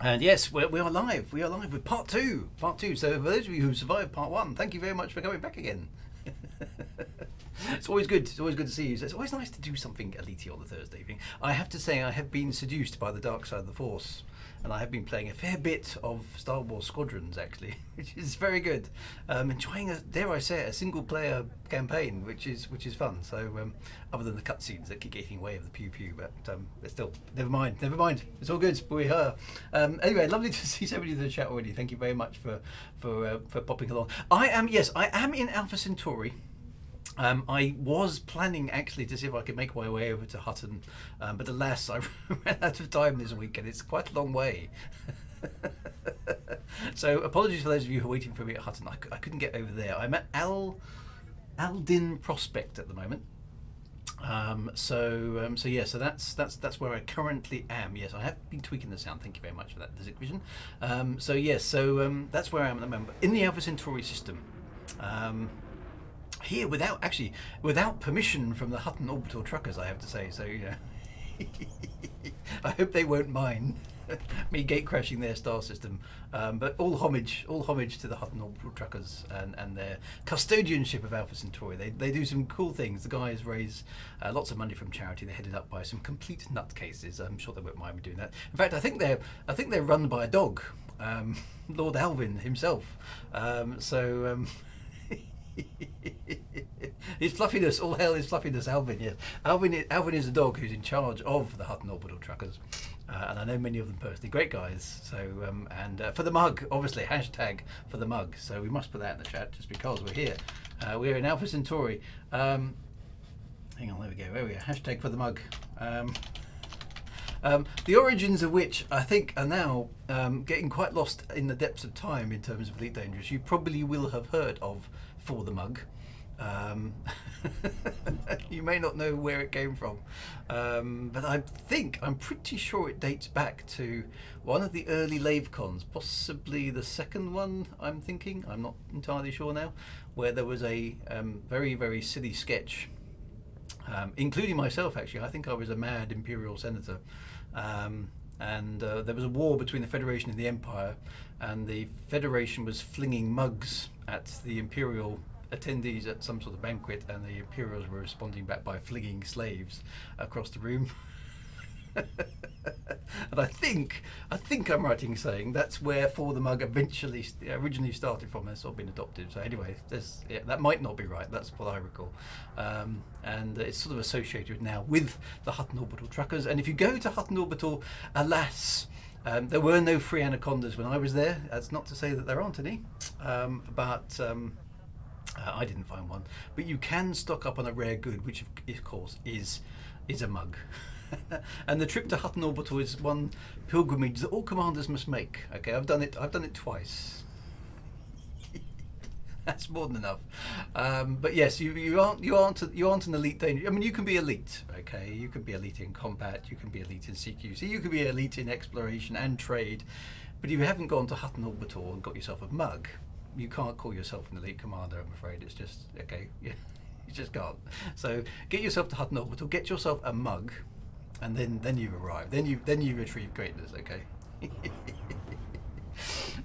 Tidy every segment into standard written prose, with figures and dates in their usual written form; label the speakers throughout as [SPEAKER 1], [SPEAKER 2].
[SPEAKER 1] And yes, we are live. We are live with part two. Part two. So for those of you who survived part one, thank you very much for coming back again. It's always good. It's always good to see you. So it's always nice to do something elite on the Thursday evening. I have to say, I have been seduced by the dark side of the Force, and I have been playing a fair bit of Star Wars Squadrons actually, which is very good. Enjoying a, dare I say it, a single-player campaign, which is fun. So other than the cutscenes that keep getting in the way of the pew pew, but still, never mind. It's all good. We are. Anyway, lovely to see so many in the chat already. Thank you very much for popping along. I am in Alpha Centauri. I was planning actually to see if I could make my way over to Hutton, but alas, I ran out of time this week, and it's quite a long way. So apologies for those of you who are waiting for me at Hutton. I couldn't get over there. I'm at Aldin Prospect at the moment. So that's where I currently am. Yes, I have been tweaking the sound. Thank you very much for that, Dizic Vision. That's where I am at the moment, in the Alpha Centauri system. Here, without permission from the Hutton orbital truckers, I have to say. So I hope they won't mind me gate crashing their star system. But all homage to the Hutton orbital truckers and their custodianship of Alpha Centauri. They do some cool things. The guys raise lots of money from charity. They're headed up by some complete nutcases. I'm sure they won't mind me doing that. In fact, I think they're run by a dog, Lord Alvin himself. His fluffiness, all hail his fluffiness, Alvin. Yes, Alvin is the dog who's in charge of the Hutton orbital truckers, and I know many of them personally. Great guys. So for the mug, obviously hashtag for the mug. So we must put that in the chat just because we're here. We're in Alpha Centauri. Hang on, there we go. There we go. Hashtag for the mug. The origins of which I think are now getting quite lost in the depths of time in terms of Elite Dangerous. You probably will have heard of For the Mug. You may not know where it came from, but I'm pretty sure it dates back to one of the early LaveCons, possibly the second one. I'm not entirely sure now, where there was a very, very silly sketch, including myself actually. I think I was a mad Imperial Senator. And there was a war between the Federation and the Empire, and the Federation was flinging mugs at the Imperial attendees at some sort of banquet, and the Imperials were responding back by flinging slaves across the room. And I think I'm right in saying that's where For the Mug originally started from. It's sort of been adopted. So anyway, that might not be right. That's what I recall, and it's sort of associated now with the Hutton orbital truckers. And if you go to Hutton orbital, alas, there were no free anacondas when I was there. That's not to say that there aren't any, but I didn't find one. But you can stock up on a rare good, which of course is a mug. And the trip to Hutton orbital is one pilgrimage that all commanders must make. Okay, I've done it twice. That's more than enough. But yes, you aren't an elite danger. I mean, you can be elite. Okay, you can be elite in combat. You can be elite in CQC. You can be elite in exploration and trade. But if you haven't gone to Hutton orbital and got yourself a mug, you can't call yourself an elite commander. I'm afraid it's just okay. Yeah, you just can't. So get yourself to Hutton orbital. Get yourself a mug. And then you've arrived. Then you retrieve greatness. Okay.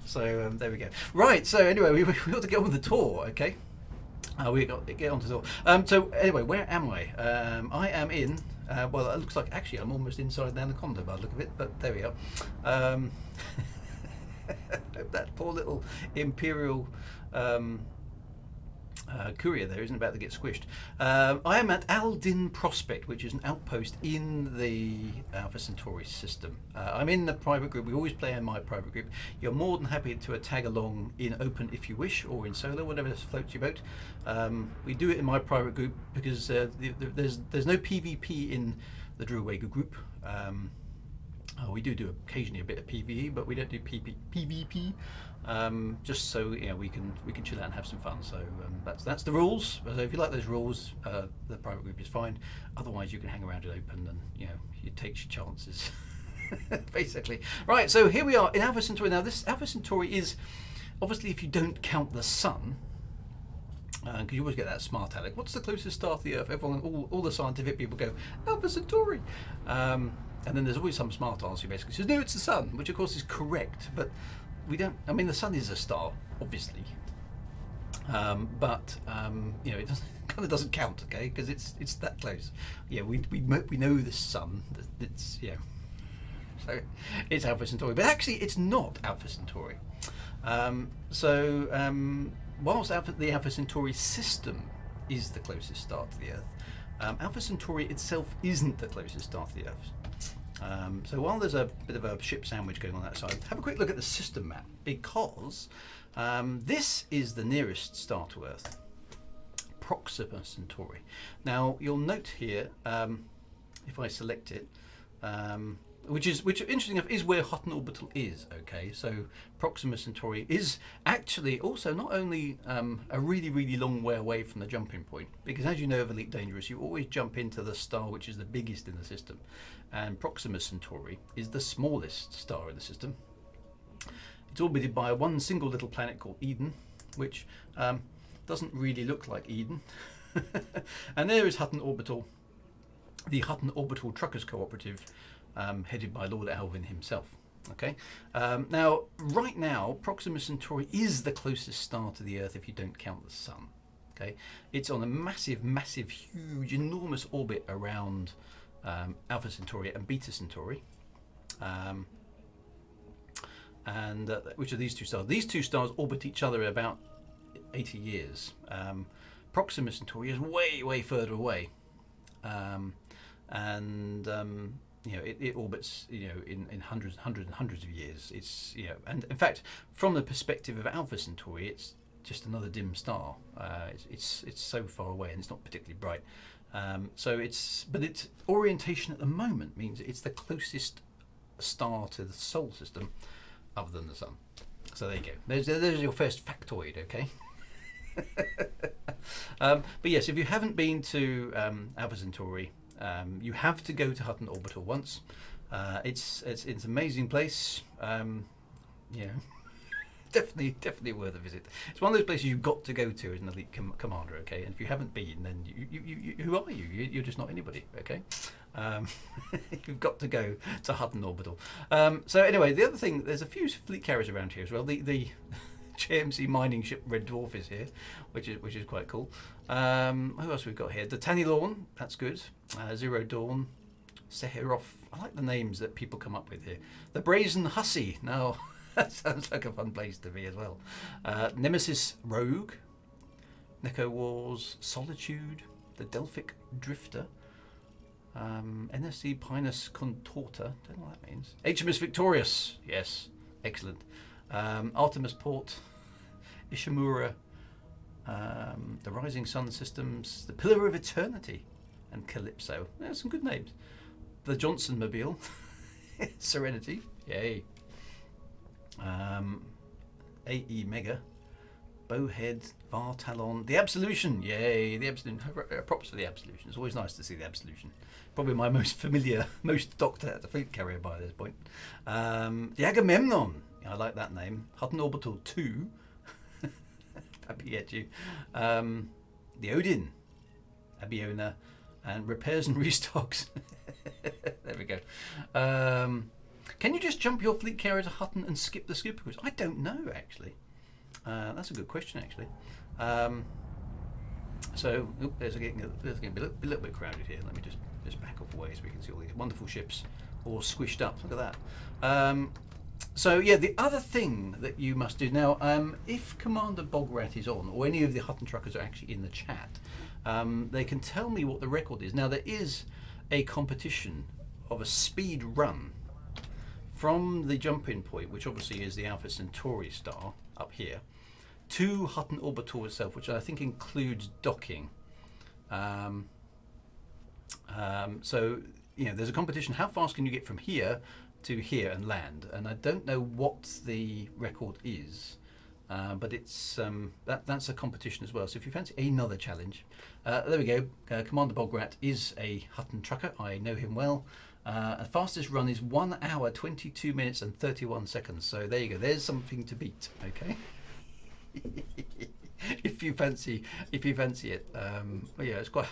[SPEAKER 1] So there we go. Right. So anyway, we got to get on with the tour. Okay. We got to get on to the tour. So anyway, where am I? I am in. Well, it looks like actually I'm almost inside the Anaconda by the look of it. But there we are. That poor little Imperial. Courier there isn't about to get squished. I am at Aldin Prospect, which is an outpost in the Alpha Centauri system. I'm in the private group. We always play in my private group. You're more than happy to tag along in open if you wish, or in solo, whatever floats your boat. We do it in my private group because there's no PvP in the Druwega group. We do occasionally a bit of PvE, but we don't do PvP. Just so we can chill out and have some fun. So that's the rules. So if you like those rules, the private group is fine. Otherwise, you can hang around it open and you take your chances. Basically, right. So here we are in Alpha Centauri. Now, this Alpha Centauri is obviously, if you don't count the sun, because you always get that smart aleck. What's the closest star to the Earth? Everyone, all the scientific people go Alpha Centauri. And then there's always some smart ass who basically says, no, it's the sun, which of course is correct, but we don't, I mean, the sun is a star, obviously. But you know, it kind of doesn't count, okay, because it's that close. Yeah, we know the sun. It's so it's Alpha Centauri, but actually it's not Alpha Centauri. Whilst the Alpha Centauri system is the closest star to the Earth, Alpha Centauri itself isn't the closest star to the Earth. So while there's a bit of a ship sandwich going on that side, have a quick look at the system map, because this is the nearest star to Earth, Proxima Centauri. Now you'll note here, if I select it, which interesting enough is where Hutton orbital is. Okay, so Proxima Centauri is actually also not only a really long way away from the jumping point, because as you know of Elite Dangerous, you always jump into the star which is the biggest in the system, and Proxima Centauri is the smallest star in the system. It's orbited by one single little planet called Eden, which doesn't really look like Eden. And there is Hutton orbital, the Hutton Orbital Truckers Cooperative, headed by Lord Alvin himself. Okay. Now, right now, Proxima Centauri is the closest star to the Earth if you don't count the Sun. Okay, it's on a massive, huge, enormous orbit around Alpha Centauri and Beta Centauri, which are these two stars. These two stars orbit each other about 80 years. Proxima Centauri is way further away, you know, it orbits, you know, in hundreds of years. It's, you know, and in fact, from the perspective of Alpha Centauri, it's just another dim star. It's so far away, and it's not particularly bright. But its orientation at the moment means it's the closest star to the Solar System, other than the Sun. So there you go. There's your first factoid. Okay. But yes, if you haven't been to Alpha Centauri, you have to go to Hutton Orbital once. It's an amazing place. Yeah, definitely worth a visit. It's one of those places you've got to go to as an elite commander. Okay, and if you haven't been, then you who are you? You're just not anybody. Okay, you've got to go to Hutton Orbital. So anyway, the other thing, there's a few fleet carriers around here as well. The JMC mining ship Red Dwarf is here, which is quite cool. Who else we've got here? The Tanilorn, that's good. Zero Dawn, Sehirov. I like the names that people come up with here. The Brazen Hussy. Now that sounds like a fun place to be as well. Nemesis Rogue, Neko Wars, Solitude, the Delphic Drifter, NSC Pinus Contorta. Don't know what that means. HMS Victorious. Yes, excellent. Artemis Port, Ishimura, the Rising Sun Systems, the Pillar of Eternity, and Calypso. There's some good names. The Johnson Mobile, Serenity, yay. AE Mega, Bowhead, Vartalon, the Absolution, yay. The Absolution, props for the Absolution. It's always nice to see the Absolution. Probably my most familiar, most doctor at the fleet carrier by this point. The Agamemnon. I like that name. Hutton Orbital 2. Happy at you. The Odin, Abiona, and Repairs and Restocks. There we go. Can you just jump your fleet carrier to Hutton and skip the Super Cruise? I don't know, actually. That's a good question, actually. There's getting a little bit crowded here. Let me just back off away so we can see all these wonderful ships all squished up. Look at that. So yeah, the other thing that you must do now, if Commander Bograt is on, or any of the Hutton truckers are actually in the chat, they can tell me what the record is. Now there is a competition of a speed run from the jump-in point, which obviously is the Alpha Centauri star up here, to Hutton Orbital itself, which I think includes docking. So you know, there's a competition. How fast can you get from here to here and land? And I don't know what the record is, but it's that's a competition as well. So if you fancy another challenge, there we go. Commander Bograt is a Hutton trucker. I know him well. The fastest run is 1 hour 22 minutes and 31 seconds. So there you go. There's something to beat. Okay. if you fancy it. But yeah, it's quite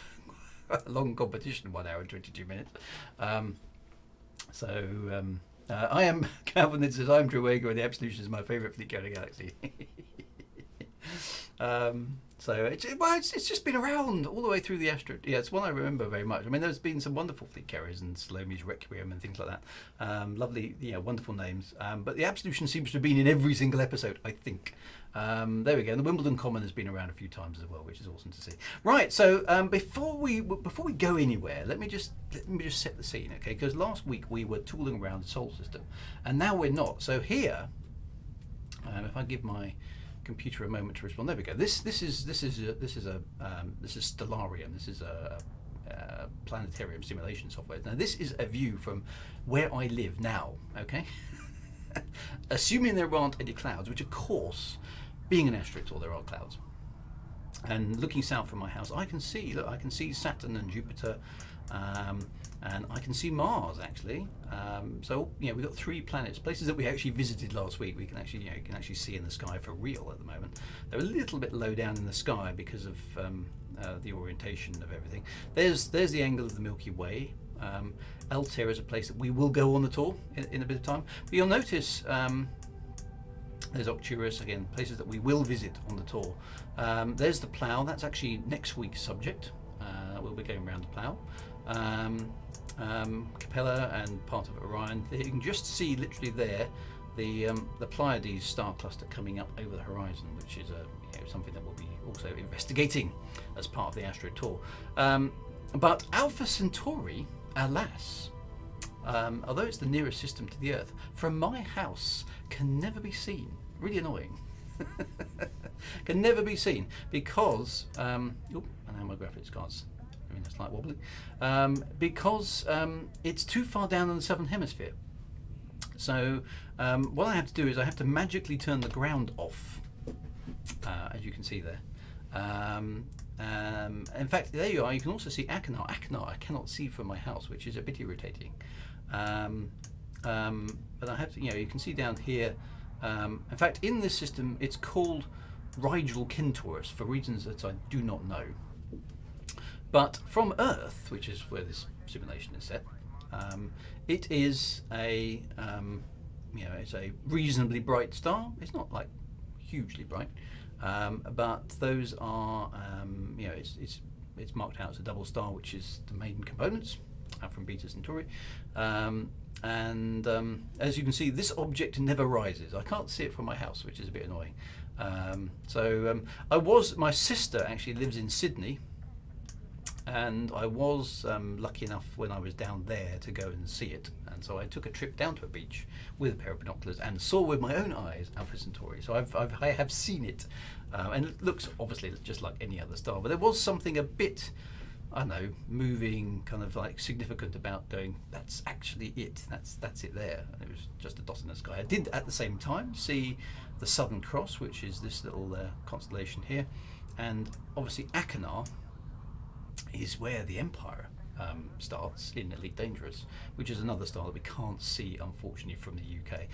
[SPEAKER 1] a long competition. 1 hour and 22 minutes. So I am Calvin that says I'm Drew Wager and the Absolution is my favourite fleet carrier in the galaxy. So it's just been around all the way through the Astro. Yeah, it's one I remember very much. I mean, there's been some wonderful fleet carriers and Salome's Requiem and things like that. Lovely, wonderful names. But the Absolution seems to have been in every single episode, I think. There we go. And the Wimbledon Common has been around a few times as well, which is awesome to see. Right. So before we go anywhere, let me just set the scene, okay? Because last week we were tooling around the Sol system, and now we're not. So here, if I give my computer a moment to respond. There we go. This is Stellarium. This is a planetarium simulation software. Now this is a view from where I live now. Okay, assuming there aren't any clouds, which of course, being an Astro Tour, there are clouds. And looking south from my house, I can see Saturn and Jupiter. And I can see Mars actually. So we've got 3 planets, places that we actually visited last week. We can actually you can actually see in the sky for real at the moment. They're a little bit low down in the sky because of the orientation of everything. There's the angle of the Milky Way. Altair is a place that we will go on the tour in a bit of time. But you'll notice there's Arcturus, again, places that we will visit on the tour. There's the Plough. That's actually next week's subject. We'll be going around the Plough. Capella and part of Orion. You can just see literally there the Pleiades star cluster coming up over the horizon, which is something that we'll be also investigating as part of the Astro Tour. But Alpha Centauri, alas, although it's the nearest system to the Earth, from my house can never be seen. Really annoying. Can never be seen because and now my graphics cards. I mean, it's like wobbly because it's too far down in the southern hemisphere. So what I have to do is I have to magically turn the ground off, as you can see there. In fact, there you are. You can also see Achenar. Achenar I cannot see from my house, which is a bit irritating. But I have to, you can see down here. In fact, in this system, it's called Rigel Kentaurus for reasons that I do not know. But from Earth, which is where this simulation is set, it is it's a reasonably bright star. It's not like hugely bright, but those are it's marked out as a double star, which is the main components from Beta Centauri. As you can see, this object never rises. I can't see it from my house, which is a bit annoying. My sister actually lives in Sydney. And I was lucky enough when I was down there to go and see it. And so I took a trip down to a beach with a pair of binoculars and saw with my own eyes Alpha Centauri. So I have seen it. And it looks obviously just like any other star. But there was something a bit, I don't know, moving, kind of like significant about going, that's actually it. That's it there. And it was just a dot in the sky. I did at the same time see the Southern Cross, which is this little constellation here. And obviously Achenar is where the Empire starts in Elite Dangerous, which is another star that we can't see, unfortunately, from the UK.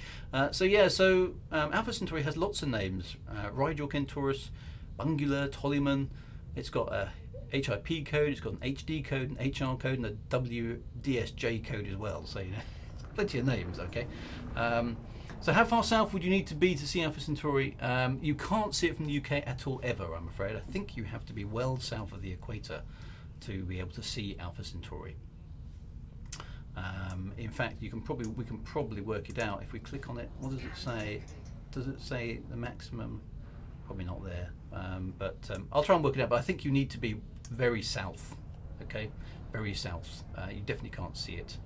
[SPEAKER 1] So Alpha Centauri has lots of names. Rigel Kentaurus, Bungula, Tollyman. It's got a HIP code, it's got an HD code, an HR code, and a WDSJ code as well. So, plenty of names, okay? So how far south would you need to be to see Alpha Centauri? You can't see it from the UK at all, ever, I'm afraid. I think you have to be well south of the equator to be able to see Alpha Centauri. In fact, we can probably work it out if we click on it. What does it say? Does it say the maximum? Probably not there, but I'll try and work it out. But I think you need to be very south. Okay, very south. You definitely can't see it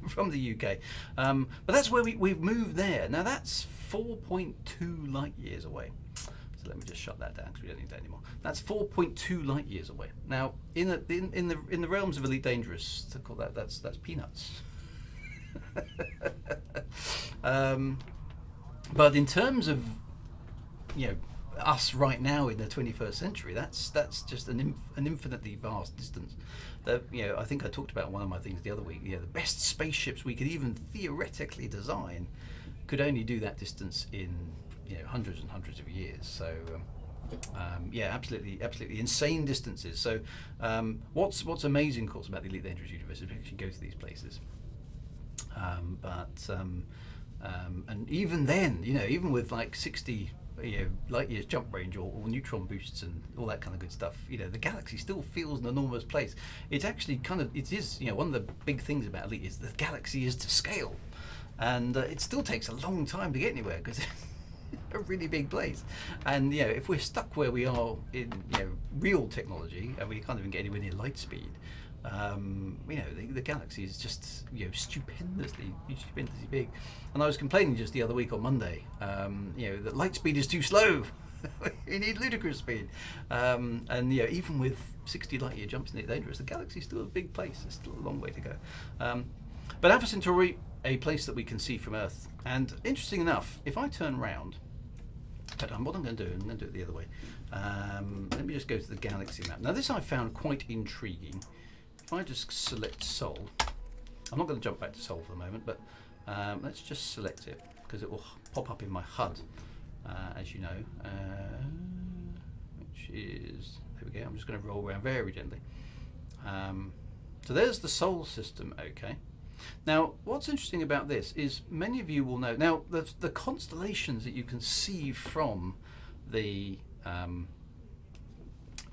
[SPEAKER 1] from the UK. But that's where we've moved there. Now that's 4.2 light years away. So let me just shut that down because we don't need that anymore. That's 4.2 light years away. Now in the realms of Elite Dangerous, to call that's peanuts. But in terms of us right now in the 21st century, that's just an infinitely vast distance. I think I talked about one of my things the other week. The best spaceships we could even theoretically design could only do that distance in hundreds and hundreds of years. So absolutely insane distances. So what's amazing, of course, about the Elite Dangerous universe is we actually go to these places. And even then, even with like 60 light years jump range or neutron boosts and all that kind of good stuff, the galaxy still feels an enormous place. It's actually it is one of the big things about Elite is the galaxy is to scale, and it still takes a long time to get anywhere because it's a really big place. And if we're stuck where we are in real technology and we can't even get anywhere near light speed, the galaxy is just stupendously big. And I was complaining just the other week on Monday, that light speed is too slow. We need ludicrous speed. And even with 60 light year jumps in Elite Dangerous, the galaxy is still a big place. There's still a long way to go. But Alpha Centauri, a place that we can see from Earth. And interesting enough, if I turn around, what I'm going to do, I'm going to do it the other way. Let me just go to the galaxy map. Now this I found quite intriguing. If I just select Sol, I'm not going to jump back to Sol for the moment, but let's just select it because it will pop up in my HUD, as you know, which is, there we go, I'm just going to roll around very gently. So there's the Sol system, okay. Now, what's interesting about this is many of you will know, now the constellations that you can see from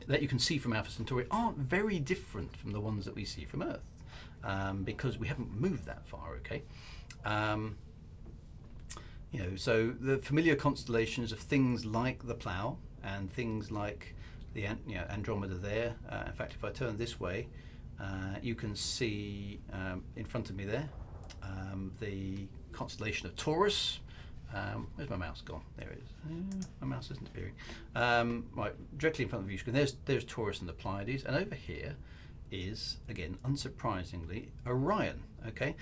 [SPEAKER 1] that you can see from Alpha Centauri aren't very different from the ones that we see from Earth, because we haven't moved that far, okay? So the familiar constellations of things like the Plough and things like the Andromeda there. In fact, if I turn this way, you can see in front of me there the constellation of Taurus. Where's my mouse gone? There it is. My mouse isn't appearing. Right, directly in front of the view screen, there's Taurus and the Pleiades, and over here is, again, unsurprisingly, Orion. Okay,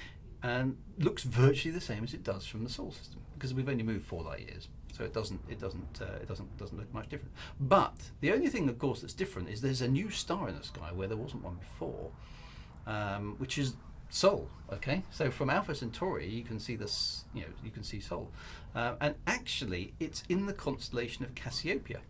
[SPEAKER 1] and looks virtually the same as it does from the Solar System because we've only moved 4 light years, so it doesn't look much different. But the only thing, of course, that's different is there's a new star in the sky where there wasn't one before, which is Sol. Okay, so from Alpha Centauri you can see this, you can see Sol, and actually it's in the constellation of Cassiopeia.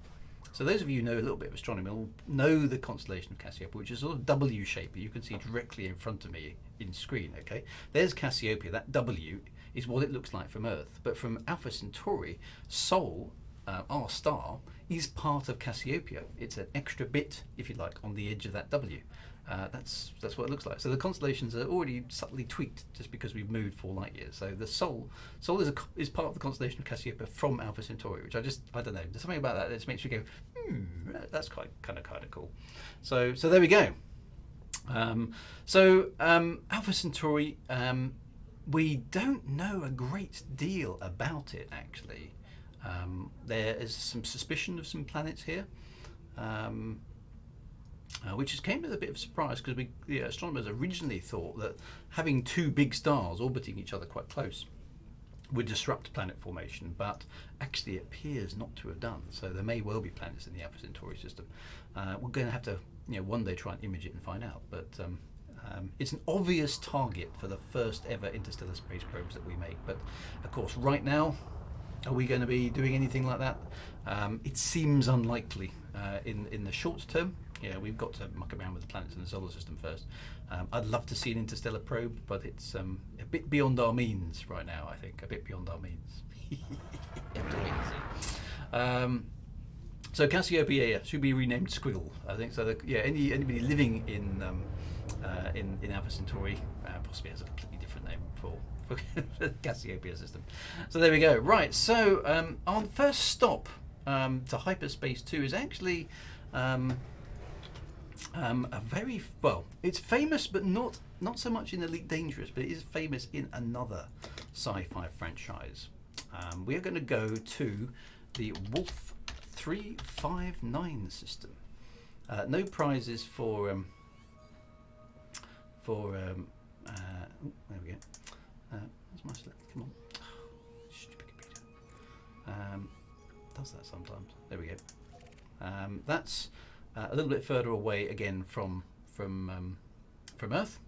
[SPEAKER 1] So those of you who know a little bit of astronomy will know the constellation of Cassiopeia, which is sort of W shape. You can see directly in front of me in screen. Okay, there's Cassiopeia. That W is what it looks like from Earth, but from Alpha Centauri, Sol, our star, is part of Cassiopeia. It's an extra bit, if you like, on the edge of that W. That's what it looks like. So the constellations are already subtly tweaked just because we've moved 4 light years. So the Sol is part of the constellation of Cassiopeia from Alpha Centauri, which I don't know. There's something about that just makes me go, that's kind of cool. So there we go. Alpha Centauri, we don't know a great deal about it actually. There is some suspicion of some planets here. Which came as a bit of a surprise because the astronomers originally thought that having 2 big stars orbiting each other quite close would disrupt planet formation, but actually it appears not to have done. So there may well be planets in the Alpha Centauri system. We're going to have to, one day try and image it and find out. But it's an obvious target for the first ever interstellar space probes that we make. But of course, right now, are we going to be doing anything like that? It seems unlikely in the short term. We've got to muck around with the planets in the solar system first. I'd love to see an interstellar probe, but it's a bit beyond our means right now, I think. A bit beyond our means. You have to wait and see. So Cassiopeia should be renamed Squiggle, I think. So anybody living in Alpha Centauri possibly has a completely different name for the Cassiopeia system. So there we go. Right, so our first stop to Hyperspace 2 is actually a very, well, it's famous but not so much in Elite Dangerous, but it is famous in another sci-fi franchise. We are going to go to the Wolf 359 system. No prizes for there we go. Where's my select? Come on. Oh, stupid computer. Does that sometimes. There we go. That's a little bit further away again from Earth.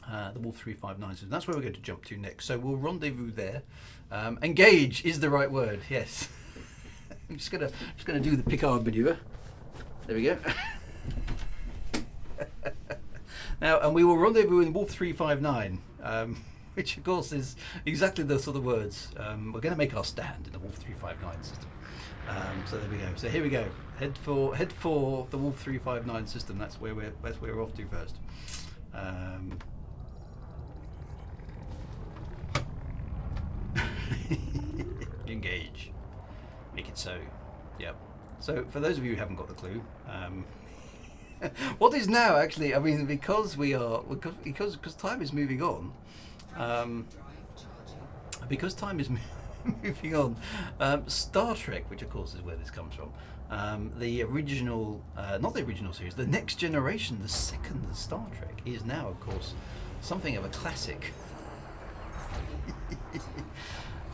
[SPEAKER 1] The Wolf 359 system. That's where we're going to jump to next. So we'll rendezvous there. Engage is the right word. Yes. I'm just gonna do the Picard maneuver. There we go. Now, and we will rendezvous in Wolf 359. which of course is exactly the sort of words. We're going to make our stand in the Wolf 359 system. So there we go. So here we go. Head for the Wolf 359 system. That's where we're off to first. Engage. Make it so. Yep. So for those of you who haven't got the clue, what is now actually? I mean, because time is moving on. Because time is moving on. Star Trek, which of course is where this comes from. The original, not the original series, the Next Generation, the second Star Trek, is now, of course, something of a classic.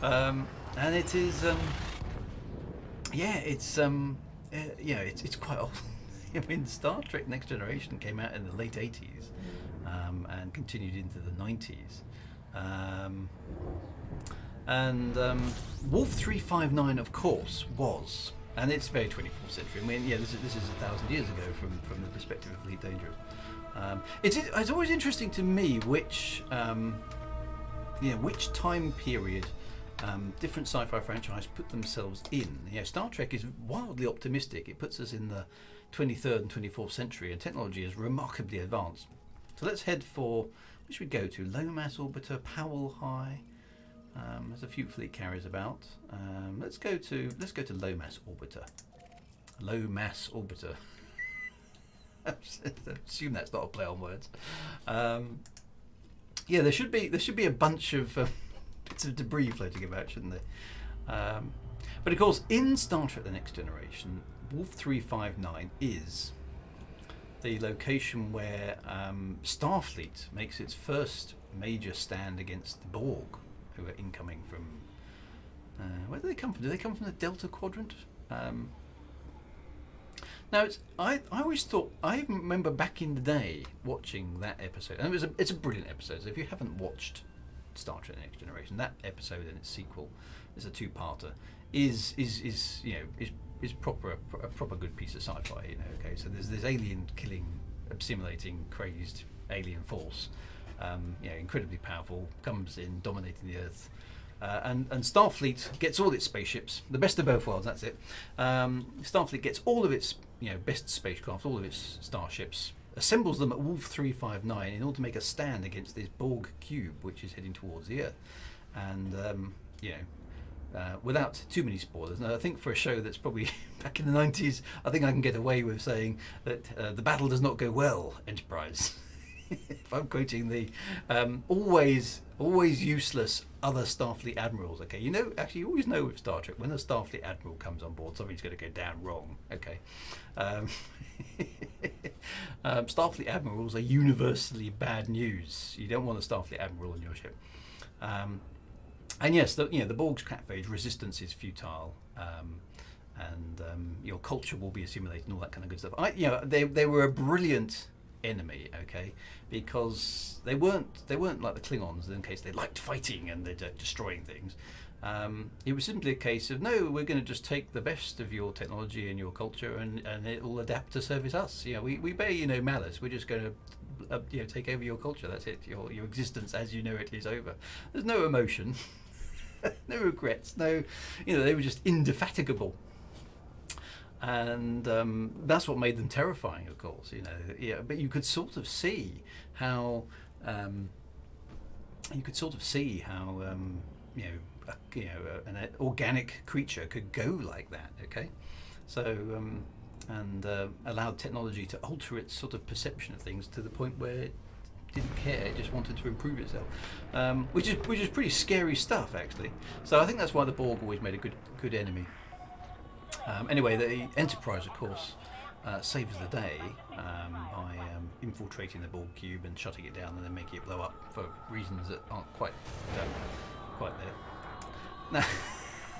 [SPEAKER 1] And it is, it's quite old. I mean, Star Trek Next Generation came out in the late 80s and continued into the 90s. Wolf 359, of course, was, and it's very 24th century. I mean, yeah, this is 1,000 years ago from the perspective of Elite Dangerous. It's always interesting to me which time period different sci-fi franchises put themselves in. Star Trek is wildly optimistic. It puts us in the 23rd and 24th century, and technology is remarkably advanced. So let's head for, where should we go to? Low Mass Orbiter, Powell High. There's a few fleet carriers about. Let's go to Low Mass Orbiter. Low Mass Orbiter. I assume that's not a play on words. There should be a bunch of bits of debris floating about, shouldn't there? But of course, in Star Trek: The Next Generation, Wolf 359 is the location where Starfleet makes its first major stand against the Borg, who are incoming from. Where do they come from? Do they come from the Delta Quadrant? Now, I always thought, I remember back in the day watching that episode, and it's a brilliant episode. So if you haven't watched Star Trek: The Next Generation, that episode and its sequel, is a two-parter, is a proper good piece of sci-fi. Okay, so there's this alien killing, assimilating, crazed alien force, incredibly powerful, comes in, dominating the Earth. And Starfleet gets all its spaceships, the best of both worlds, that's it. Starfleet gets all of its best spacecraft, all of its starships, assembles them at Wolf 359 in order to make a stand against this Borg cube which is heading towards the Earth. And, without too many spoilers, now I think for a show that's probably back in the 90s, I think I can get away with saying that the battle does not go well, Enterprise. If I'm quoting the always useless other Starfleet admirals, okay? You always know with Star Trek, when a Starfleet admiral comes on board, something's going to go down wrong, okay? Starfleet admirals are universally bad news. You don't want a Starfleet admiral on your ship. And yes, the Borg's catphage resistance is futile, and your culture will be assimilated and all that kind of good stuff. They were a brilliant enemy, okay, because they weren't like the Klingons in case they liked fighting and they're destroying things. It was simply a case of, no, we're going to just take the best of your technology and your culture and it will adapt to service us. We bear no malice. We're just going to take over your culture. That's it. Your existence as you know it is over. There's no emotion, no regrets, no, they were just indefatigable. And that's what made them terrifying, of course. But you could sort of see how an organic creature could go like that. Okay, so allowed technology to alter its sort of perception of things to the point where it didn't care; it just wanted to improve itself, which is pretty scary stuff, actually. So I think that's why the Borg always made a good enemy. Anyway, the Enterprise, of course, saves the day by infiltrating the Borg cube and shutting it down and then making it blow up for reasons that aren't quite there. Now,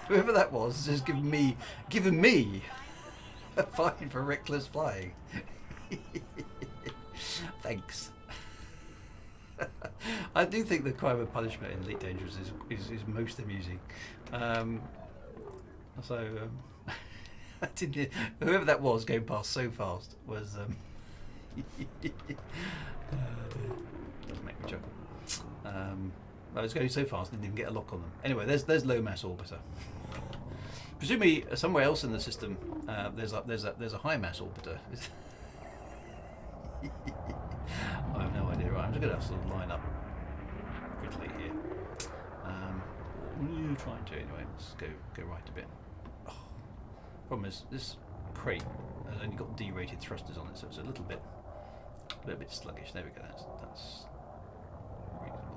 [SPEAKER 1] whoever that was has given me a fine for reckless flying. Thanks. I do think the crime of punishment in Elite Dangerous is most amusing. I didn't. Whoever that was going past so fast was. Doesn't make me chuckle. I was going so fast, I didn't even get a lock on them. Anyway, there's low mass orbiter. Presumably somewhere else in the system, there's a high mass orbiter. I have no idea. Right, I'm just going to sort of line up quickly here. What are you trying to anyway? Let's go right a bit. Oh, problem is this crate has only got D-rated thrusters on it, so it's a little bit sluggish. There we go. That's reasonable.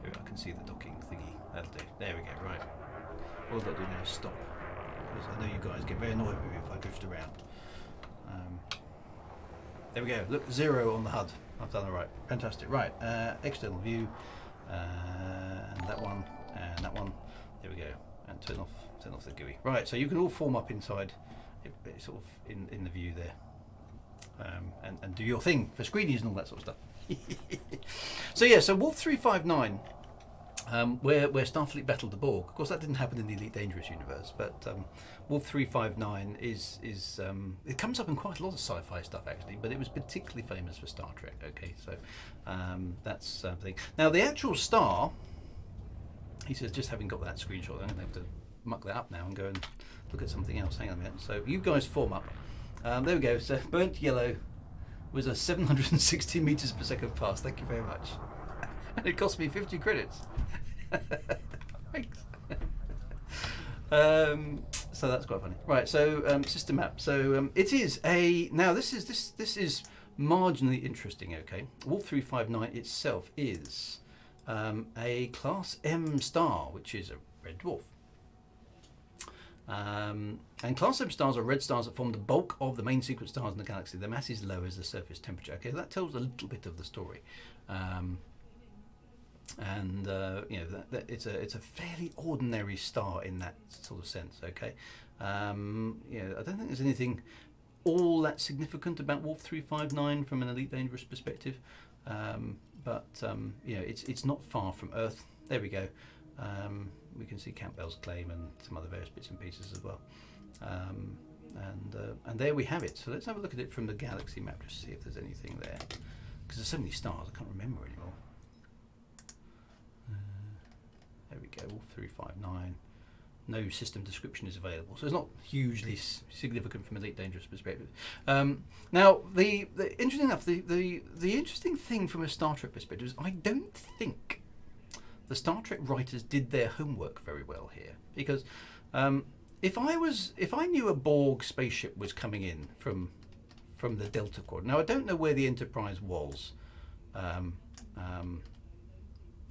[SPEAKER 1] Here, I can see the docking thingy. That'll do. There we go. Right. All I've got to do now is stop, because I know you guys get very annoyed with me if I drift around. There we go. Look, 0 on the HUD. I've done it right. Fantastic. Right. External view, and that one, and that one. There we go. And turn off the GUI. Right. So you can all form up inside, sort of in the view there, and do your thing for screenies and all that sort of stuff. So yeah. So Wolf 359. Where Starfleet battled the Borg. Of course, that didn't happen in the Elite Dangerous universe, but Wolf 359 is it comes up in quite a lot of sci-fi stuff actually, but it was particularly famous for Star Trek. Okay, so that's something. Now the actual star, he says, just having got that screenshot, I'm going to have to muck that up now and go and look at something else. Hang on a minute. So you guys form up. There we go. So burnt yellow was a 760 meters per second pass. Thank you very much. And it cost me 50 credits. Thanks. So that's quite funny. Right, so system map. So it is a, now this is marginally interesting, okay. Wolf 359 itself is a class M star, which is a red dwarf. And class M stars are red stars that form the bulk of the main sequence stars in the galaxy. Their mass is low as the surface temperature. Okay, that tells a little bit of the story. And you know that it's a fairly ordinary star in that sort of sense. Okay, you know, I don't think there's anything all that significant about Wolf 359 from an Elite Dangerous perspective, but you know, it's not far from Earth. There we go. We can see Campbell's claim and some other various bits and pieces as well. And there we have it. So let's have a look at it from the galaxy map, just to see if there's anything there, because there's so many stars I can't remember anymore. There we go, Wolf 359. No system description is available, so it's not hugely significant from Elite Dangerous perspective. Now, the interesting enough, the interesting thing from a Star Trek perspective is I don't think the Star Trek writers did their homework very well here, because if I knew a Borg spaceship was coming in from the Delta Quadrant, now I don't know where the Enterprise was.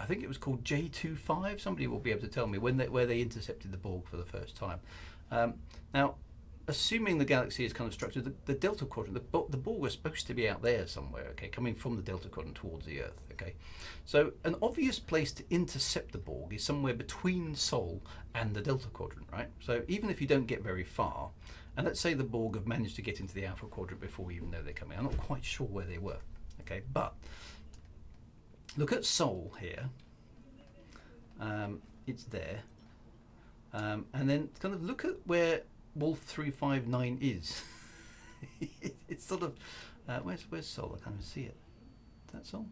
[SPEAKER 1] I think it was called J25. Somebody will be able to tell me where they intercepted the Borg for the first time. Now, assuming the galaxy is kind of structured, the Delta Quadrant, the Borg was supposed to be out there somewhere, okay, coming from the Delta Quadrant towards the Earth, okay. So an obvious place to intercept the Borg is somewhere between Sol and the Delta Quadrant, right? So even if you don't get very far, and let's say the Borg have managed to get into the Alpha Quadrant before we even know they're coming. I'm not quite sure where they were, okay, but look at Sol here. It's there, and then kind of look at where Wolf 359 is. It's sort of where's Sol? I can't even see it. Is that Sol?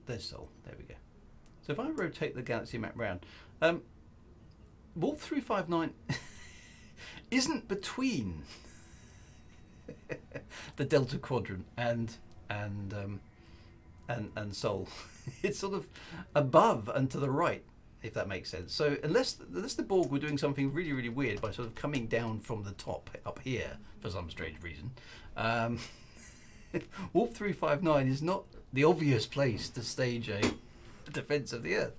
[SPEAKER 1] There's Sol. There we go. So if I rotate the galaxy map round, Wolf 359 isn't between the Delta Quadrant and Sol. It's sort of above and to the right, if that makes sense. So unless the Borg were doing something really, really weird by sort of coming down from the top up here for some strange reason, Wolf 359 is not the obvious place to stage a defense of the Earth.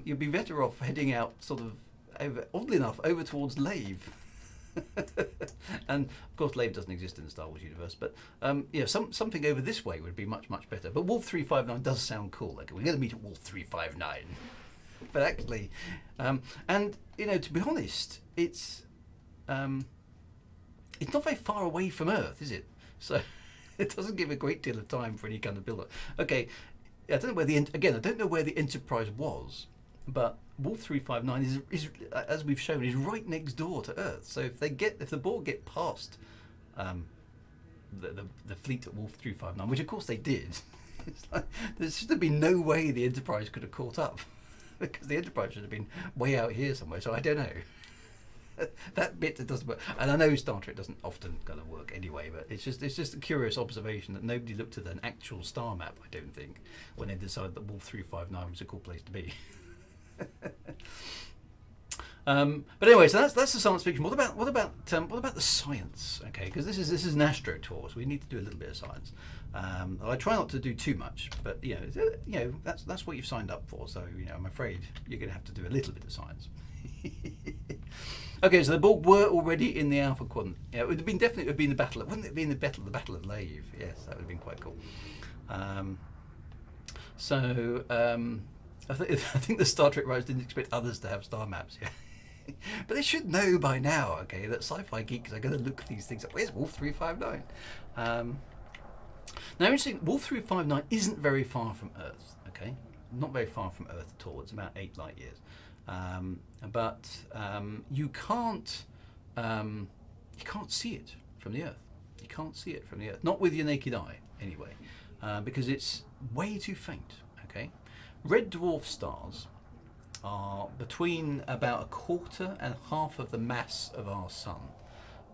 [SPEAKER 1] You'd be better off heading out sort of oddly enough over towards Lave. And of course Lave doesn't exist in the Star Wars universe, but you know, something over this way would be much better. But Wolf 359 does sound cool. Like, we're going to meet at Wolf 359, but actually, and you know, to be honest, it's not very far away from Earth, is it? So it doesn't give a great deal of time for any kind of build-up. Okay, I don't know where I don't know where the Enterprise was, but Wolf 359 is, as we've shown, is right next door to Earth. So if the Borg get past the fleet at Wolf 359, which of course they did, It's like, there should have been no way the Enterprise could have caught up, because the Enterprise should have been way out here somewhere. So I don't know. That bit that doesn't work, and I know Star Trek doesn't often kind of work anyway, but it's just a curious observation that nobody looked at an actual star map, I don't think, when they decided that Wolf 359 was a cool place to be. But anyway, so that's the science fiction. What about the science? Okay, because this is an Astro Tour, so we need to do a little bit of science. I try not to do too much, but that's what you've signed up for. So I'm afraid you're going to have to do a little bit of science. Okay, so the Borg were already in the Alpha Quadrant. Yeah, it would have been definitely the battle. Wouldn't it have been the battle of Lave? Yes, that would have been quite cool. I think the Star Trek writers didn't expect others to have star maps. Yeah. But they should know by now, okay, that sci-fi geeks are going to look these things up. Where's Wolf 359? Now, interesting, Wolf 359 isn't very far from Earth, okay? Not very far from Earth at all. It's about 8 light years. But you can't see it from the Earth. You can't see it from the Earth. Not with your naked eye, anyway, because it's way too faint, okay? Red dwarf stars are between about a quarter and half of the mass of our sun,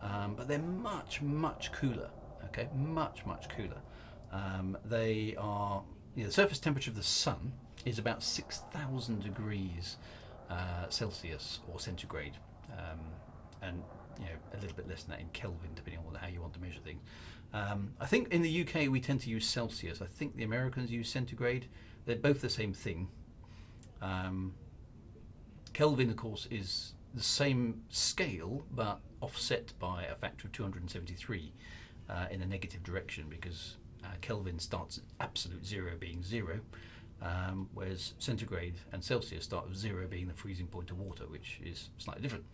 [SPEAKER 1] but they're much, much cooler. Okay, much, much cooler. They are. The surface temperature of the sun is about 6,000 degrees Celsius or centigrade, and a little bit less than that in Kelvin, depending on how you want to measure things. I think in the UK we tend to use Celsius. I think the Americans use centigrade. They're both the same thing. Kelvin, of course, is the same scale, but offset by a factor of 273 in a negative direction, because Kelvin starts at absolute zero being zero, whereas centigrade and Celsius start with zero being the freezing point of water, which is slightly different.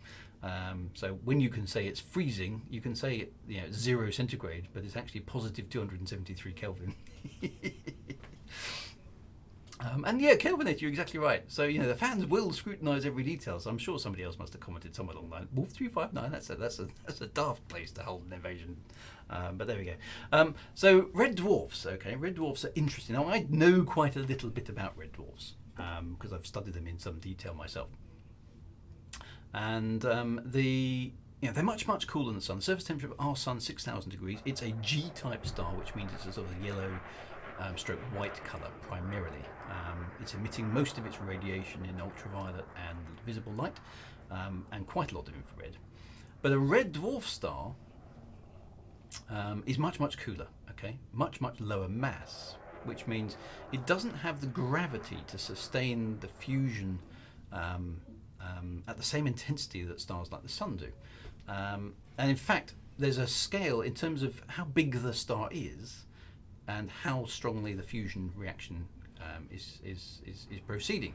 [SPEAKER 1] So when you can say it's freezing, you can say zero centigrade, but it's actually positive 273 Kelvin. And yeah, Kelvinate, you're exactly right. So the fans will scrutinise every detail. So I'm sure somebody else must have commented somewhere along the line. Wolf 359. That's a daft place to hold an invasion. But there we go. So red dwarfs. Okay, red dwarfs are interesting. Now I know quite a little bit about red dwarfs because I've studied them in some detail myself. And they're much, much cooler than the sun. The surface temperature of our sun 6,000 degrees. It's a G-type star, which means it's a sort of yellow stroke white colour primarily. It's emitting most of its radiation in ultraviolet and visible light, and quite a lot of infrared. But a red dwarf star is much, much cooler, okay? Much, much lower mass, which means it doesn't have the gravity to sustain the fusion at the same intensity that stars like the sun do. And in fact, there's a scale in terms of how big the star is and how strongly the fusion reaction is proceeding.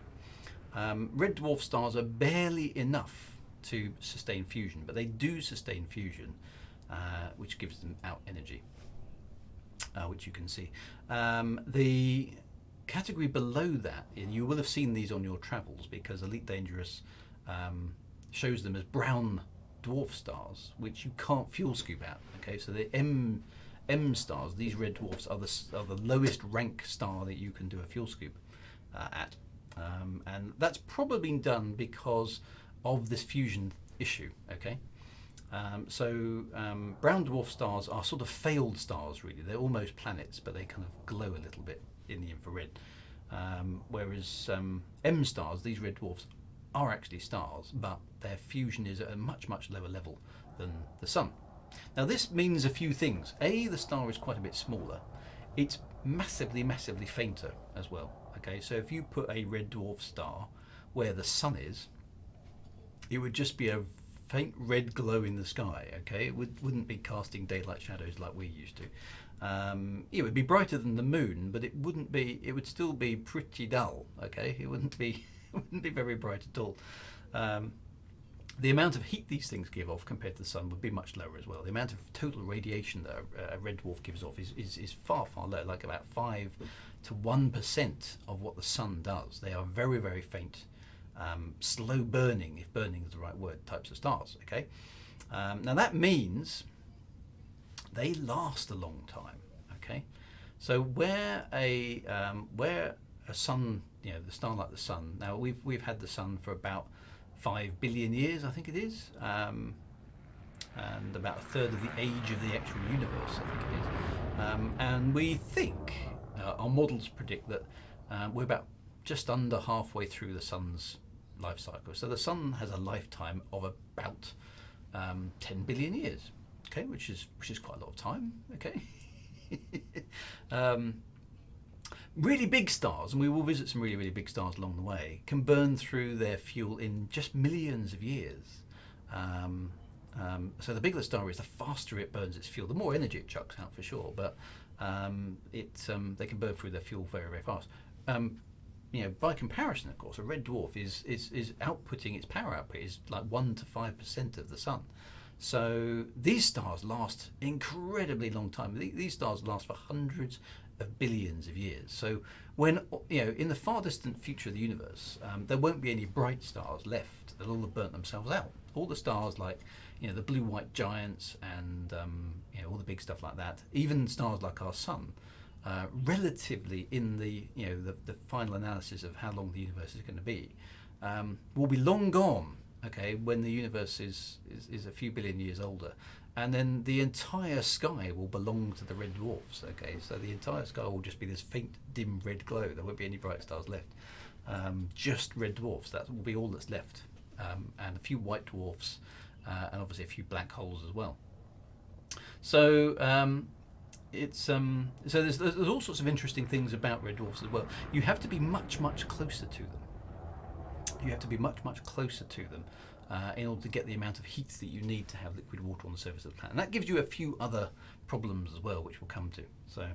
[SPEAKER 1] Red dwarf stars are barely enough to sustain fusion, but they do sustain fusion, which gives them out energy, which you can see. The category below that, and you will have seen these on your travels, because Elite Dangerous shows them as brown dwarf stars, which you can't fuel scoop out. Okay, so the M stars, these red dwarfs, are the lowest rank star that you can do a fuel scoop at, and that's probably been done because of this fusion issue. Okay, so brown dwarf stars are sort of failed stars, really. They're almost planets, but they kind of glow a little bit in the infrared, whereas M stars, these red dwarfs, are actually stars, but their fusion is at a much, much lower level than the sun. Now this means a few things. A, the star is quite a bit smaller. It's massively, massively fainter as well. Okay, so if you put a red dwarf star where the sun is, it would just be a faint red glow in the sky. Okay, it wouldn't be casting daylight shadows like we used to. It would be brighter than the moon, but it wouldn't be. It would still be pretty dull. Okay, it wouldn't be very bright at all. The amount of heat these things give off compared to the sun would be much lower as well. The amount of total radiation that a red dwarf gives off is far, far lower, like about 5 to 1% of what the sun does. They are very, very faint, slow burning, if burning is the right word, types of stars. Okay, now that means they last a long time. Okay, So where a sun, the star like the sun. Now we've had the sun for about 5 billion years, I think it is, and about a third of the age of the actual universe, I think it is. And we think our models predict that we're about just under halfway through the sun's life cycle. So the sun has a lifetime of about 10 billion years. Okay, which is quite a lot of time. Okay. Really big stars, and we will visit some really, really big stars along the way, can burn through their fuel in just millions of years. So the bigger the star is, the faster it burns its fuel, the more energy it chucks out for sure, but they can burn through their fuel very, very fast. By comparison, of course, a red dwarf is outputting, its power output is like 1 to 5% of the sun. So these stars last incredibly long time. These stars last for hundreds of billions of years. So when, in the far distant future of the universe, there won't be any bright stars left. They'll all have burnt themselves out. All the stars like, the blue-white giants and, all the big stuff like that, even stars like our sun, relatively in the final analysis of how long the universe is going to be, will be long gone. Okay, when the universe is a few billion years older, and then the entire sky will belong to the red dwarfs. Okay, so the entire sky will just be this faint, dim red glow. There won't be any bright stars left. Just red dwarfs. That will be all that's left, and a few white dwarfs, and obviously a few black holes as well. So so there's all sorts of interesting things about red dwarfs as well. You have to be much, much closer to them. You have to be much, much closer to them in order to get the amount of heat that you need to have liquid water on the surface of the planet. And that gives you a few other problems as well, which we'll come to. So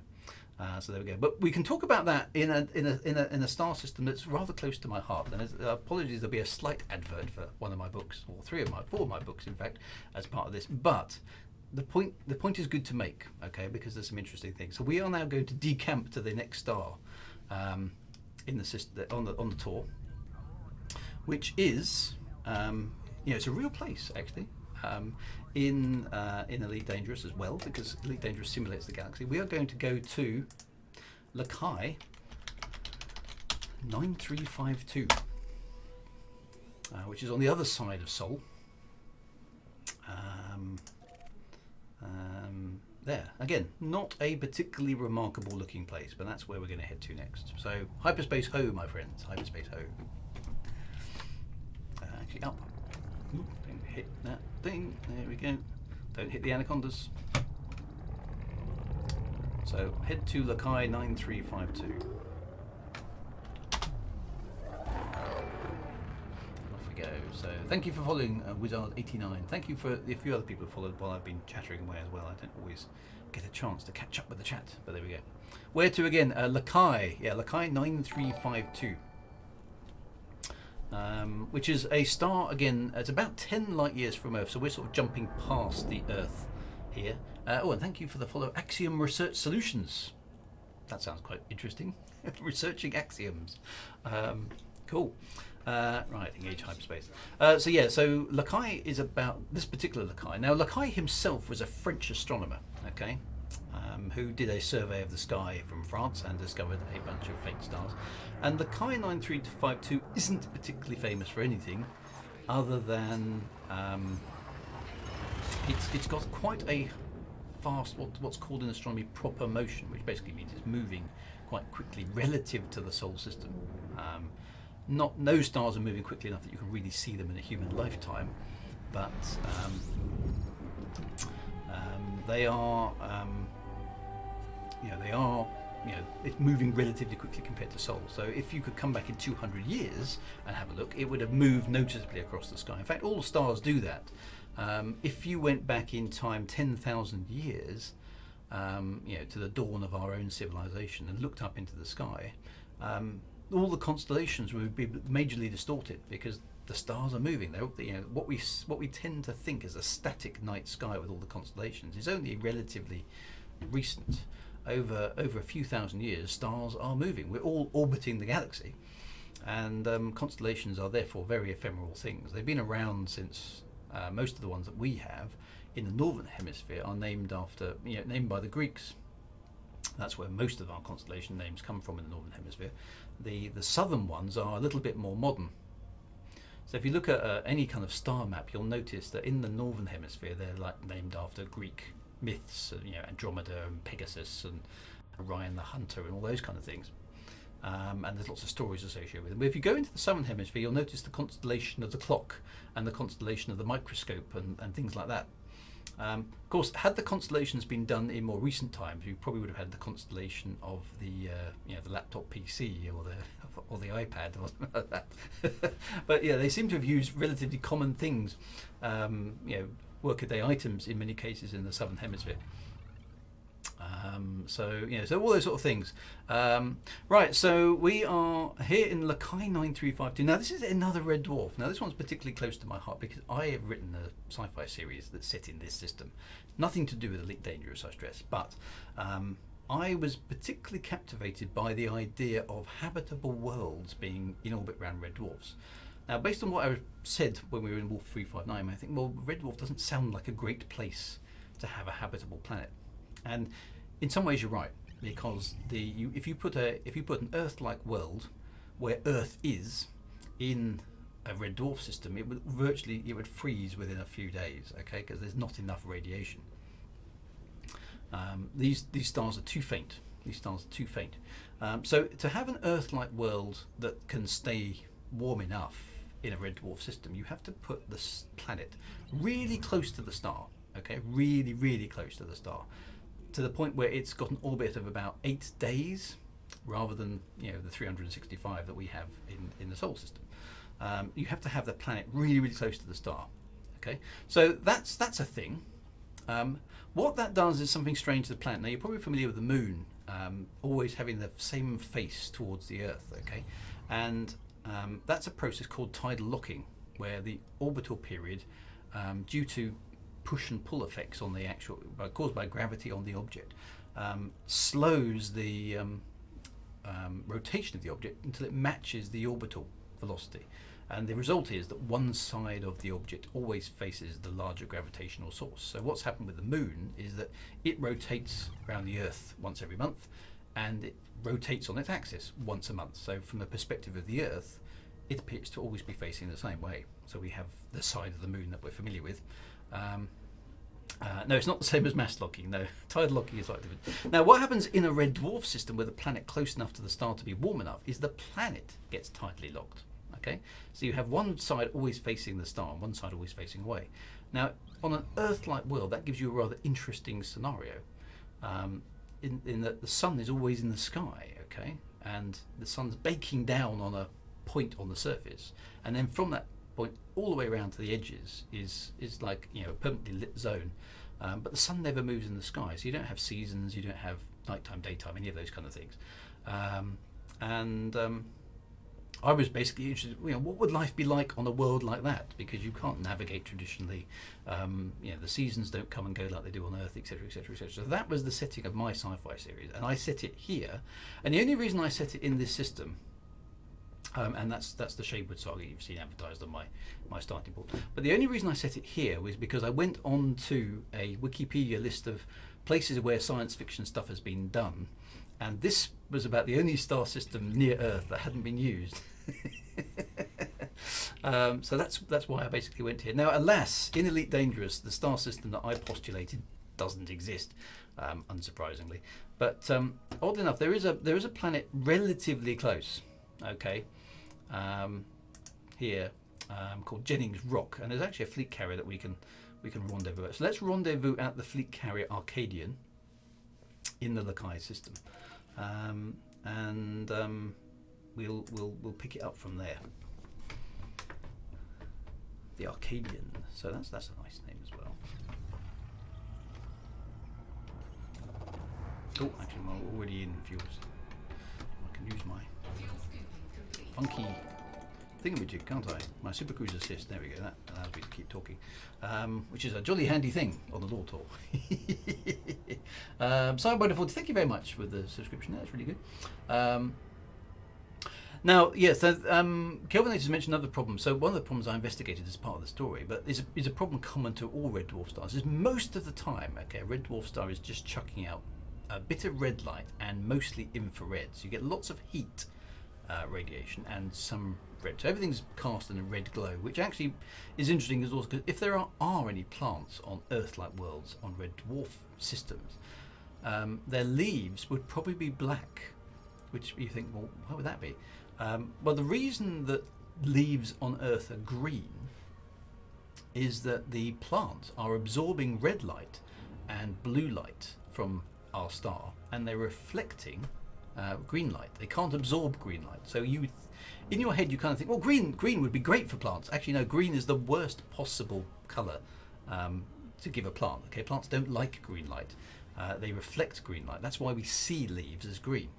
[SPEAKER 1] there we go. But we can talk about that in a star system that's rather close to my heart. And apologies, there'll be a slight advert for one of my books, or four of my books, in fact, as part of this. But the point is good to make, okay, because there's some interesting things. So we are now going to decamp to the next star in the system on the tour, which is, it's a real place actually, in Elite Dangerous as well, because Elite Dangerous simulates the galaxy. We are going to go to Lacaille 9352, which is on the other side of Sol. There, again, not a particularly remarkable looking place, but that's where we're going to head to next. So, hyperspace ho, my friends, hyperspace ho. Actually up. Ooh, don't hit that thing. There we go. Don't hit the anacondas. So head to Lacaille 9352. Off we go. So thank you for following Wizard89. Thank you for the few other people who followed while I've been chattering away as well. I don't always get a chance to catch up with the chat, but there we go. Where to again? Lacaille. Yeah, Lacaille 9352. Which is a star, again, it's about 10 light years from Earth, so we're sort of jumping past the Earth here. And thank you for the follow, Axiom Research Solutions. That sounds quite interesting. Researching axioms. Cool. Right, engage hyperspace. So Lacaille is about this particular Lacaille. Now, Lacaille himself was a French astronomer, okay, who did a survey of the sky from France and discovered a bunch of faint stars. And Lacaille 9352 isn't particularly famous for anything other than it's got quite a fast, what's called in astronomy proper motion, which basically means it's moving quite quickly relative to the solar system. No stars are moving quickly enough that you can really see them in a human lifetime, but they are, it's moving relatively quickly compared to Sol. So if you could come back in 200 years and have a look, it would have moved noticeably across the sky. In fact, all stars do that. If you went back in time 10,000 years, to the dawn of our own civilization and looked up into the sky, all the constellations would be majorly distorted because the stars are moving. What we tend to think is a static night sky with all the constellations is only relatively recent. Over a few thousand years, stars are moving. We're all orbiting the galaxy, and constellations are therefore very ephemeral things. They've been around since most of the ones that we have in the northern hemisphere are named by the Greeks. That's where most of our constellation names come from in the Northern Hemisphere. The southern ones are a little bit more modern. So if you look at any kind of star map, you'll notice that in the Northern Hemisphere they're like named after Greek myths, Andromeda and Pegasus and Orion the Hunter and all those kind of things. And there's lots of stories associated with them. But if you go into the Southern Hemisphere, you'll notice the constellation of the clock and the constellation of the microscope and things like that. Of course, had the constellations been done in more recent times, you probably would have had the constellation of the the laptop PC or the iPad or something like that. But yeah, they seem to have used relatively common things, workaday items in many cases in the Southern Hemisphere. So all those sort of things. Right, so we are here in Lacaille 9352. Now this is another red dwarf. Now this one's particularly close to my heart because I have written a sci-fi series that's set in this system. Nothing to do with Elite Dangerous, I stress, but I was particularly captivated by the idea of habitable worlds being in orbit around red dwarfs. Now, based on what I said when we were in Wolf 359, I think, well, red dwarf doesn't sound like a great place to have a habitable planet. And in some ways you're right, because if you put an Earth-like world where Earth is in a red dwarf system, it would freeze within a few days, okay, because there's not enough radiation. These stars are too faint. So to have an Earth-like world that can stay warm enough in a red dwarf system, you have to put the planet really close to the star, okay, really, really close to the star, to the point where it's got an orbit of about 8 days rather than the 365 that we have in the solar system. You have to have the planet really, really close to the star. Okay, so that's a thing. What that does is something strange to the planet. Now you're probably familiar with the moon always having the same face towards the Earth. Okay, and that's a process called tidal locking, where the orbital period, due to push and pull effects on the actual, caused by gravity on the object, slows the rotation of the object until it matches the orbital velocity. And the result is that one side of the object always faces the larger gravitational source. So what's happened with the moon is that it rotates around the Earth once every month, and it rotates on its axis once a month. So from the perspective of the Earth, it appears to always be facing the same way. So we have the side of the moon that we're familiar with. No, it's not the same as mass locking. No, tidal locking is slightly different. Now, what happens in a red dwarf system with a planet close enough to the star to be warm enough is the planet gets tidally locked. Okay, so you have one side always facing the star and one side always facing away. Now, on an Earth-like world, that gives you a rather interesting scenario, in that the sun is always in the sky. Okay, and the sun's baking down on a point on the surface, and then from that point all the way around to the edges is like a permanently lit zone, but the sun never moves in the sky, so you don't have seasons, you don't have nighttime, daytime, any of those kind of things. I was basically interested, what would life be like on a world like that, because you can't navigate traditionally. The seasons don't come and go like they do on Earth, etc., etc., etc. So that was the setting of my sci-fi series, and I set it here. And the only reason I set it in this system, and that's the Shadewood Saga you've seen advertised on my starting board. But the only reason I set it here was because I went on to a Wikipedia list of places where science fiction stuff has been done, and this was about the only star system near Earth that hadn't been used. So that's why I basically went here. Now, alas, in Elite Dangerous, the star system that I postulated doesn't exist, unsurprisingly. But oddly enough, there is a planet relatively close. Okay, here called Jennings Rock, and there's actually a fleet carrier that we can rendezvous at. So let's rendezvous at the fleet carrier Arcadian in the Lacaille system, and we'll pick it up from there. The Arcadian. So that's a nice name as well. Oh, actually, I'm already in fuels. I can use my funky thingamajig, can't I? My Super Cruise Assist, there we go, that allows me to keep talking, which is a jolly handy thing on the Law Tour. Cyber 40, thank you very much for the subscription, that's really good. Now, yes, Kelvinator's mentioned another problem. So one of the problems I investigated as part of the story, but is a problem common to all red dwarf stars, is most of the time, okay, a red dwarf star is just chucking out a bit of red light and mostly infrared. So you get lots of heat radiation and some red. So everything's cast in a red glow, which actually is interesting as also because if there are any plants on Earth-like worlds on red dwarf systems, their leaves would probably be black, which you think, well, why would that be? Well, the reason that leaves on Earth are green is that the plants are absorbing red light and blue light from our star, and they're reflecting green light. They can't absorb green light. So you, in your head, you kind of think, well, green would be great for plants. Actually, no, green is the worst possible colour to give a plant. Okay, plants don't like green light. They reflect green light. That's why we see leaves as green.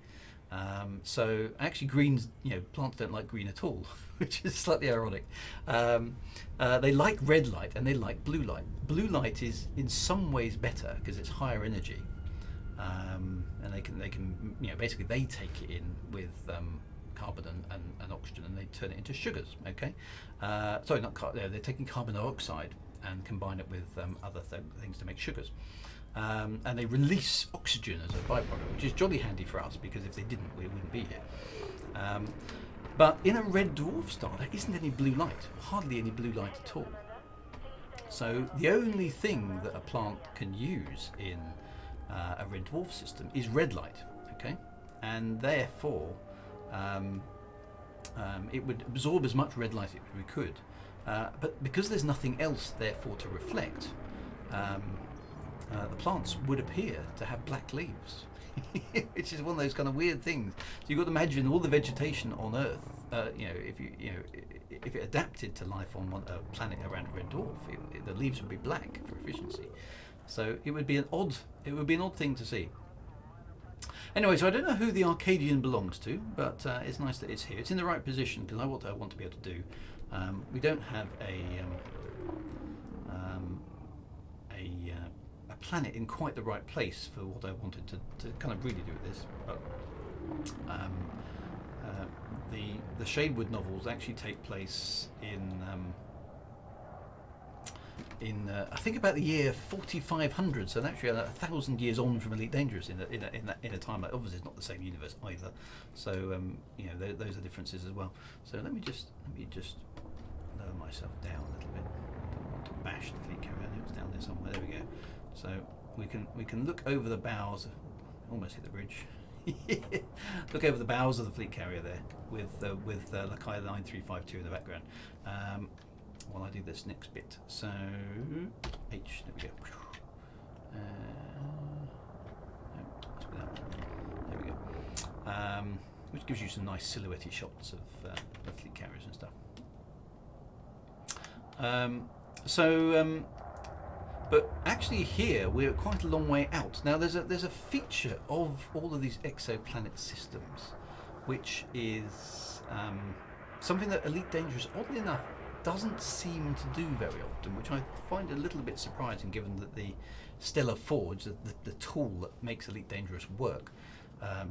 [SPEAKER 1] So actually, greens, plants don't like green at all, which is slightly ironic. They like red light and they like blue light. Blue light is in some ways better because it's higher energy. And they can basically they take it in with carbon and oxygen, and they turn it into sugars. Okay, sorry, not they're taking carbon dioxide and combine it with other things to make sugars, and they release oxygen as a byproduct, which is jolly handy for us because if they didn't, we wouldn't be here. But in a red dwarf star, there isn't any blue light, hardly any blue light at all. So the only thing that a plant can use in a red dwarf system is red light, okay, and therefore it would absorb as much red light as we could, but because there's nothing else therefore to reflect, the plants would appear to have black leaves, which is one of those kind of weird things. So you've got to imagine all the vegetation on Earth. If it adapted to life on a planet around a red dwarf, the leaves would be black for efficiency. So it would be an odd thing to see. Anyway, so I don't know who the Arcadian belongs to, but it's nice that it's here. It's in the right position because I want to be able to do. We don't have a planet in quite the right place for what I wanted to kind of really do with this. But the Shadewood novels actually take place in I think about the year 4500, so actually 1,000 years on from Elite Dangerous in a time like, obviously it's not the same universe either. So those are differences as well. So let me just lower myself down a little bit. Don't want to bash the fleet carrier. I know it's down there somewhere. There we go. So we can look over the bows. Almost hit the bridge. Look over the bows of the fleet carrier there with Lakai 9352 in the background. While I do this next bit. So H, there we go. There we go. Which gives you some nice silhouette shots of fleet carriers and stuff. But actually here we're quite a long way out. Now there's a feature of all of these exoplanet systems, which is something that Elite Dangerous, oddly enough, doesn't seem to do very often, which I find a little bit surprising given that the Stellar Forge, the tool that makes Elite Dangerous work,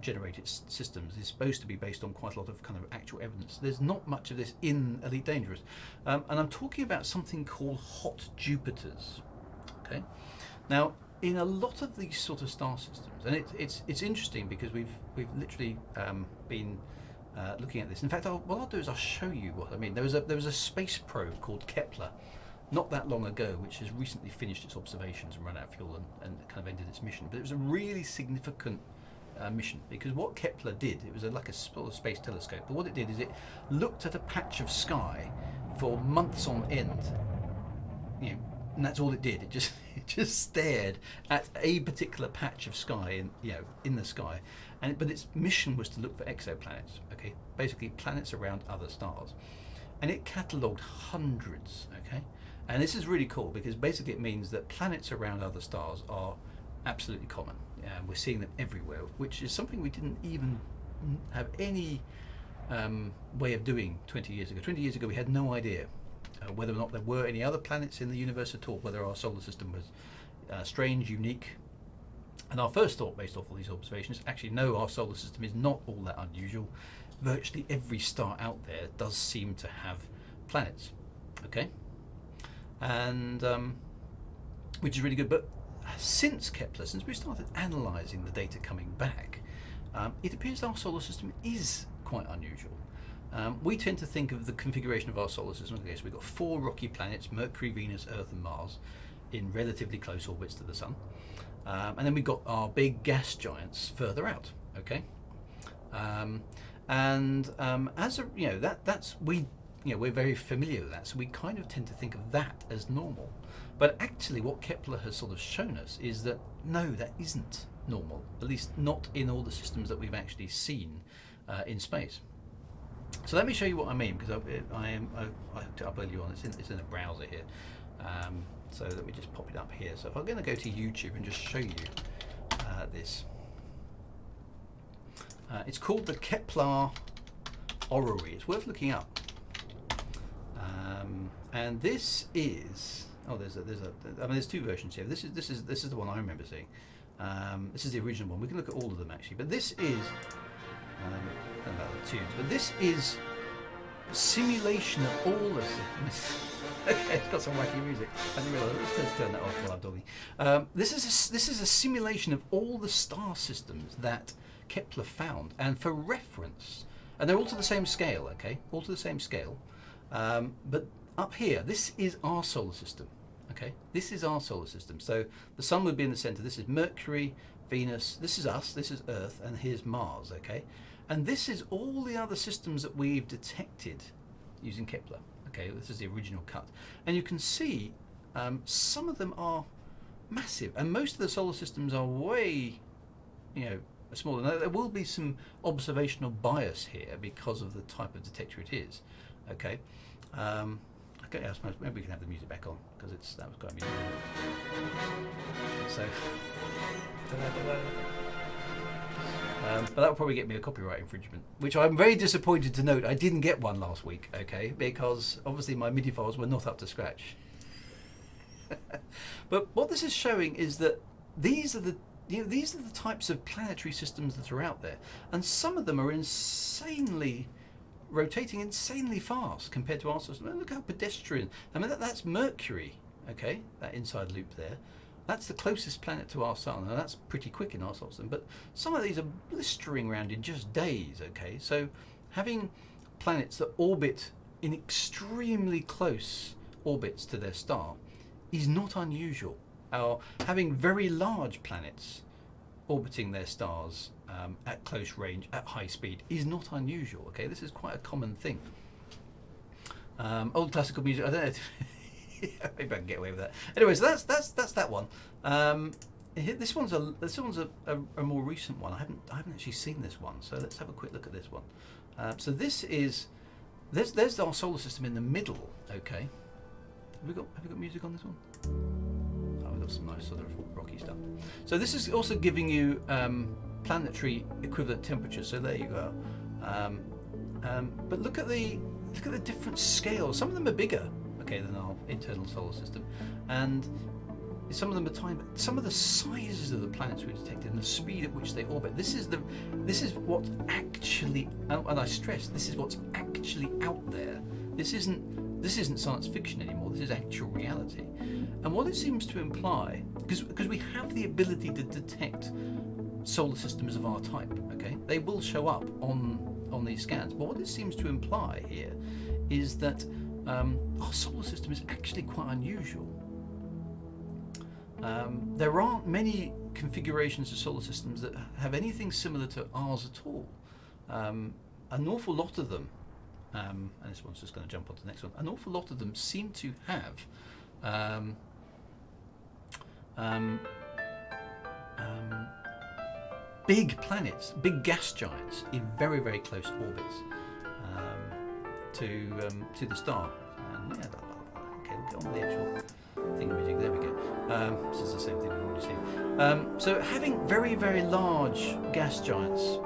[SPEAKER 1] generated systems, is supposed to be based on quite a lot of kind of actual evidence. There's not much of this in Elite Dangerous. And I'm talking about something called hot Jupiters. Okay, now in a lot of these sort of star systems, and it's interesting because we've literally been looking at this. In fact, what I'll do is I'll show you what I mean. There was a space probe called Kepler not that long ago, which has recently finished its observations and run out of fuel and kind of ended its mission. But it was a really significant mission because what Kepler did, it was like a sort of space telescope, but what it did is it looked at a patch of sky for months on end, and that's all it did. It just stared at a particular patch of sky in the sky, but its mission was to look for exoplanets. Okay, basically planets around other stars, and it catalogued hundreds. Okay, and this is really cool because basically it means that planets around other stars are absolutely common. We're seeing them everywhere, which is something we didn't even have any way of doing 20 years ago. 20 years ago we had no idea whether or not there were any other planets in the universe at all, whether our solar system was strange, unique. And our first thought, based off all these observations, actually no, our solar system is not all that unusual. Virtually every star out there does seem to have planets. Okay, and which is really good. But since Kepler, since we started analysing the data coming back, it appears our solar system is quite unusual. We tend to think of the configuration of our solar system. Okay, so we've got 4 rocky planets: Mercury, Venus, Earth, and Mars, in relatively close orbits to the Sun, and then we've got our big gas giants further out. Okay, as a, we're very familiar with that, so we kind of tend to think of that as normal. But actually, what Kepler has sort of shown us is that no, that isn't normal. At least not in all the systems that we've actually seen in space. So let me show you what I mean, because I hooked it up earlier on. It's in a browser here. So let me just pop it up here. So if I'm going to go to YouTube and just show you this. It's called the Kepler Orrery. It's worth looking up. And this is there's 2 versions here. This is the one I remember seeing. This is the original one. We can look at all of them actually, but this is about the tunes. But this is a simulation of all of them. Okay, it's got some wacky music. I didn't realise. Let's turn that off while I'm talking. This is a simulation of all the star systems that Kepler found, and for reference, and they're all to the same scale. Okay, all to the same scale. But up here, this is our solar system. Okay, this is our solar system. So the Sun would be in the centre. This is Mercury, Venus. This is us. This is Earth, and here's Mars. Okay, and this is all the other systems that we've detected using Kepler. Okay, this is the original cut, and you can see some of them are massive, and most of the solar systems are way, smaller. Now, there will be some observational bias here because of the type of detector it is. Okay. Okay, I suppose maybe we can have the music back on, because that was quite music. So, but that will probably get me a copyright infringement, which I'm very disappointed to note I didn't get one last week. Okay, because obviously my MIDI files were not up to scratch. But what this is showing is that these are the types of planetary systems that are out there, and some of them are rotating insanely fast compared to our system. Look how pedestrian. I mean, that's Mercury, okay, that inside loop there. That's the closest planet to our Sun, and that's pretty quick in our solar system. But some of these are blistering around in just days, okay? So having planets that orbit in extremely close orbits to their star is not unusual. Having very large planets orbiting their stars at close range, at high speed, is not unusual. Okay, this is quite a common thing. Old classical music. I don't know. Maybe I can get away with that. Anyway, so that's that one. This one's a more recent one. I haven't actually seen this one. So let's have a quick look at this one. So this is there's our solar system in the middle. Okay, have we got music on this one? Some nice sort of rocky stuff. So this is also giving you planetary equivalent temperatures. So there you go. But look at the different scales. Some of them are bigger, okay, than our internal solar system, and some of them are tiny. But some of the sizes of the planets we detected and the speed at which they orbit. This is what actually, and I stress, this is what's actually out there. This isn't science fiction anymore. This is actual reality. And what it seems to imply, because we have the ability to detect solar systems of our type, okay, they will show up on these scans. But what it seems to imply here is that our solar system is actually quite unusual. There aren't many configurations of solar systems that have anything similar to ours at all. An awful lot of them, and this one's just going to jump onto the next one, an awful lot of them seem to have big planets, big gas giants in very, very close orbits to the star. And yeah, okay, we'll get on the actual thingamajig. There we go. This is the same thing we've already seen. So having very, very large gas giants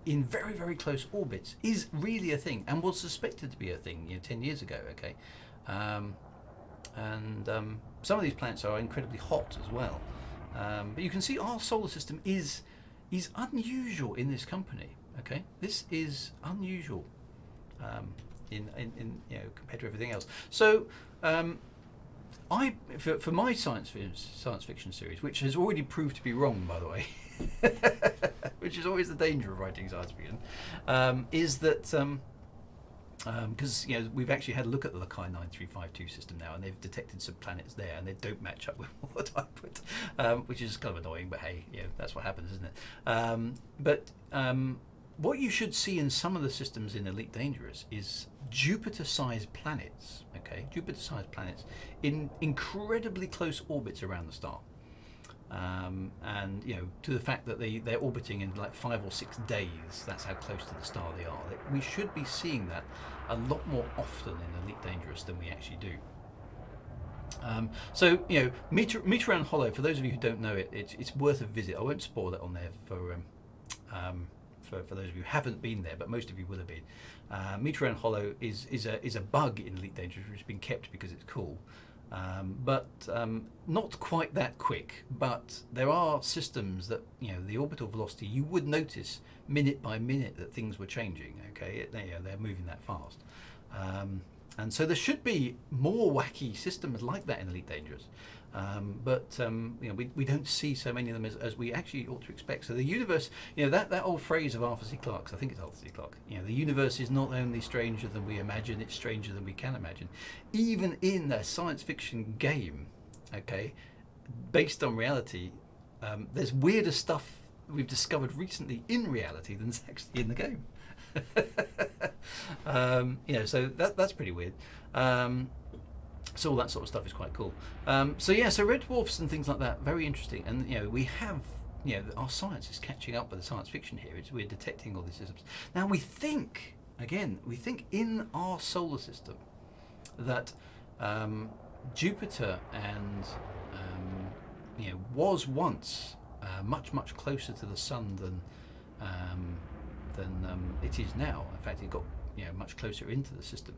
[SPEAKER 1] in very, very close orbits is really a thing, and was suspected to be a thing 10 years ago. Okay, some of these planets are incredibly hot as well. But you can see our solar system is unusual in this company. Okay, this is unusual in compared to everything else. So For my science fiction series, which has already proved to be wrong, by the way, which is always the danger of writing science fiction, is that because we've actually had a look at the Lakai 9352 system now, and they've detected some planets there, and they don't match up with what I put, which is kind of annoying. But hey, that's what happens, isn't it? What you should see in some of the systems in Elite Dangerous is Jupiter-sized planets. Okay, Jupiter-sized planets in incredibly close orbits around the star. And to the fact that they're orbiting in like 5 or 6 days, that's how close to the star they are. We should be seeing that a lot more often in Elite Dangerous than we actually do. Meteor Hollow, for those of you who don't know it, it's worth a visit. I won't spoil it on there for those of you who haven't been there, but most of you will have been. Meteor Hollow is a bug in Elite Dangerous, which has been kept because it's cool. But not quite that quick. But there are systems that the orbital velocity, you would notice minute by minute that things were changing. Okay, they're moving that fast, and so there should be more wacky systems like that in Elite Dangerous. We don't see so many of them as we actually ought to expect. So the universe, that old phrase of Arthur C. Clarke's, I think it's Arthur C. Clarke, the universe is not only stranger than we imagine, it's stranger than we can imagine. Even in a science fiction game, okay, based on reality, there's weirder stuff we've discovered recently in reality than is actually in the game. So that's pretty weird. So all that sort of stuff is quite cool. So red dwarfs and things like that, very interesting. And we have, our science is catching up with the science fiction here. We're detecting all these systems. Now we think in our solar system that Jupiter and was once much closer to the sun than it is now. In fact, it got much closer into the system.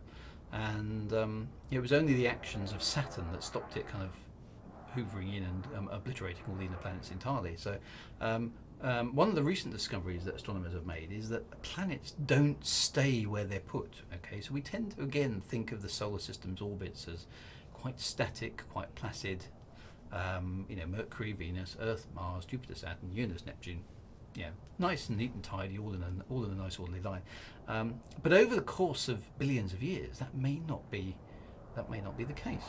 [SPEAKER 1] And it was only the actions of Saturn that stopped it kind of hoovering in and obliterating all the inner planets entirely. So one of the recent discoveries that astronomers have made is that planets don't stay where they're put. Okay, so we tend to again think of the solar system's orbits as quite static, quite placid. Mercury, Venus, Earth, Mars, Jupiter, Saturn, Uranus, Neptune. Nice and neat and tidy, all in a nice orderly line. But over the course of billions of years, that may not be the case.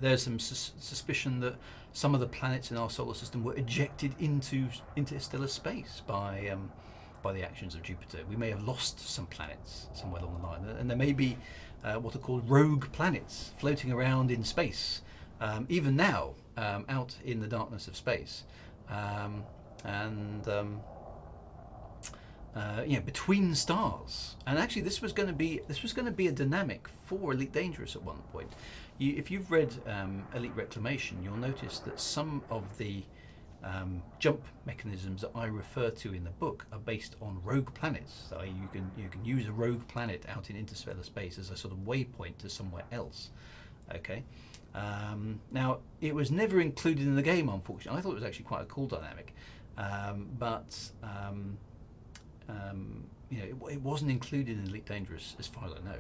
[SPEAKER 1] There's some suspicion that some of the planets in our solar system were ejected into interstellar space by the actions of Jupiter. We may have lost some planets somewhere along the line, and there may be what are called rogue planets floating around in space, even now, out in the darkness of space. Between stars, and actually this was going to be a dynamic for Elite Dangerous at one point. If you've read Elite Reclamation, you'll notice that some of the jump mechanisms that I refer to in the book are based on rogue planets. So you can use a rogue planet out in interstellar space as a sort of waypoint to somewhere else. Okay. Now it was never included in the game, unfortunately. I thought it was actually quite a cool dynamic. It wasn't included in Elite Dangerous as far as I know.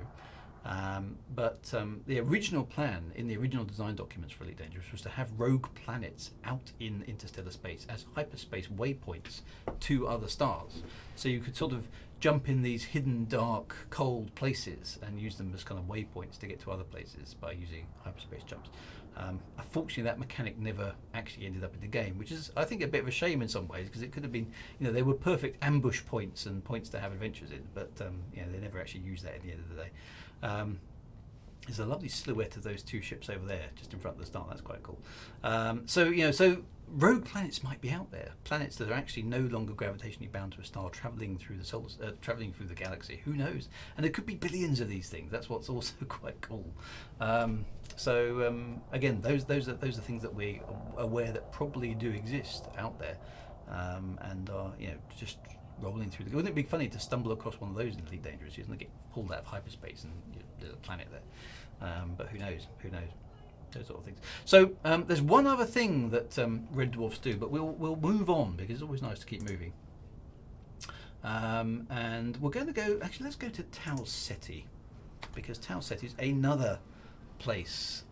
[SPEAKER 1] The original plan in the original design documents for Elite Dangerous was to have rogue planets out in interstellar space as hyperspace waypoints to other stars. So you could sort of jump in these hidden, dark, cold places and use them as kind of waypoints to get to other places by using hyperspace jumps. Unfortunately, that mechanic never actually ended up in the game, which is, I think, a bit of a shame in some ways, because it could have been, they were perfect ambush points and points to have adventures in, but they never actually used that at the end of the day. There's a lovely silhouette of those two ships over there, just in front of the star. That's quite cool. So rogue planets might be out there, planets that are actually no longer gravitationally bound to a star, traveling through the traveling through the galaxy. Who knows? And there could be billions of these things. That's what's also quite cool. Again, those are things that we are aware that probably do exist out there, and are just rolling through. Wouldn't it be funny to stumble across one of those in Elite Dangerous? You're going to get pulled out of hyperspace and there's a planet there. But who knows? Who knows? Those sort of things. So there's one other thing that red dwarfs do, but we'll move on because it's always nice to keep moving. And we're going to go. Actually, let's go to Tau Ceti, because Tau Ceti is another place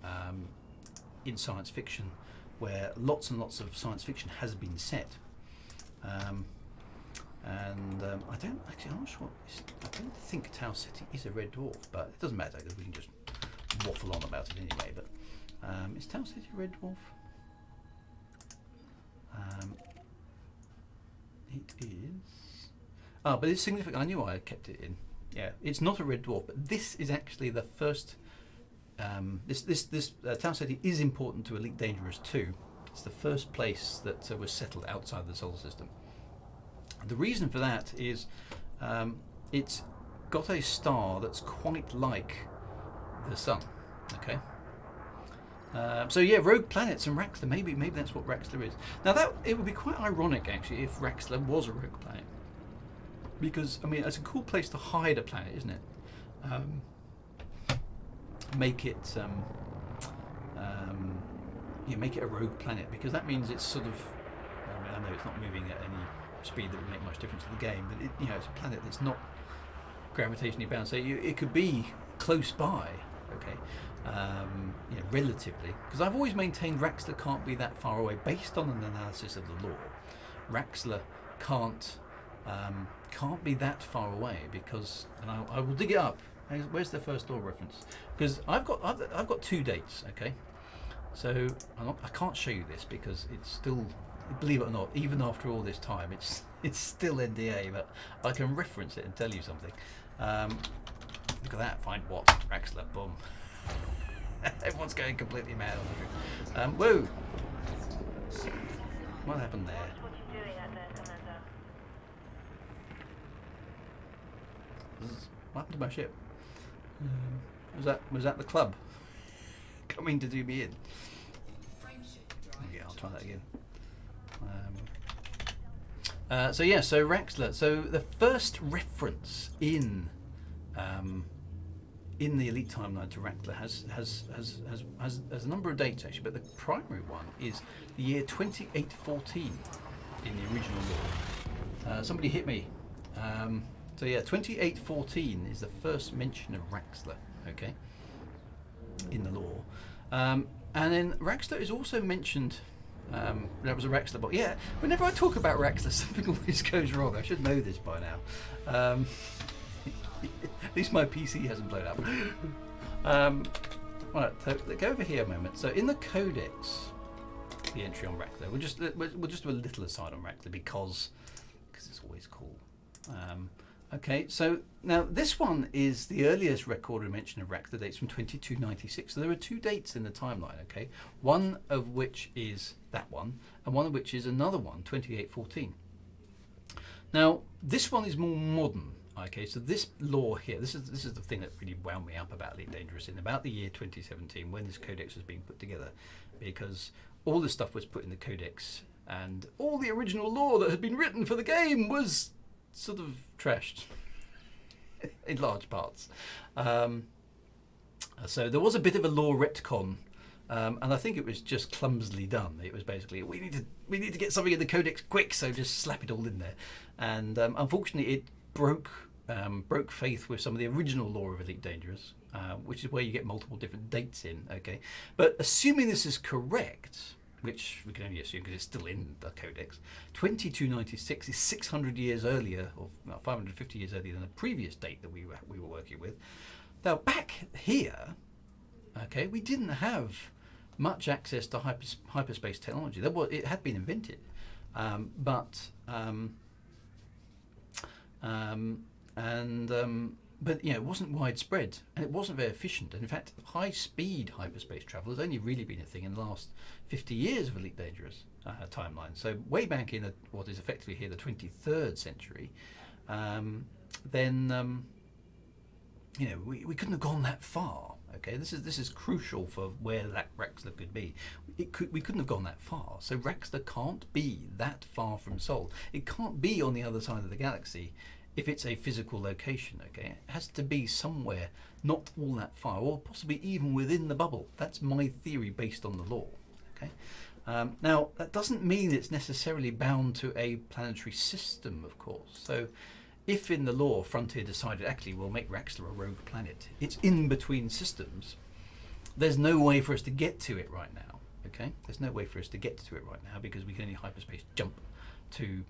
[SPEAKER 1] in science fiction, where lots and lots of science fiction has been set. I don't actually, I'm not sure. I don't think Tau Ceti is a red dwarf, but it doesn't matter because we can just waffle on about it anyway. But is Tau Ceti a red dwarf? It is. Ah, but it's significant. I knew I had kept it in. Yeah, it's not a red dwarf, but this is actually the first. This Tau Ceti is important to Elite Dangerous 2. It's the first place that was settled outside the solar system. The reason for that is it's got a star that's quite like the Sun. Okay. So yeah, rogue planets and Raxler. Maybe that's what Raxler is. Now it would be quite ironic actually if Raxler was a rogue planet, because I mean it's a cool place to hide a planet, isn't it? Make it make it a rogue planet, because that means it's sort of. I know it's not moving at any speed that would make much difference to the game, but it's a planet that's not gravitationally bound, so it could be close by, okay, relatively, because I've always maintained Raxler can't be that far away based on an analysis of the lore. Raxler can't be that far away because, and I will dig it up. Where's the first lore reference? Because I've got 2 dates, okay, so I can't show you this because it's still. Believe it or not, even after all this time, it's still NDA, but I can reference it and tell you something. Look at that! Find what? Raxler, boom! Everyone's going completely mad on the whoa! What happened there? What happened to my ship? Was that the club coming to do me in? Yeah, I'll try that again. So Raxler. So the first reference in the Elite timeline to Raxler has a number of dates actually, but the primary one is the year 2814 in the original lore. Somebody hit me. So yeah, 2814 is the first mention of Raxler. Okay, in the lore, and then Raxler is also mentioned. That was a Raxler bot. Yeah, whenever I talk about Raxler, something always goes wrong. I should know this by now. At least my PC hasn't blown up. Right, so go over here a moment. So in the codex, the entry on Raxler, we'll just do a little aside on Raxler because it's always cool. Okay, so now this one is the earliest recorded mention of Raxler, dates from 2296. So there are 2 dates in the timeline, okay? One of which is that one, and one of which is another one, 2814. Now, this one is more modern, okay? So this lore here, this is the thing that really wound me up about Elite Dangerous in about the year 2017 when this codex was being put together, because all this stuff was put in the codex, and all the original lore that had been written for the game was sort of trashed in large parts. So there was a bit of a lore retcon, and I think it was just clumsily done. It was basically we need to get something in the codex quick, so just slap it all in there. And unfortunately, it broke faith with some of the original lore of Elite Dangerous, which is where you get multiple different dates in. Okay, but assuming this is correct, which we can only assume because it's still in the codex, 2296 is 600 years earlier, or 550 years earlier than the previous date that we were working with. Now back here, okay, we didn't have much access to hyperspace technology. It had been invented, but it wasn't widespread and it wasn't very efficient. And in fact, high-speed hyperspace travel has only really been a thing in the last 50 years of Elite Dangerous timeline. So way back in what is effectively here the 23rd century, we couldn't have gone that far. Okay, this is crucial for where that Raxler could be. We couldn't have gone that far. So Raxler can't be that far from Sol. It can't be on the other side of the galaxy if it's a physical location. Okay, it has to be somewhere not all that far, or possibly even within the bubble. That's my theory based on the lore. Okay, now that doesn't mean it's necessarily bound to a planetary system, of course. So if in the lore Frontier decided actually we'll make Raxler a rogue planet, it's in between systems, there's no way for us to get to it right now. Okay, there's no way for us to get to it right now because we can only hyperspace jump to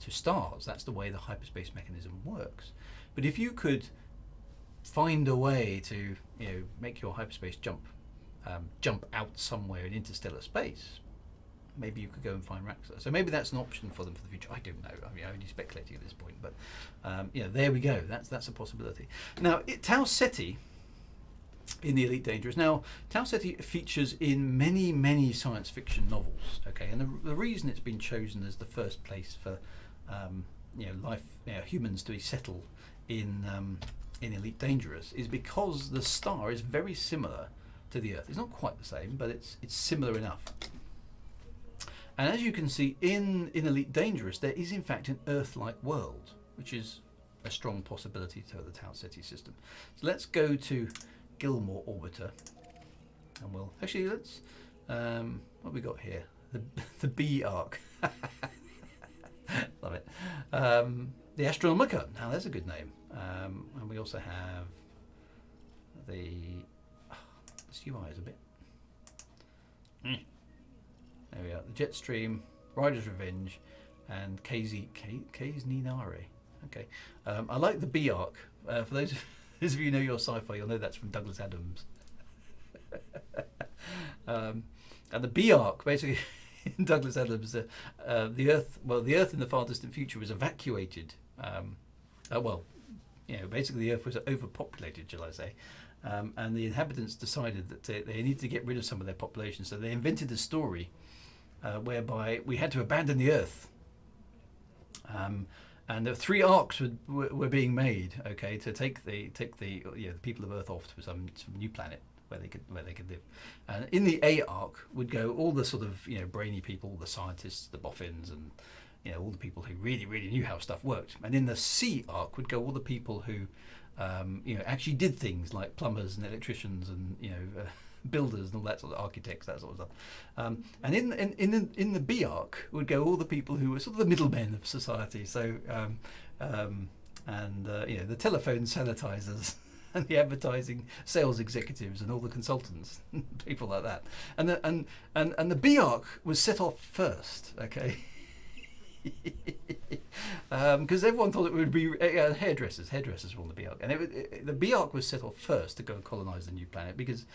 [SPEAKER 1] stars. That's the way the hyperspace mechanism works. But if you could find a way to make your hyperspace jump out somewhere in interstellar space, maybe you could go and find Raxa. So maybe that's an option for them for the future. I don't know. I mean, I'm only speculating at this point, but there we go. That's a possibility. Now, Tau Ceti in the Elite Dangerous. Now, Tau Ceti features in many science fiction novels. Okay, and the reason it's been chosen as the first place for humans to settle in Elite Dangerous is because the star is very similar to the Earth. It's not quite the same, but it's similar enough. And as you can see in Elite Dangerous, there is in fact an Earth-like world, which is a strong possibility to the Tau Ceti system. So let's go to Gilmore Orbiter, and let's what have we got here? The B arc. Love it. The Astronomica. Now there's a good name. And we also have this UI is a bit. There we are. The Jetstream, Rider's Revenge, and K's Ninare. Okay. I like the B arc. For those of you who know your sci-fi, you'll know that's from Douglas Adams. And the B arc, basically, in Douglas Adams, the Earth in the far distant future was evacuated. Basically the Earth was overpopulated, shall I say, and the inhabitants decided that they needed to get rid of some of their population, so they invented a story whereby we had to abandon the Earth. And the 3 arcs were being made, okay, to take the people of Earth off to some new planet where they could live. And in the A arc would go all the sort of brainy people, the scientists, the boffins, and all the people who really knew how stuff worked. And in the C arc would go all the people who actually did things like plumbers and electricians and builders and all that sort of architects, that sort of stuff. And in the B arc would go all the people who were sort of the middlemen of society. So the telephone sanitizers and the advertising sales executives and all the consultants, people like that. And the B arc was set off first, okay. Because everyone thought it would be hairdressers were on the B arc, and the B arc was set off first to go and colonize the new planet because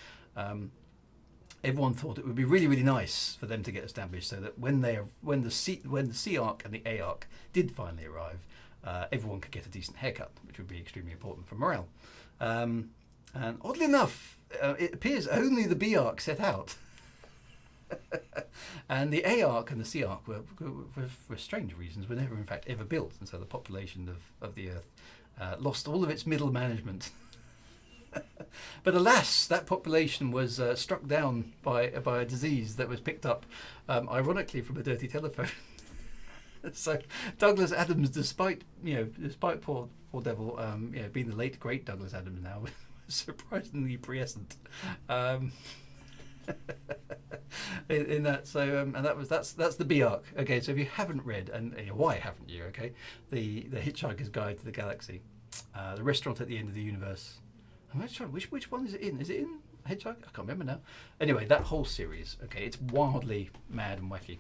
[SPEAKER 1] everyone thought it would be really nice for them to get established, so that when the C arc and the A arc did finally arrive, everyone could get a decent haircut, which would be extremely important for morale. And oddly enough, it appears only the B arc set out. And the A arc and the C arc were for strange reasons were never in fact ever built, and so the population of the Earth lost all of its middle management. But alas, that population was struck down by a disease that was picked up, ironically, from a dirty telephone. So Douglas Adams, despite poor devil, being the late great Douglas Adams now, was surprisingly prescient. In that, so and that's the B arc. Okay, so if you haven't read, and why haven't you? Okay, the Hitchhiker's Guide to the Galaxy, the Restaurant at the End of the Universe. I'm not sure which one is it in. Is it in Hitchhiker? I can't remember now. Anyway, that whole series. Okay, it's wildly mad and wacky.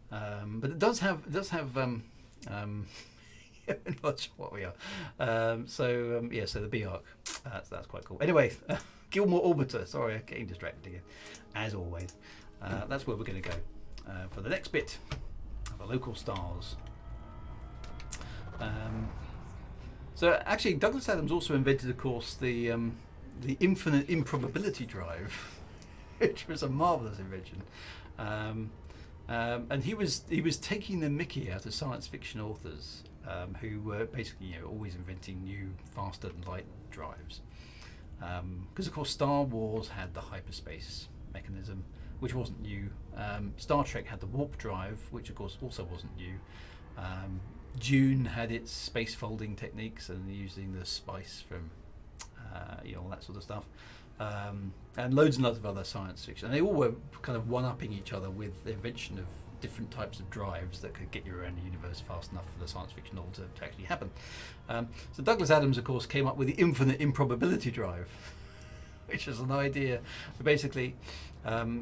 [SPEAKER 1] But it does have not sure what we are. So the B arc. That's quite cool. Anyway. Gilmore Orbiter. Sorry, I'm getting distracted again, as always. That's where we're going to go for the next bit of the local stars. So actually, Douglas Adams also invented, of course, the infinite improbability drive, which was a marvelous invention. And he was taking the mickey out of science fiction authors who were basically always inventing new, faster than light drives. Because of course Star Wars had the hyperspace mechanism, which wasn't new. Star Trek had the warp drive, which of course also wasn't new. Dune had its space folding techniques and using the spice from all that sort of stuff, and loads and loads of other science fiction. And they all were kind of one-upping each other with the invention of different types of drives that could get you around the universe fast enough for the science fiction novel to actually happen. So Douglas Adams, of course, came up with the infinite improbability drive, which is an idea where basically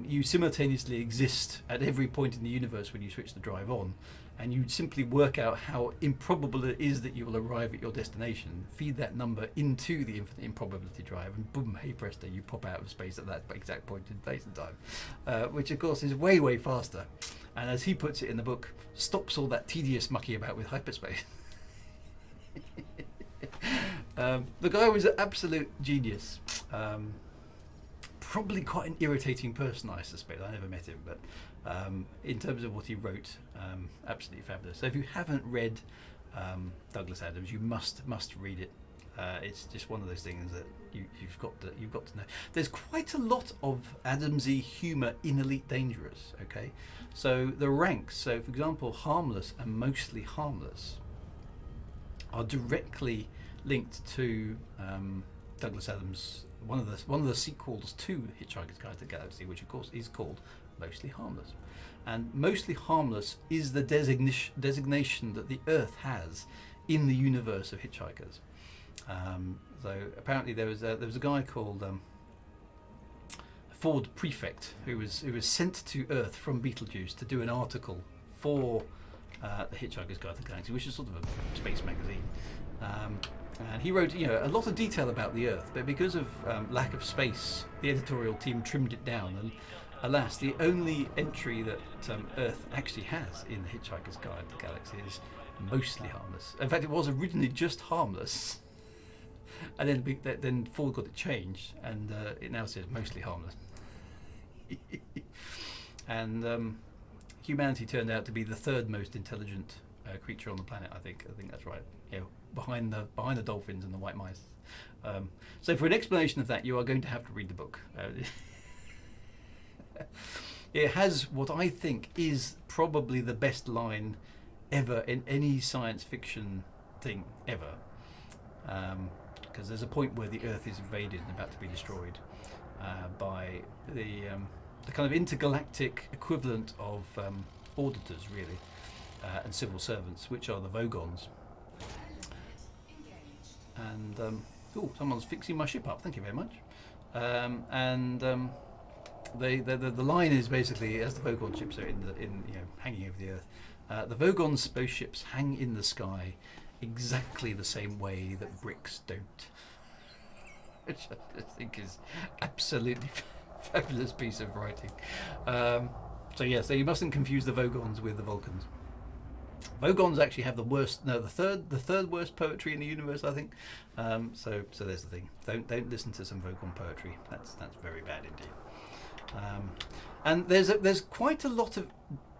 [SPEAKER 1] you simultaneously exist at every point in the universe when you switch the drive on, and you simply work out how improbable it is that you will arrive at your destination, feed that number into the infinite improbability drive, and boom, hey presto, you pop out of space at that exact point in space and time, which of course is way, way faster, and as he puts it in the book, stops all that tedious mucky about with hyperspace. The guy was an absolute genius. Probably quite an irritating person, I suspect. I never met him, but in terms of what he wrote, absolutely fabulous. So if you haven't read Douglas Adams, you must read it. It's just one of those things that you've got to know. There's quite a lot of Adamsy humour in Elite Dangerous. Okay, so the ranks. So for example, harmless and mostly harmless are directly linked to Douglas Adams. One of the sequels to Hitchhiker's Guide to the Galaxy, which of course is called Mostly Harmless, and Mostly Harmless is the designation that the Earth has in the universe of Hitchhikers. So apparently there was a guy called Ford Prefect who was sent to Earth from Beetlejuice to do an article for the Hitchhiker's Guide to the Galaxy, which is sort of a space magazine. And he wrote, a lot of detail about the Earth, but because of lack of space, the editorial team trimmed it down. And alas, the only entry that Earth actually has in the Hitchhiker's Guide to the Galaxy is Mostly Harmless. In fact, it was originally just Harmless, and then Ford got it changed, and it now says Mostly Harmless. And humanity turned out to be the third most intelligent creature on the planet. I think that's right. Behind the dolphins and the white mice. So for an explanation of that, you are going to have to read the book. It has what I think is probably the best line ever in any science fiction thing ever. Because there's a point where the Earth is invaded and about to be destroyed by the kind of intergalactic equivalent of auditors, really, and civil servants, which are the Vogons. And someone's fixing my ship up. Thank you very much. The line is basically, as the Vogon ships are hanging over the Earth, the Vogon spaceships hang in the sky exactly the same way that bricks don't, which I just think is absolutely fabulous piece of writing. So you mustn't confuse the Vogons with the Vulcans. Vogons actually have the third worst poetry in the universe, I think. So there's the thing. Don't listen to some Vogon poetry. That's very bad indeed. And there's quite a lot of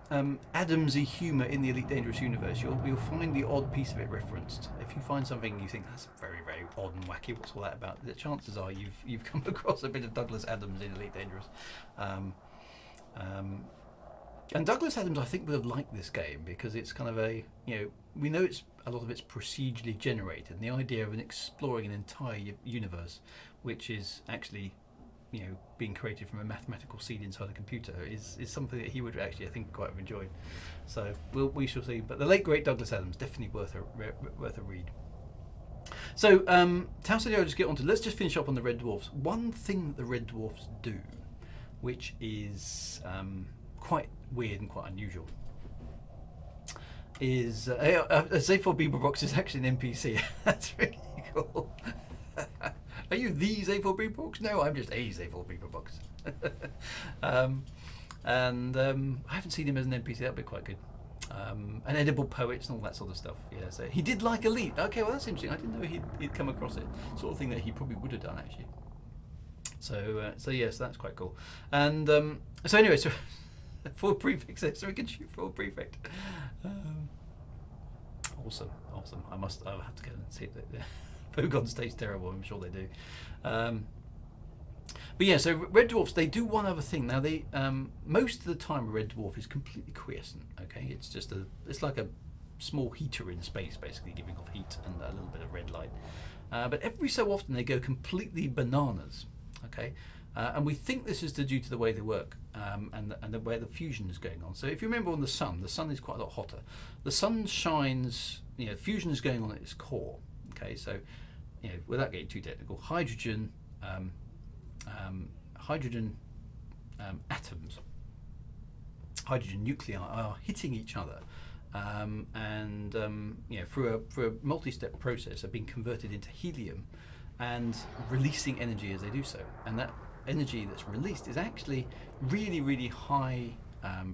[SPEAKER 1] Adamsy humour in the Elite Dangerous universe. You'll find the odd piece of it referenced. If you find something you think that's very, very odd and wacky, what's all that about? The chances are you've come across a bit of Douglas Adams in Elite Dangerous. And Douglas Adams, I think, would have liked this game because it's kind of we know a lot of it's procedurally generated, and the idea of exploring an entire universe, which is actually, being created from a mathematical seed inside a computer, is something that he would actually, I think, quite have enjoyed. So we shall see. But the late great Douglas Adams, definitely worth a read. So Tau said, I'll just get on to. Let's just finish up on the Red Dwarfs. One thing that the Red Dwarfs do, which is quite weird and quite unusual, is a Z4 box is actually an NPC. That's really cool. Are you the Z4 box? No, I'm just a Z4 box. And I haven't seen him as an NPC. That'd be quite good. And edible poets and all that sort of stuff. Yeah, so he did like Elite. Okay, well that's interesting. I didn't know he'd come across it. Sort of thing that he probably would have done actually. So yes, that's quite cool. And so anyway, so. Full prefect, so we can shoot full prefect. Awesome. I'll have to go and see it. Vogons taste terrible, I'm sure they do. But yeah, so red dwarfs, they do one other thing. Now they most of the time a red dwarf is completely quiescent. Okay, it's just it's like a small heater in space, basically giving off heat and a little bit of red light. But every so often they go completely bananas. Okay. And we think this is due to the way they work and the way the fusion is going on. So if you remember on the sun is quite a lot hotter. The sun shines, fusion is going on at its core. Okay, so without getting too technical, hydrogen hydrogen atoms, hydrogen nuclei are hitting each other, and through a multi-step process are being converted into helium and releasing energy as they do so. And that energy that's released is actually really, really high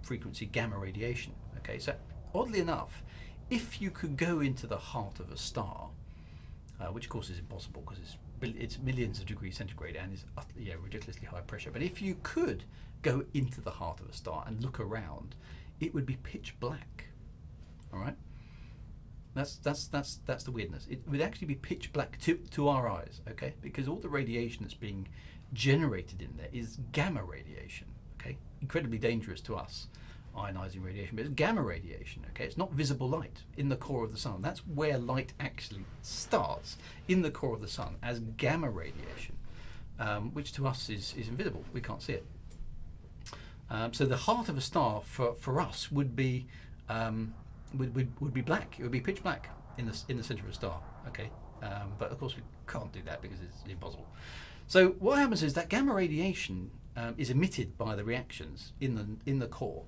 [SPEAKER 1] frequency gamma radiation. Okay, so oddly enough, if you could go into the heart of a star, which of course is impossible because it's millions of degrees centigrade and is ridiculously high pressure, but if you could go into the heart of a star and look around, it would be pitch black. All right, that's the weirdness. It would actually be pitch black to our eyes, okay, because all the radiation that's being generated in there is gamma radiation. Okay, incredibly dangerous to us, ionizing radiation, but it's gamma radiation. Okay, it's not visible light in the core of the sun. That's where light actually starts, in the core of the sun, as gamma radiation, which to us is invisible. We can't see it. So the heart of a star for us would be black. It would be pitch black in the center of a star. Okay, but of course we can't do that because it's impossible. So what happens is that gamma radiation is emitted by the reactions in the core,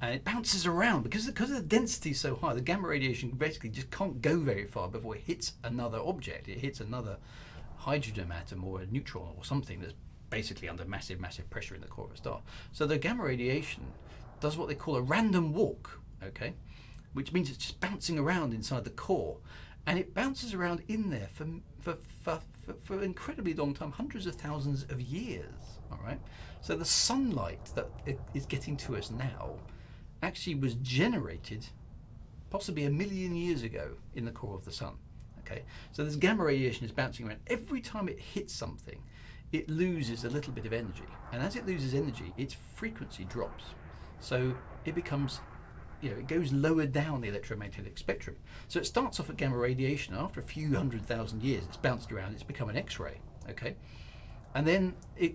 [SPEAKER 1] and it bounces around because the density is so high. The gamma radiation basically just can't go very far before it hits another object. It hits another hydrogen atom or a neutron or something that's basically under massive pressure in the core of a star. So the gamma radiation does what they call a random walk, okay, which means it's just bouncing around inside the core, and it bounces around in there for an incredibly long time, hundreds of thousands of years. All right. So the sunlight that is getting to us now actually was generated possibly 1 million years ago in the core of the sun. Okay. So this gamma radiation is bouncing around. Every time it hits something, it loses a little bit of energy, and as it loses energy, its frequency drops. So it becomes, it goes lower down the electromagnetic spectrum. So it starts off at gamma radiation. After a few 100,000 years, it's bounced around. It's become an X-ray, okay, and then it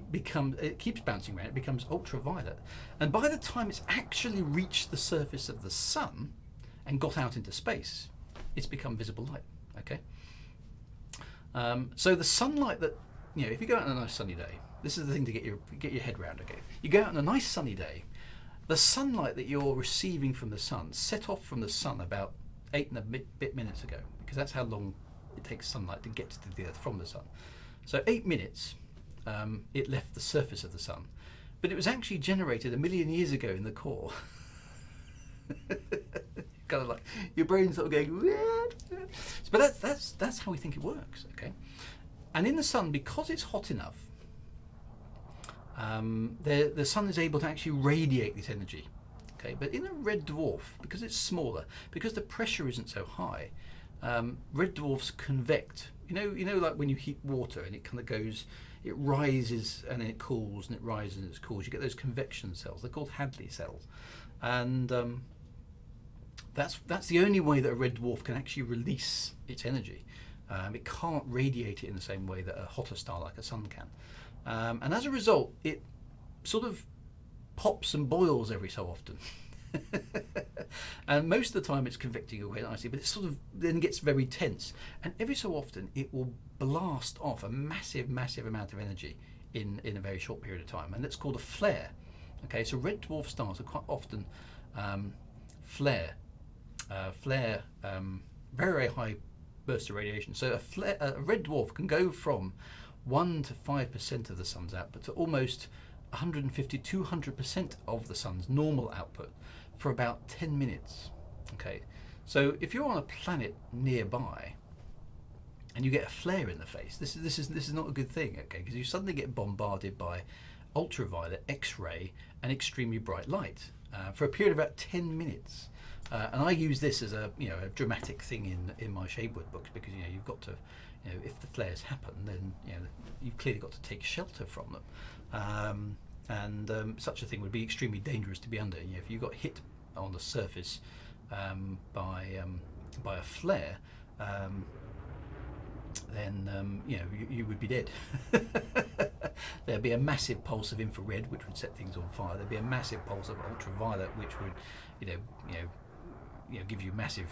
[SPEAKER 1] keeps bouncing around. It becomes ultraviolet, and by the time it's actually reached the surface of the sun and got out into space, it's become visible light. Okay. So the sunlight that if you go out on a nice sunny day, this is the thing to get your head around. Okay, you go out on a nice sunny day. The sunlight that you're receiving from the sun set off from the sun about 8 and a bit minutes ago, because that's how long it takes sunlight to get to the Earth from the sun. So 8 minutes, it left the surface of the sun, but it was actually generated 1 million years ago in the core. Kind of like your brain's sort of going, but that's how we think it works. Okay, and in the sun, because it's hot enough, the sun is able to actually radiate this energy. Okay, but in a red dwarf, because it's smaller, because the pressure isn't so high, red dwarfs convect. You know, like when you heat water and it kind of goes, it rises and then it cools, and it rises and it cools. You get those convection cells. They're called Hadley cells, and that's the only way that a red dwarf can actually release its energy. It can't radiate it in the same way that a hotter star like a sun can. And as a result, it sort of pops and boils every so often. And most of the time it's convecting away nicely, but it sort of then gets very tense. And every so often it will blast off a massive amount of energy in a very short period of time. And that's called a flare. Okay, so red dwarf stars are quite often flare very high bursts of radiation. So a red dwarf can go from 1 to 5% of the sun's output to almost 150-200% of the sun's normal output for about 10 minutes. Okay, so if you're on a planet nearby and you get a flare in the face, this is not a good thing. Okay, because you suddenly get bombarded by ultraviolet, X-ray, and extremely bright light for a period of about 10 minutes. And I use this as a dramatic thing in my Shadewood books, because you've got to, if the flares happen, then you've clearly got to take shelter from them. And such a thing would be extremely dangerous to be under. If you got hit on the surface by a flare, then you would be dead. There'd be a massive pulse of infrared, which would set things on fire. There'd be a massive pulse of ultraviolet, which would give you massive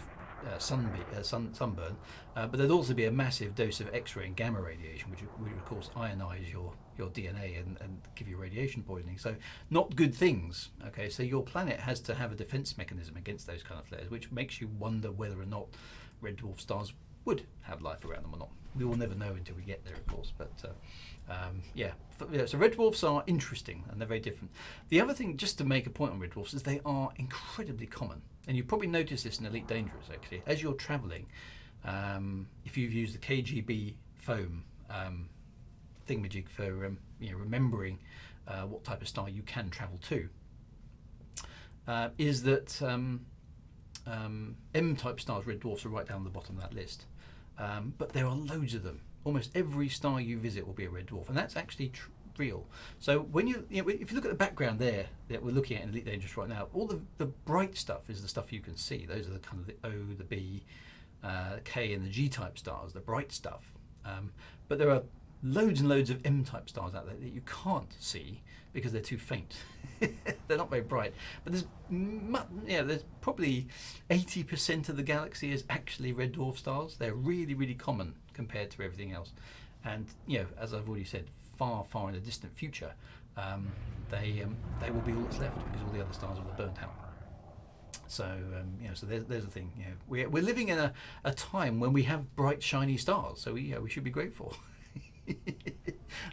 [SPEAKER 1] sunburn, but there'd also be a massive dose of X-ray and gamma radiation, which would of course ionize your DNA and give you radiation poisoning. So not good things. Okay, so your planet has to have a defense mechanism against those kind of flares, which makes you wonder whether or not red dwarf stars would have life around them or not. We will never know until we get there, of course. But so red dwarfs are interesting and they're very different. The other thing, just to make a point on red dwarfs, is they are incredibly common. And you probably noticed this in Elite Dangerous, actually. As you're traveling, if you've used the KGB foam thingamajig for remembering what type of star you can travel to, is that M-type stars, red dwarfs, are right down the bottom of that list. But there are loads of them. Almost every star you visit will be a red dwarf, and that's actually real. So when if you look at the background there that we're looking at in Elite Dangerous right now, all the bright stuff is the stuff you can see. Those are the kind of the O, the B, K, and the G-type stars, the bright stuff. But there are loads and loads of M-type stars out there that you can't see because they're too faint. They're not very bright. But there's probably 80% of the galaxy is actually red dwarf stars. They're really, really common compared to everything else. And as I've already said, far, far in the distant future, they will be all that's left because all the other stars will have burnt out. So so there's a thing. We're living in a time when we have bright, shiny stars. So we should be grateful.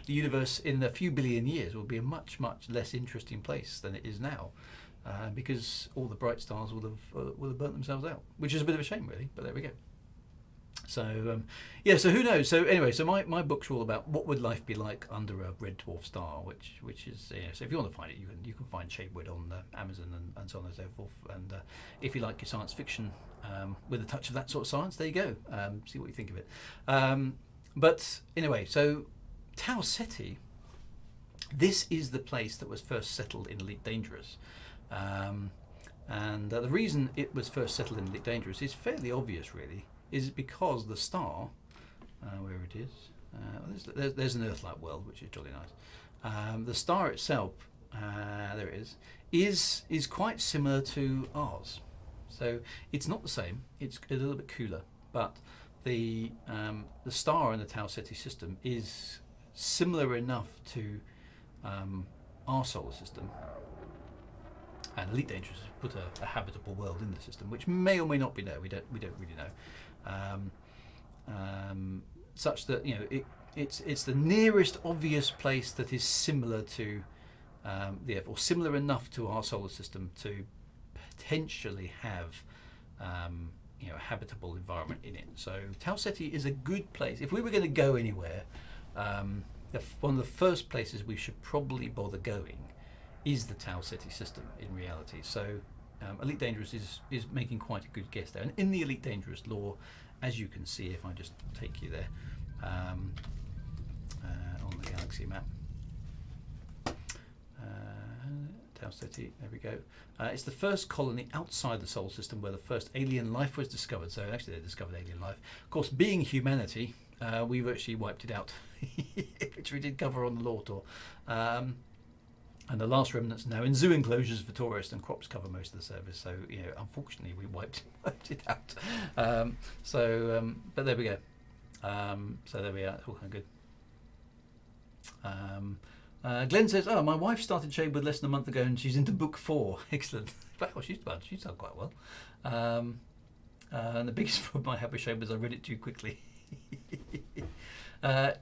[SPEAKER 1] The universe in a few billion years will be a much, much less interesting place than it is now, because all the bright stars will have burnt themselves out, which is a bit of a shame, really. But there we go. So so who knows? So anyway, so my books are all about what would life be like under a red dwarf star, which is so if you want to find it, you can find Shadewood on Amazon and so on and so forth. And if you like your science fiction with a touch of that sort of science, there you go. See what you think of it. But anyway, so Tau Ceti, this is the place that was first settled in Elite Dangerous. And the reason it was first settled in Elite Dangerous is fairly obvious, really, is because the star, where it is, there's an Earth-like world, which is jolly nice. The star itself, there it is quite similar to ours. So it's not the same, it's a little bit cooler, but the star in the Tau Ceti system is similar enough to our solar system, and Elite Dangerous has put a habitable world in the system, which may or may not be there. We don't really know. Such that it's the nearest obvious place that is similar to the Earth, or similar enough to our solar system to potentially have a habitable environment in it. So Tau Ceti is a good place. If we were going to go anywhere, one of the first places we should probably bother going is the Tau Ceti system in reality. So Elite Dangerous is making quite a good guess there. And in the Elite Dangerous lore, as you can see, if I just take you there on the galaxy map, Tau Ceti, there we go. It's the first colony outside the solar system where the first alien life was discovered. So actually they discovered alien life. Of course, being humanity, we virtually wiped it out, which we did cover on the lore tour. And the last remnants are now in zoo enclosures for tourists, and crops cover most of the surface. So unfortunately, we wiped it out. But there we go. So there we are. It's all kind of good. Glenn says, "Oh, my wife started Shadewood less than a month ago, and she's into book 4. Excellent. Well, she's done quite well. And the biggest problem I have with Shadewood is I read it too quickly."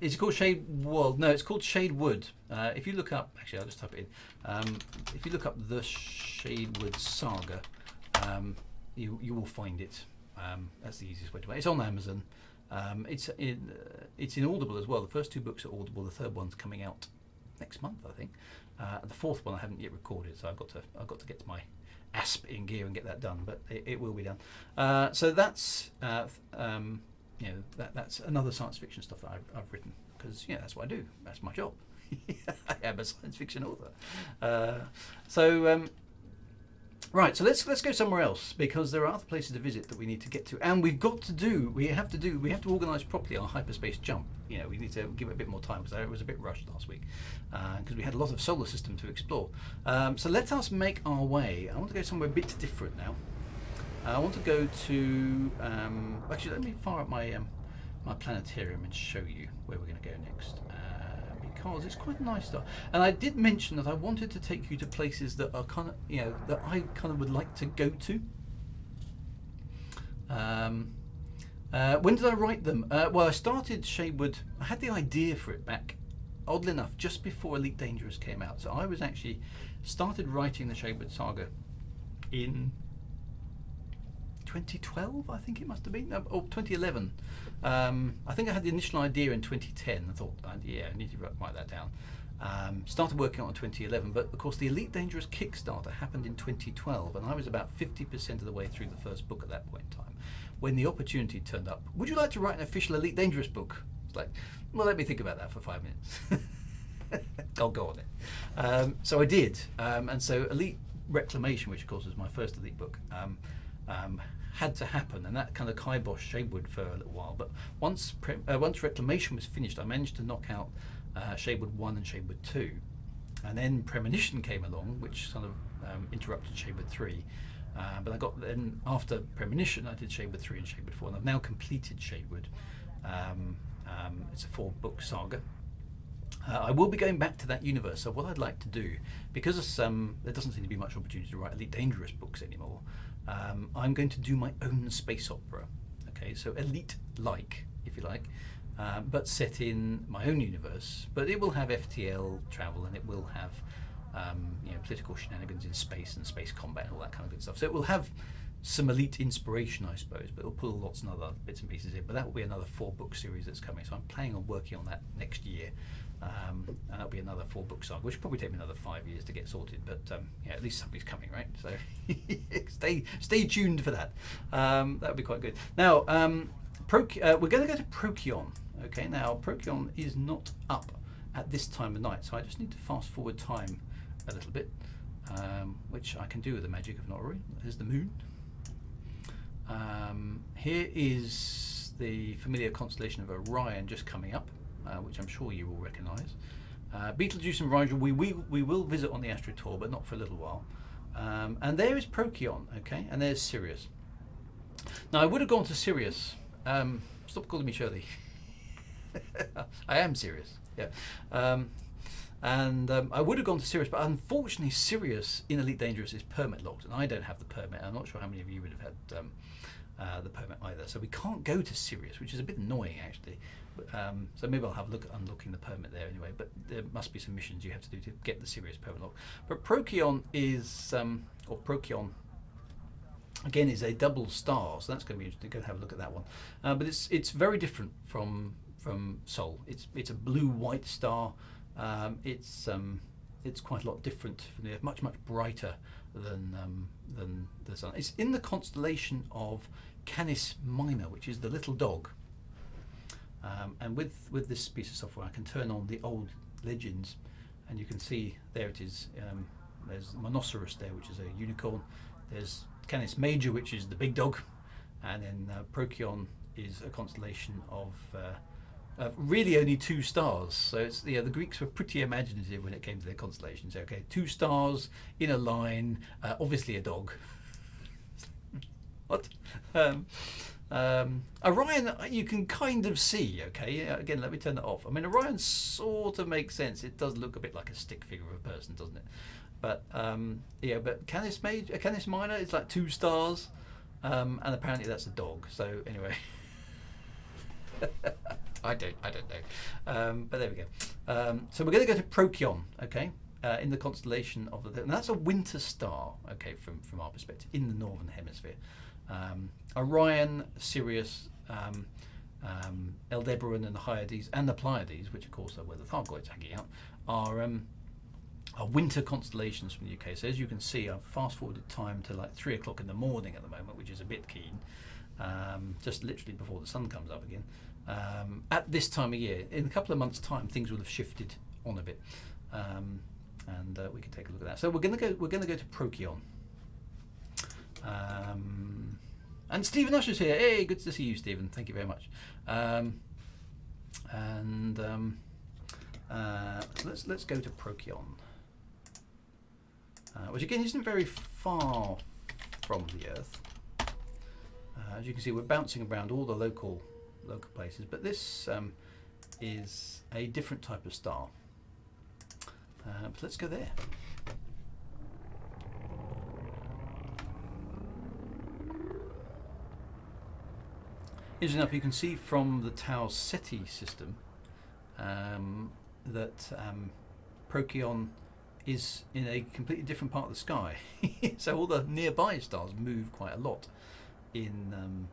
[SPEAKER 1] Is it called Shadewood? No, it's called Shadewood. If you look up, actually, I'll just type it in. If you look up the Shadewood saga, you will find it. That's the easiest way to find it. It's on Amazon. It's in Audible as well. The first 2 books are Audible. The third one's coming out next month, I think. The fourth one I haven't yet recorded, so I've got to get my ASP in gear and get that done. But it will be done. So that's. That's another science fiction stuff that I've written, because that's what I do. That's my job. I am a science fiction author. Right, so let's go somewhere else, because there are other places to visit that we need to get to, and we have to organise properly our hyperspace jump. We need to give it a bit more time, because I was a bit rushed last week, because we had a lot of solar system to explore. So let us make our way. I want to go somewhere a bit different now. I want to go to, actually let me fire up my my planetarium and show you where we're going to go next, because it's quite a nice stuff. And I did mention that I wanted to take you to places that are kind of, you know, that I kind of would like to go to. When did I write them? Well, I started Shadewood, I had the idea for it back, oddly enough, just before Elite Dangerous came out. So I was actually started writing the Shadewood saga in 2012, I think it must have been, no, or 2011. I think I had the initial idea in 2010. I thought, yeah, I need to write that down. Started working on it in 2011, but of course the Elite Dangerous Kickstarter happened in 2012, and I was about 50% of the way through the first book at that point in time, when the opportunity turned up. Would you like to write an official Elite Dangerous book? It's like, well, let me think about that for 5 minutes. I'll go on it. So I did, and so Elite Reclamation, which of course was my first Elite book, had to happen, and that kind of kiboshed Shadewood for a little while. But once Reclamation was finished, I managed to knock out Shadewood 1 and Shadewood 2, and then Premonition came along, which sort of interrupted Shadewood 3. But I got then after Premonition, I did Shadewood 3 and Shadewood 4, and I've now completed Shadewood. It's a 4-book saga. I will be going back to that universe. So what I'd like to do, because there doesn't seem to be much opportunity to write Elite Dangerous books anymore, I'm going to do my own space opera. Okay, so Elite-like, if you like, but set in my own universe. But it will have FTL travel, and it will have you know, political shenanigans in space and space combat and all that kind of good stuff. So it will have some Elite inspiration, I suppose, but it'll pull lots of other bits and pieces in. But that will be another 4-book series that's coming. So I'm planning on working on that next year. And that'll be another 4-book saga, which will probably take me another 5 years to get sorted, but yeah, at least something's coming, right? So stay tuned for that. That would be quite good. Now, we're going to go to Procyon. Okay, now Procyon is not up at this time of night, so I just need to fast forward time a little bit, which I can do with the magic of Noroi. There's the moon. Here is the familiar constellation of Orion just coming up, which I'm sure you will recognise. Betelgeuse and Rigel we will visit on the Astro Tour, but not for a little while. And there is Procyon, okay, and there's Sirius. Now I would have gone to Sirius. Stop calling me Shirley. I am serious, yeah. I would have gone to Sirius, but unfortunately Sirius in Elite Dangerous is permit locked, and I don't have the permit. I'm not sure how many of you would have had the permit either, so we can't go to Sirius, which is a bit annoying actually. But, so maybe I'll have a look at unlocking the permit there anyway, but there must be some missions you have to do to get the Sirius permit locked. But Procyon is, or Procyon, again, is a double star, so that's going to be interesting. Go and have a look at that one. But it's very different from Sol. It's a blue-white star. It's quite a lot different from the Earth, much brighter than the Sun. It's in the constellation of Canis Minor, which is the little dog. And with this piece of software, I can turn on the old legends, and you can see there it is. There's Monoceros there, which is a unicorn. There's Canis Major, which is the big dog, and then Procyon is a constellation of really only 2 stars. So it's, the Greeks were pretty imaginative when it came to their constellations. Okay, 2 stars in a line, obviously a dog. What? Orion, you can kind of see. Okay, again, let me turn that off. I mean, Orion sort of makes sense. It does look a bit like a stick figure of a person, doesn't it? But yeah, but Canis Minor is like 2 stars, and apparently that's a dog. So anyway. I don't know, but there we go. So we're going to go to Procyon, okay, in the constellation of and that's a winter star, okay, from our perspective in the northern hemisphere. Orion, Sirius, Aldebaran, and the Hyades, and the Pleiades, which of course are where the Thargoids hanging out, are winter constellations from the UK. So as you can see, I've fast forwarded time to like 3 o'clock in the morning at the moment, which is a bit keen. Just literally before the sun comes up again. At this time of year, in a couple of months' time, things will have shifted on a bit, and we can take a look at that. So we're going to go to Procyon. And Stephen Usher's here. Hey, good to see you, Stephen. Thank you very much. Let's go to Procyon, which again isn't very far from the Earth. As you can see, we're bouncing around all the local places, but this is a different type of star. So let's go there. Interesting enough, you can see from the Tau Ceti system that Procyon is in a completely different part of the sky. So all the nearby stars move quite a lot in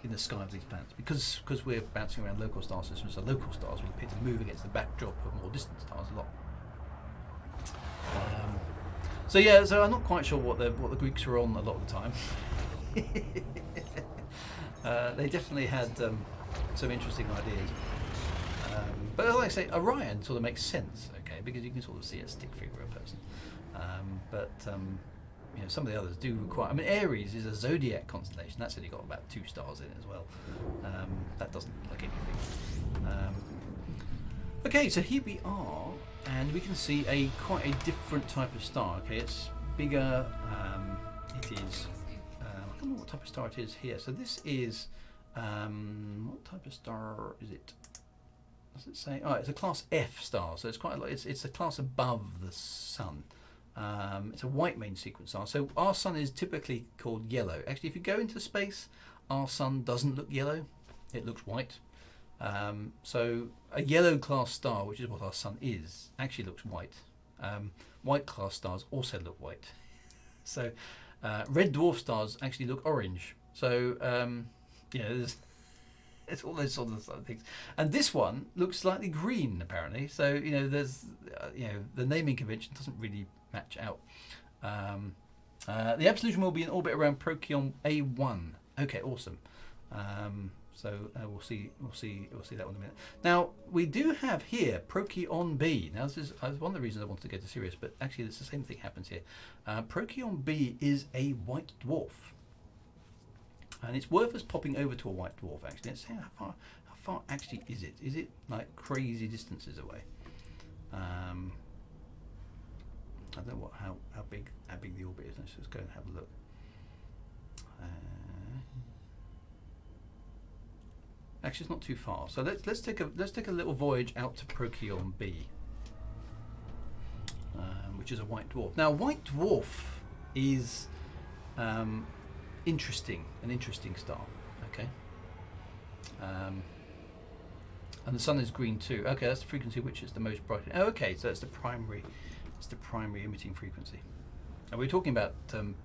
[SPEAKER 1] the sky of these planets, because we're bouncing around local star systems. So local stars will appear to move against the backdrop of more distant stars a lot. So I'm not quite sure what the Greeks were on a lot of the time. They definitely had some interesting ideas. But like I say, Orion sort of makes sense, okay, because you can sort of see a stick figure of a person. Some of the others do require. I mean, Aries is a zodiac constellation. That's only got about 2 stars in it as well. That doesn't look like anything. Okay, so here we are, and we can see quite a different type of star. Okay, it's bigger. It is. I don't know what type of star it is here. So this is. What type of star is it? Does it say? Oh, it's a class F star. So it's quite a lot. It's a class above the Sun. It's a white main sequence star. So our Sun is typically called yellow. Actually, if you go into space, our Sun doesn't look yellow. It looks white. So a yellow class star, which is what our Sun is, actually looks white. White class stars also look white. So red dwarf stars actually look orange. So it's all those sort of things. And this one looks slightly green, apparently. So there's the naming convention doesn't really match out. The absolution will be in orbit around Procyon A1. Okay, awesome. So we'll see that one in a minute. Now we do have here Procyon B. Now this is one of the reasons I wanted to go to Sirius, but actually it's the same thing happens here. Procyon B is a white dwarf, and it's worth us popping over to a white dwarf. Actually, let's see how far actually is it? Is it like crazy distances away? I don't know how big the orbit is. Let's just go and have a look. Actually, it's not too far. So let's take a little voyage out to Procyon B, which is a white dwarf. Now, white dwarf is an interesting star. Okay, and the Sun is green too. Okay, that's the frequency which is the most bright. Oh, okay, so it's the primary emitting frequency. And we were talking about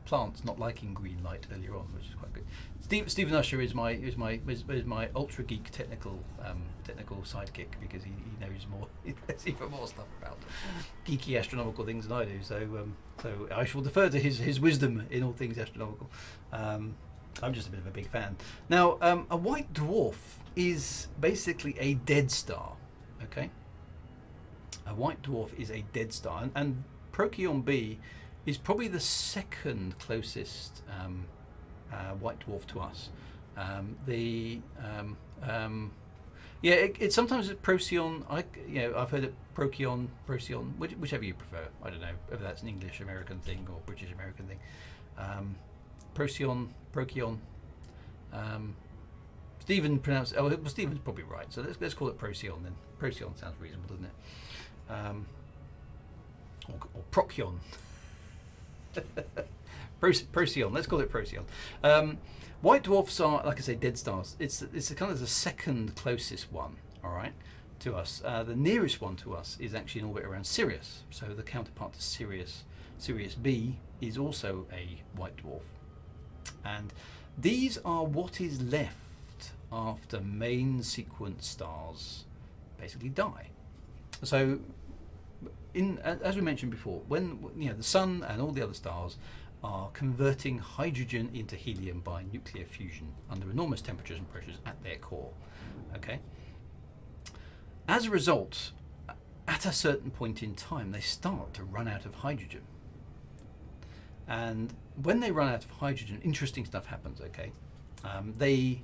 [SPEAKER 1] plants not liking green light earlier on, which is quite good. Stephen Usher is my ultra geek technical sidekick, because he knows more. He knows even more stuff about geeky astronomical things than I do. So I shall defer to his wisdom in all things astronomical. I'm just a bit of a big fan. Now, a white dwarf is basically a dead star. Okay, a white dwarf is a dead star, and Procyon B is probably the second closest white dwarf to us. It's sometimes it's Procyon. I've heard it Procyon, whichever you prefer. I don't know whether that's an English American thing or British American thing. Procyon. Stephen pronounced. Oh, well, Stephen's probably right. So let's call it Procyon then. Procyon sounds reasonable, doesn't it? Or Procyon. Procyon. Let's call it Procyon. White dwarfs are, like I say, dead stars. It's kind of the second closest one, all right, to us. The nearest one to us is actually in orbit around Sirius. So the counterpart to Sirius B, is also a white dwarf. And these are what is left after main sequence stars basically die. So, as we mentioned before, when the Sun and all the other stars are converting hydrogen into helium by nuclear fusion under enormous temperatures and pressures at their core. Okay. As a result, at a certain point in time, they start to run out of hydrogen. And when they run out of hydrogen, interesting stuff happens. Okay, the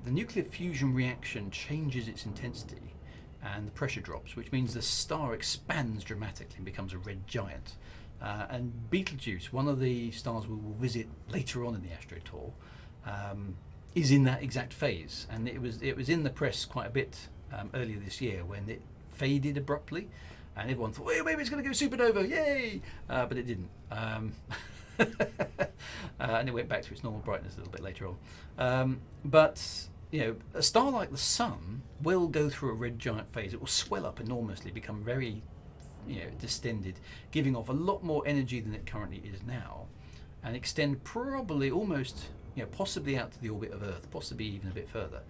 [SPEAKER 1] nuclear fusion reaction changes its intensity, and the pressure drops, which means the star expands dramatically and becomes a red giant. And Betelgeuse, one of the stars we will visit later on in the Astro Tour, is in that exact phase, and it was in the press quite a bit earlier this year when it faded abruptly, and everyone thought, "Oh, maybe it's going to go supernova, yay!" But it didn't, and it went back to its normal brightness a little bit later on. But a star like the Sun will go through a red giant phase. It will swell up enormously, become very distended, giving off a lot more energy than it currently is now, and extend probably almost, possibly out to the orbit of Earth, possibly even a bit further,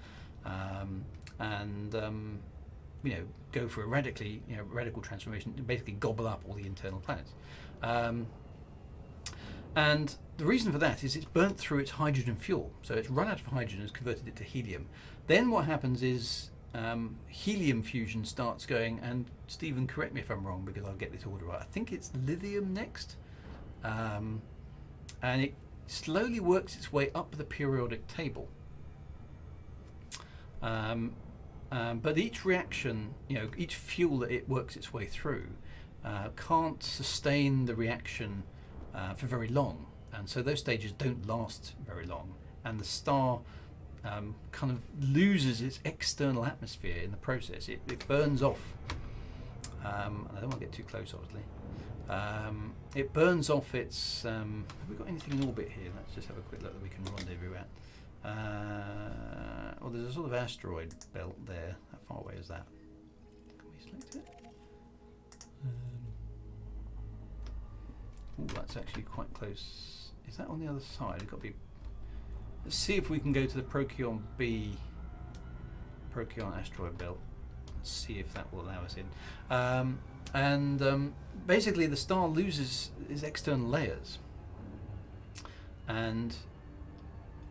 [SPEAKER 1] and go for a radical transformation, to basically gobble up all the internal planets. And the reason for that is it's burnt through its hydrogen fuel, so it's run out of hydrogen and has converted it to helium. Then what happens is helium fusion starts going, and Stephen, correct me if I'm wrong because I'll get this order right. I think it's lithium next, and it slowly works its way up the periodic table. But each reaction, each fuel that it works its way through can't sustain the reaction for very long, and so those stages don't last very long, and the star kind of loses its external atmosphere in the process. It burns off. I don't want to get too close, obviously. It burns off its. Have we got anything in orbit here? Let's just have a quick look that we can rendezvous at. Well, there's a sort of asteroid belt there. How far away is that? Can we select it? Oh, that's actually quite close. Is that on the other side? It's got to be. Let's see if we can go to the Procyon B, Procyon asteroid belt. Let's see if that will allow us in. Basically, the star loses its external layers, and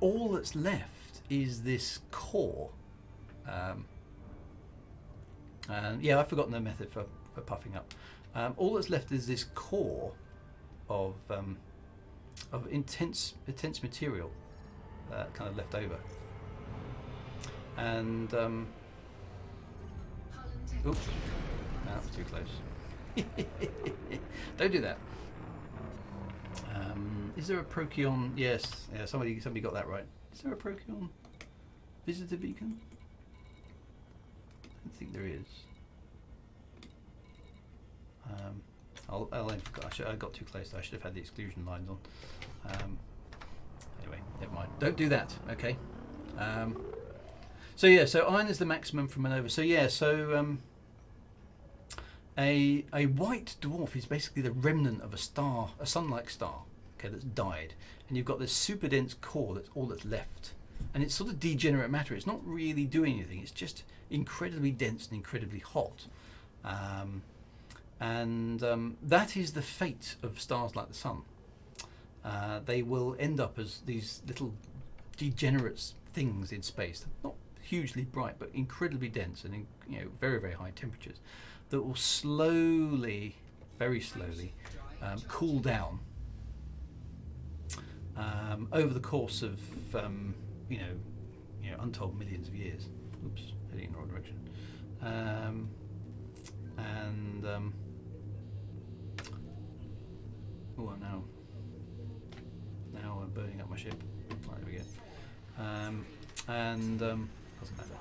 [SPEAKER 1] all that's left is this core. And yeah, I've forgotten the method for puffing up. All that's left is this core of intense material kind of left over. And oops, no, that was too close. Don't do that. Is there a Procyon? Yes, yeah. Somebody got that right. Is there a Procyon visitor beacon? I don't think there is. I got too close. I should have had the exclusion lines on. Anyway, never mind. Don't do that. Okay. So iron is the maximum from a nova. A white dwarf is basically the remnant of a star, a sun-like star, that's died, and you've got this super dense core that's all that's left, and it's sort of degenerate matter. It's not really doing anything. It's just incredibly dense and incredibly hot, and that is the fate of stars like the Sun. They will end up as these little degenerate things in space, not hugely bright but incredibly dense and very, very high temperatures, that will slowly, very slowly, cool down over the course of untold millions of years. Oops, heading in the wrong direction. Now I'm burning up my ship. Right, there we go. Doesn't matter.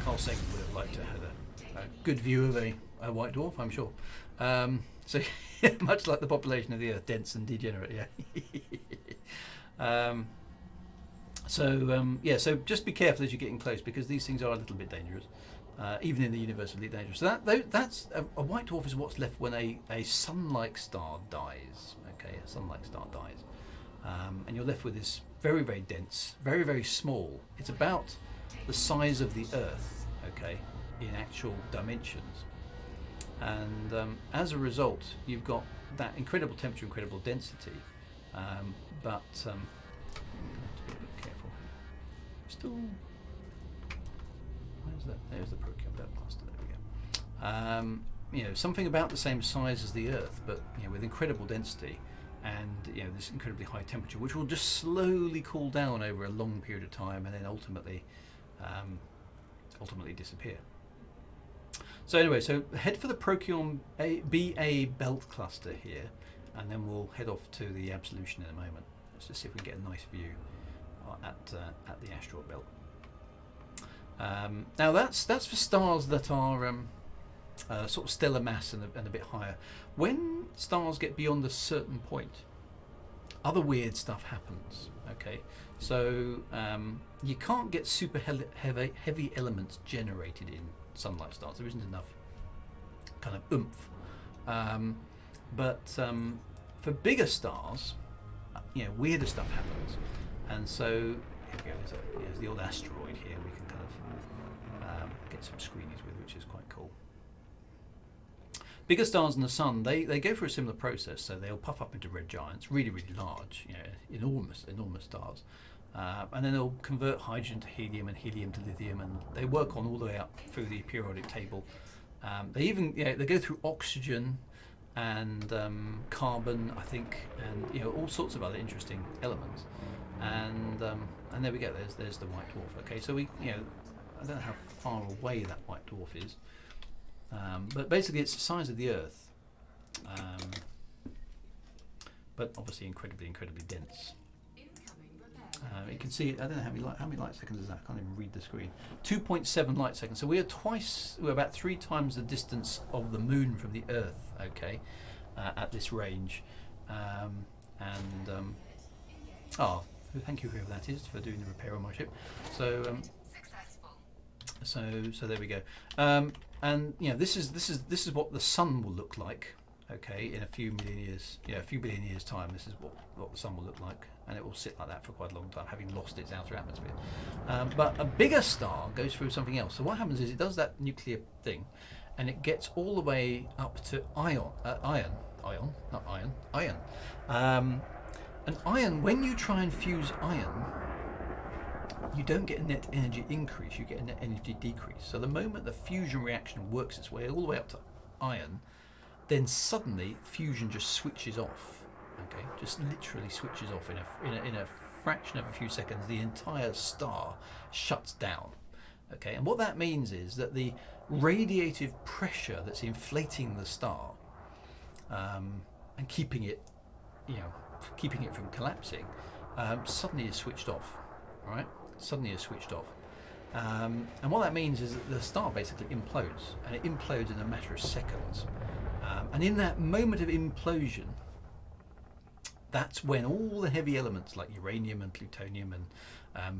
[SPEAKER 1] Carl Sagan would have liked to have a good view of a white dwarf, I'm sure. So much like the population of the Earth, dense and degenerate. Yeah. So just be careful as you're getting close, because these things are a little bit dangerous, even in the universe of Elite Dangerous. So that's a white dwarf is what's left when a sun-like star dies. Okay, a sun-like star dies, and you're left with this very, very dense, very, very small. It's about the size of the Earth, okay, in actual dimensions. And as a result, you've got that incredible temperature, incredible density, but I'm going to have to be a bit careful. Still, where's that? There's the Procyon belt master. There we go. Something about the same size as the Earth, but with incredible density and this incredibly high temperature, which will just slowly cool down over a long period of time, and then ultimately disappear. So anyway, so head for the Procyon BA belt cluster here, and then we'll head off to the Absolution in a moment. Let's just see if we can get a nice view at the asteroid belt. Now that's for stars that are sort of stellar mass and a bit higher. When stars get beyond a certain point, other weird stuff happens. Okay, so you can't get super heavy elements generated in sunlight stars. There isn't enough kind of oomph. But for bigger stars, weirder stuff happens. And so here we go. There's the old asteroid here. We can kind of get some screenies with, which is quite cool. Bigger stars in the sun, they go through a similar process. So they'll puff up into red giants, really, really large, enormous stars. And then they'll convert hydrogen to helium and helium to lithium, and they work on all the way up through the periodic table. They even they go through oxygen and carbon, I think, and all sorts of other interesting elements. And there we go. There's the white dwarf. Okay, so I don't know how far away that white dwarf is, but basically it's the size of the Earth, but obviously incredibly dense. You can see, I don't know how many light seconds is that? I can't even read the screen. 2.7 light seconds. So we're about 3 times the distance of the Moon from the Earth. Okay, at this range, thank you whoever that is for doing the repair on my ship. So so there we go. And this is what the sun will look like. Okay, in a few million years, a few billion years time, this is what the sun will look like, and it will sit like that for quite a long time, having lost its outer atmosphere. But a bigger star goes through something else. So what happens is it does that nuclear thing, and it gets all the way up to iron. And iron, when you try and fuse iron, you don't get a net energy increase, you get a net energy decrease. So the moment the fusion reaction works its way all the way up to iron, then suddenly fusion just switches off. Okay, just literally switches off in a fraction of a few seconds. The entire star shuts down. Okay, and what that means is that the radiative pressure that's inflating the star and keeping it from collapsing suddenly is switched off. All right, suddenly is switched off. And what that means is that the star basically implodes, and it implodes in a matter of seconds. And in that moment of implosion, that's when all the heavy elements like uranium and plutonium and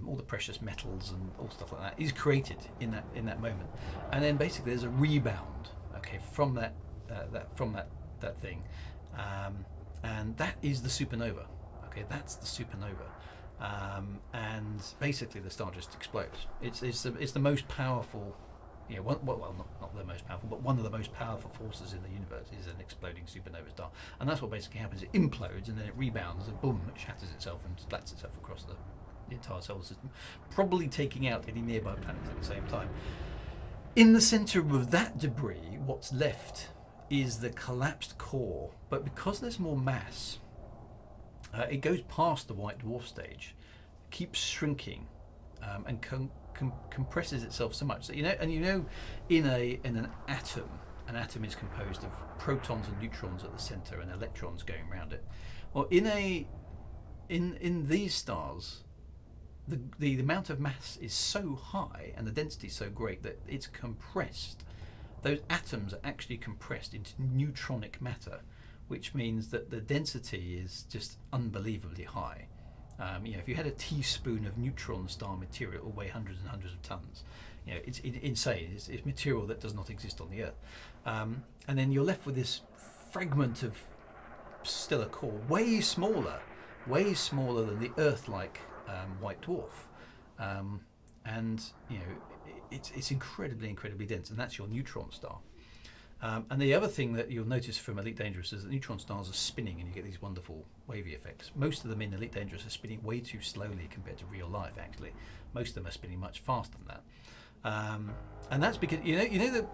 [SPEAKER 1] all the precious metals and all stuff like that is created in that moment. And then basically there's a rebound, okay, from that thing, and that is the supernova. Okay, that's the supernova. And basically the star just explodes. It's the most powerful. Not the most powerful, but one of the most powerful forces in the universe is an exploding supernova star, and that's what basically happens. It implodes and then it rebounds and boom, it shatters itself and splats itself across the entire solar system, probably taking out any nearby planets at the same time. In the centre of that debris, what's left is the collapsed core, but because there's more mass, it goes past the white dwarf stage, keeps shrinking, and compresses itself so much that in an atom is composed of protons and neutrons at the center and electrons going around it. Well, in these stars, the amount of mass is so high and the density so great that it's compressed. Those atoms are actually compressed into neutronic matter, which means that the density is just unbelievably high. If you had a teaspoon of neutron star material, it will weigh hundreds and hundreds of tons. It's insane. It's material that does not exist on the Earth. And then you're left with this fragment of stellar core, way smaller than the Earth-like white dwarf. It's incredibly dense, and that's your neutron star. And the other thing that you'll notice from Elite Dangerous is that neutron stars are spinning and you get these wonderful wavy effects. Most of them in Elite Dangerous are spinning way too slowly compared to real life, actually. Most of them are spinning much faster than that. And that's because, you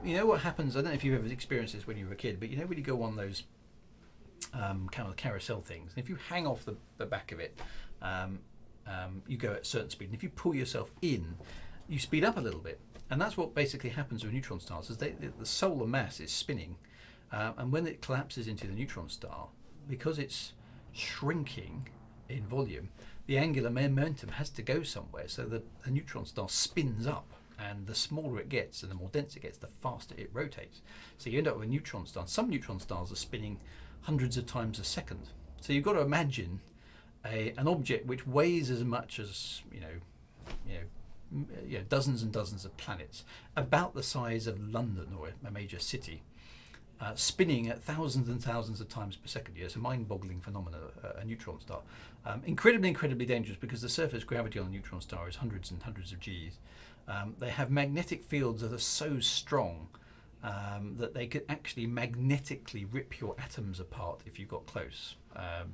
[SPEAKER 1] know what happens, I don't know if you've ever experienced this when you were a kid, but when you go on those kind of carousel things, and if you hang off the back of it, you go at a certain speed, and if you pull yourself in, you speed up a little bit. And that's what basically happens with neutron stars, is the solar mass is spinning, and when it collapses into the neutron star, because it's shrinking in volume, the angular momentum has to go somewhere, so the neutron star spins up, and the smaller it gets and the more dense it gets, the faster it rotates. So you end up with a neutron star. Some neutron stars are spinning hundreds of times a second. So you've got to imagine an object which weighs as much as dozens and dozens of planets, about the size of London or a major city, spinning at thousands and thousands of times per second. It's a mind-boggling phenomenon, a neutron star. Incredibly dangerous, because the surface gravity on a neutron star is hundreds and hundreds of Gs. They have magnetic fields that are so strong that they could actually magnetically rip your atoms apart if you got close.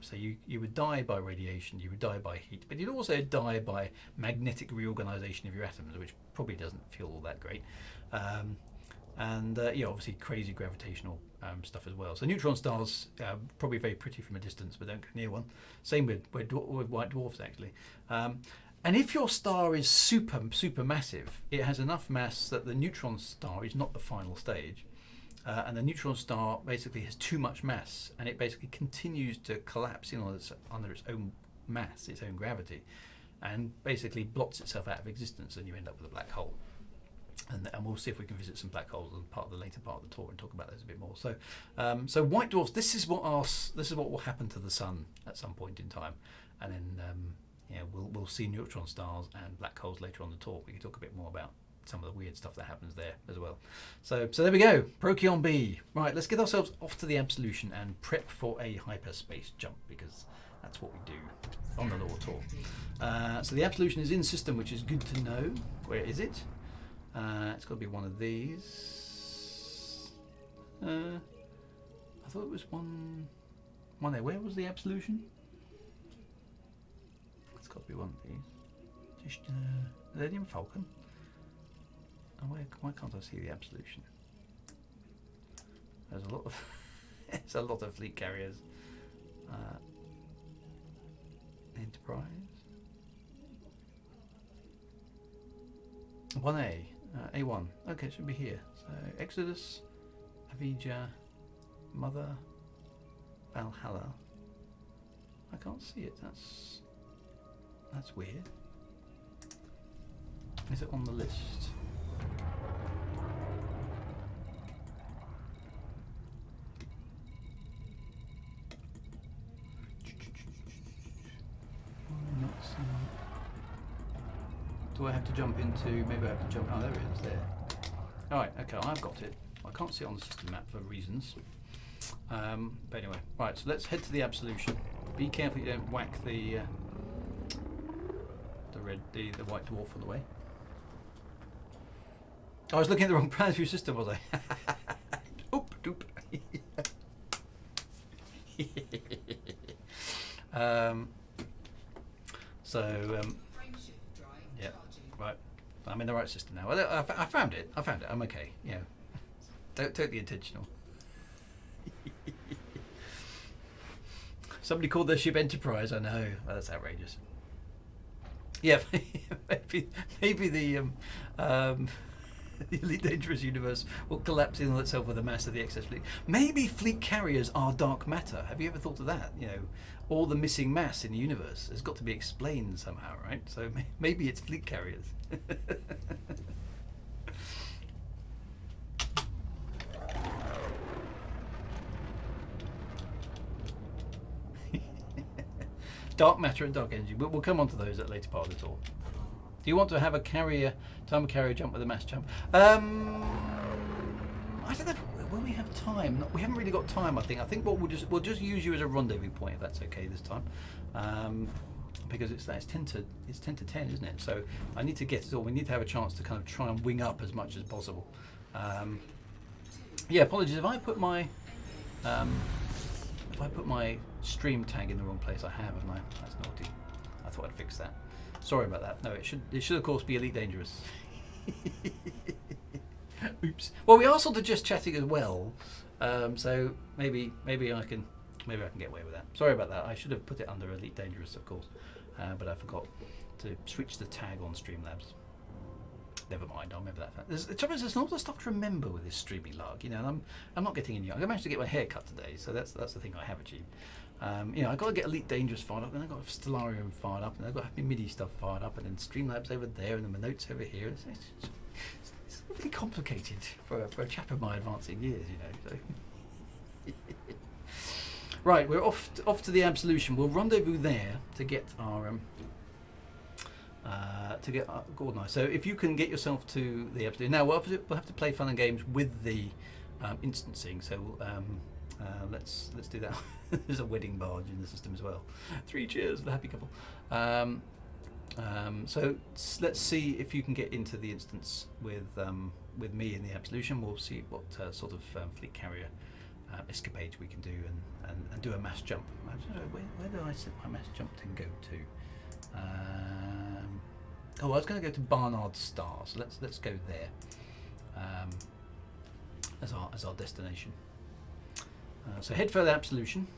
[SPEAKER 1] So you would die by radiation, you would die by heat, but you'd also die by magnetic reorganization of your atoms, which probably doesn't feel all that great. Obviously crazy gravitational stuff as well. So neutron stars probably very pretty from a distance, but don't go near one. Same with white dwarfs, actually. And if your star is super massive, it has enough mass that the neutron star is not the final stage, and the neutron star basically has too much mass, and it basically continues to collapse under its own mass, its own gravity, and basically blots itself out of existence, and you end up with a black hole. And we'll see if we can visit some black holes as part of the later part of the tour and talk about those a bit more. So white dwarfs. This is what will happen to the sun at some point in time, and then we'll see neutron stars and black holes later on the tour. We can talk a bit more about some of the weird stuff that happens there as well. So there we go. Procyon B. Right, let's get ourselves off to the absolution and prep for a hyperspace jump, because that's what we do on the Lore Tour. So the absolution is in system, which is good to know. Where is it? It's got to be one of these. I thought it was one there. Where was the absolution? It's got to be one of these. Just Millennium Falcon. Oh, why can't I see the absolution? There's a lot of there's a lot of fleet carriers. Enterprise. 1A. A1. Okay, it should be here. So Exodus, Avija, Mother, Valhalla. I can't see it. That's weird. Is it on the list? Not seeing it. Do I have to jump into? Maybe I have to jump. Oh, there it is. There. All right. Okay, I've got it. I can't see it on the system map for reasons. But anyway, right. So let's head to the absolution. Be careful you don't whack the white dwarf on the way. I was looking at the wrong planetary system, was I? Oop, doop. Yeah, right. I'm in the right system now. Well, I found it. I'm okay. You know, totally intentional. Somebody called their ship Enterprise. I know. Well, that's outrageous. Yeah, maybe the Elite Dangerous universe will collapse in on itself with the mass of the excess fleet. Maybe fleet carriers are dark matter. Have you ever thought of that? You know, all the missing mass in the universe has got to be explained somehow, right? So maybe it's fleet carriers. Dark matter and dark energy. We'll come on to those at a later part of the tour. Do you want to have a carrier jump with a mass jump? I don't know. Will we have time? We haven't really got time. I think what we'll just use you as a rendezvous point, if that's okay this time, because it's 10 to 10, isn't it? So I need to get it all. We need to have a chance to kind of try and wing up as much as possible. Yeah, apologies if I put my stream tag in the wrong place. I have, haven't I? That's naughty. I thought I'd fix that. Sorry about that. No, it should of course be Elite Dangerous. Oops. Well, we are sort of just chatting as well, so maybe I can get away with that. Sorry about that. I should have put it under Elite Dangerous, of course, but I forgot to switch the tag on Streamlabs. never mind. I'll remember that. The trouble is, there's a lot of stuff to remember with this streaming lark. You know, and I'm not getting any younger. I managed to get my hair cut today, so that's the thing I have achieved. You know, I've got to get Elite Dangerous fired up, and I've got Stellarium fired up, and I've got to have my MIDI stuff fired up, and then Streamlabs over there, and then my notes over here. It's really complicated for a chap of my advancing years, you know. So. Right, we're off to the Absolution. We'll rendezvous there to get our organised. So if you can get yourself to the Absolution. Now we'll have to play fun and games with the instancing. So let's do that. There's a wedding barge in the system as well. 3 cheers for the happy couple. So let's see if you can get into the instance with me in the Absolution. We'll see what sort of fleet carrier escapades we can do and do a mass jump. I don't know, where did I set my mass jump to go to? I was going to go to Barnard Star, so let's go there as our destination. So head for the Absolution,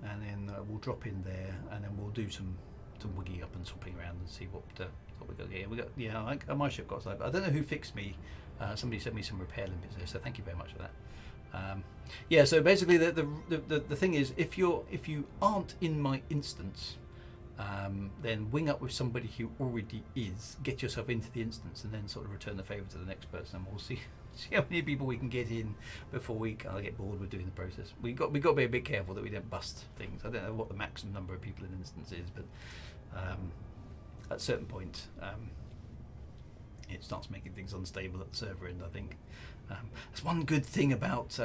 [SPEAKER 1] and then we'll drop in there, and then we'll do some wigging up and swapping around and see what we got here. My ship got side, but I don't know who fixed me. Somebody sent me some repair limpets there, so thank you very much for that. So basically the thing is, if you aren't in my instance, then wing up with somebody who already is, get yourself into the instance, and then sort of return the favour to the next person, and we'll see how many people we can get in before we kind of get bored with doing the process. We got to be a bit careful that we don't bust things. I don't know what the maximum number of people in an instance is, but at a certain point it starts making things unstable at the server end, I think. That's one good thing about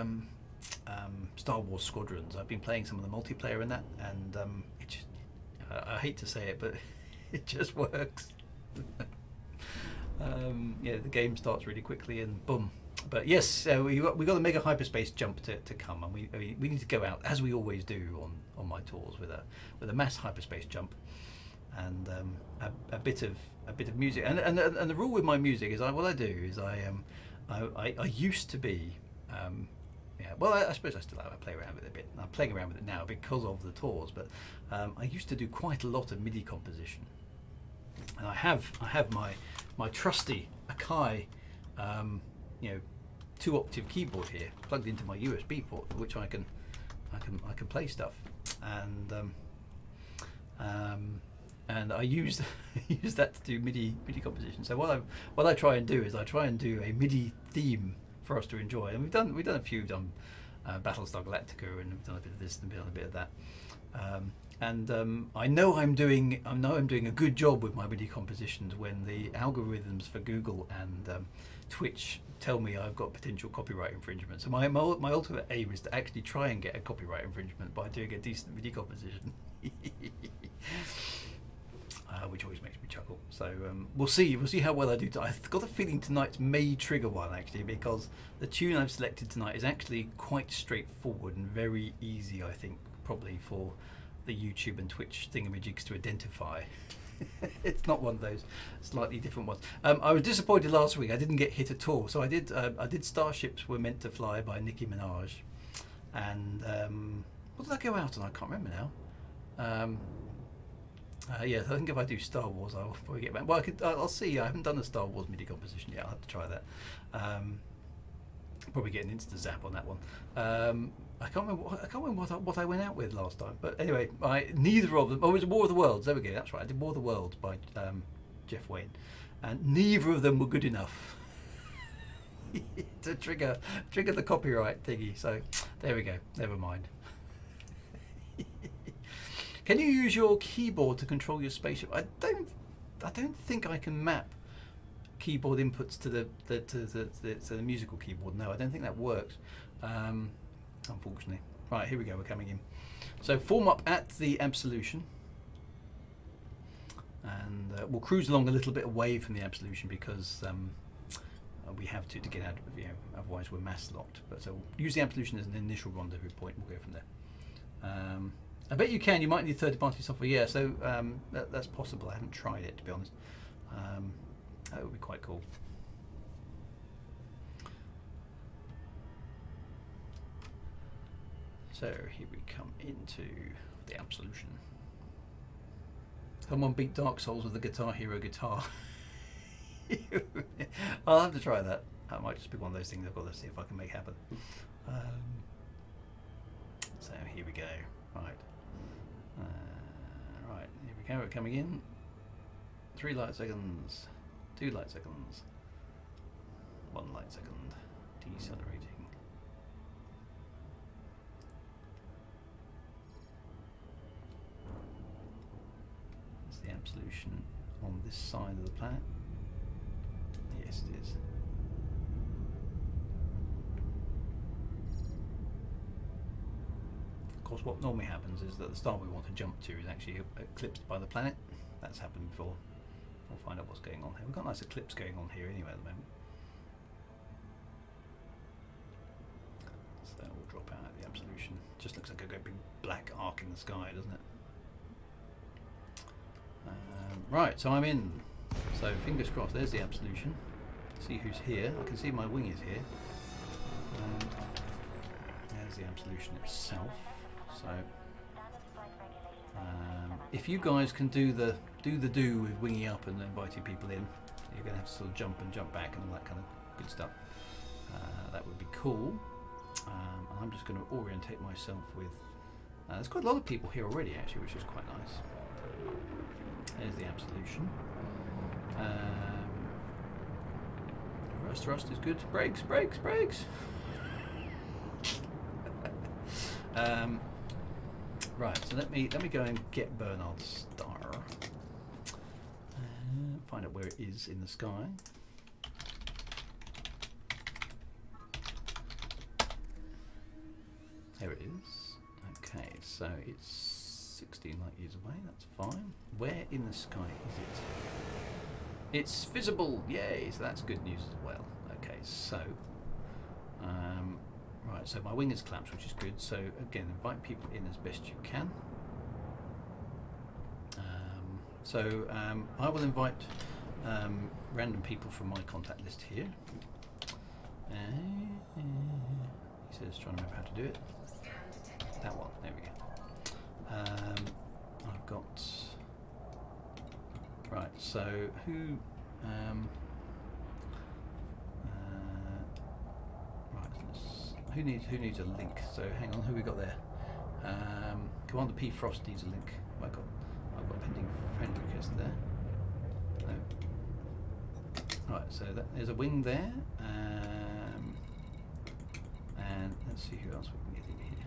[SPEAKER 1] Star Wars Squadrons. I've been playing some of the multiplayer in that, and it just, I hate to say it, but it just works. The game starts really quickly and boom. But yes, we got a mega hyperspace jump to come, and we need to go out as we always do on my tours with a mass hyperspace jump and a bit of music. And the rule with my music is I used to be I suppose I still have. I play around with it a bit. I'm playing around with it now because of the tours, but I used to do quite a lot of MIDI composition, and I have my trusty Akai 2-octave keyboard here plugged into my USB port, which I can play stuff, and I use that to do MIDI composition. So what I try and do is I try and do a MIDI theme for us to enjoy, and we've done a few Battlestar Galactica, and we've done a bit of this and a bit of that. I know I'm doing a good job with my MIDI compositions when the algorithms for Google and Twitch tell me I've got potential copyright infringement. So my ultimate aim is to actually try and get a copyright infringement by doing a decent MIDI composition, which always makes me chuckle. So we'll see how well I do. I've got a feeling tonight's may trigger one, actually, because the tune I've selected tonight is actually quite straightforward and very easy, I think, probably for the YouTube and Twitch thingamajigs to identify. It's not one of those slightly different ones. I was disappointed last week. I didn't get hit at all. So I did Starships Were Meant to Fly by Nicki Minaj, and what did I go out on? I can't remember now. I think if I do Star Wars, I'll probably get back. Well, I'll see. I haven't done a Star Wars MIDI composition yet. I'll have to try that. Probably get an insta zap on that one. I can't remember what I went out with last time. But anyway, neither of them. Oh, it was War of the Worlds. There we go. That's right. I did War of the Worlds by Jeff Wayne, and neither of them were good enough to trigger the copyright thingy. So there we go. Never mind. Can you use your keyboard to control your spaceship? I don't think I can map keyboard inputs to the musical keyboard. No, I don't think that works, unfortunately. Right, here we go. We're coming in. So form up at the Absolution, and we'll cruise along a little bit away from the Absolution because we have to get out of otherwise we're mass locked. But so we'll use the Absolution as an initial rendezvous point. We'll go from there. I bet you can. You might need third-party software. Yeah, so that's possible. I haven't tried it, to be honest. That would be quite cool. So here we come into the Absolution. Someone beat Dark Souls with the Guitar Hero guitar. I'll have to try that. That might just be one of those things I've got to see if I can make happen. So here we go. Right. Right, here we go. We're coming in. 3 light seconds. 2 light seconds. 1 light second. Decelerating. Is the absolution on this side of the planet? Yes, it is. Of course, what normally happens is that the star we want to jump to is actually eclipsed by the planet. That's happened before. We'll find out what's going on here. We've got a nice eclipse going on here anyway at the moment. So that will drop out at the absolution. Just looks like a great big black arc in the sky, doesn't it? Right, so I'm in. So fingers crossed, there's the absolution. See who's here. I can see my wing is here. There's the absolution itself. So if you guys can do the with winging up and inviting people in, you're going to have to sort of jump and jump back and all that kind of good stuff. That would be cool. I'm just going to orientate myself with. There's quite a lot of people here already, actually, which is quite nice. There's the absolution. Reverse thrust is good. Brakes, brakes, brakes. Right, so let me go and get Bernard's star. Find out where it is in the sky. There it is. Okay, so it's 16 light years away. That's fine. Where in the sky is it? It's visible. Yay! So that's good news as well. Okay, so right. So my wing is collapsed, which is good. So again, invite people in as best you can. I will invite random people from my contact list here. He says trying to remember how to do it. That one. There we go. I've got. Right. So who? Right. Who needs a link? So hang on. Who we got there? Commander P. Frost needs a link. I've got pending friend request there. No. Right. So there's a wing there. And let's see who else we can get in here.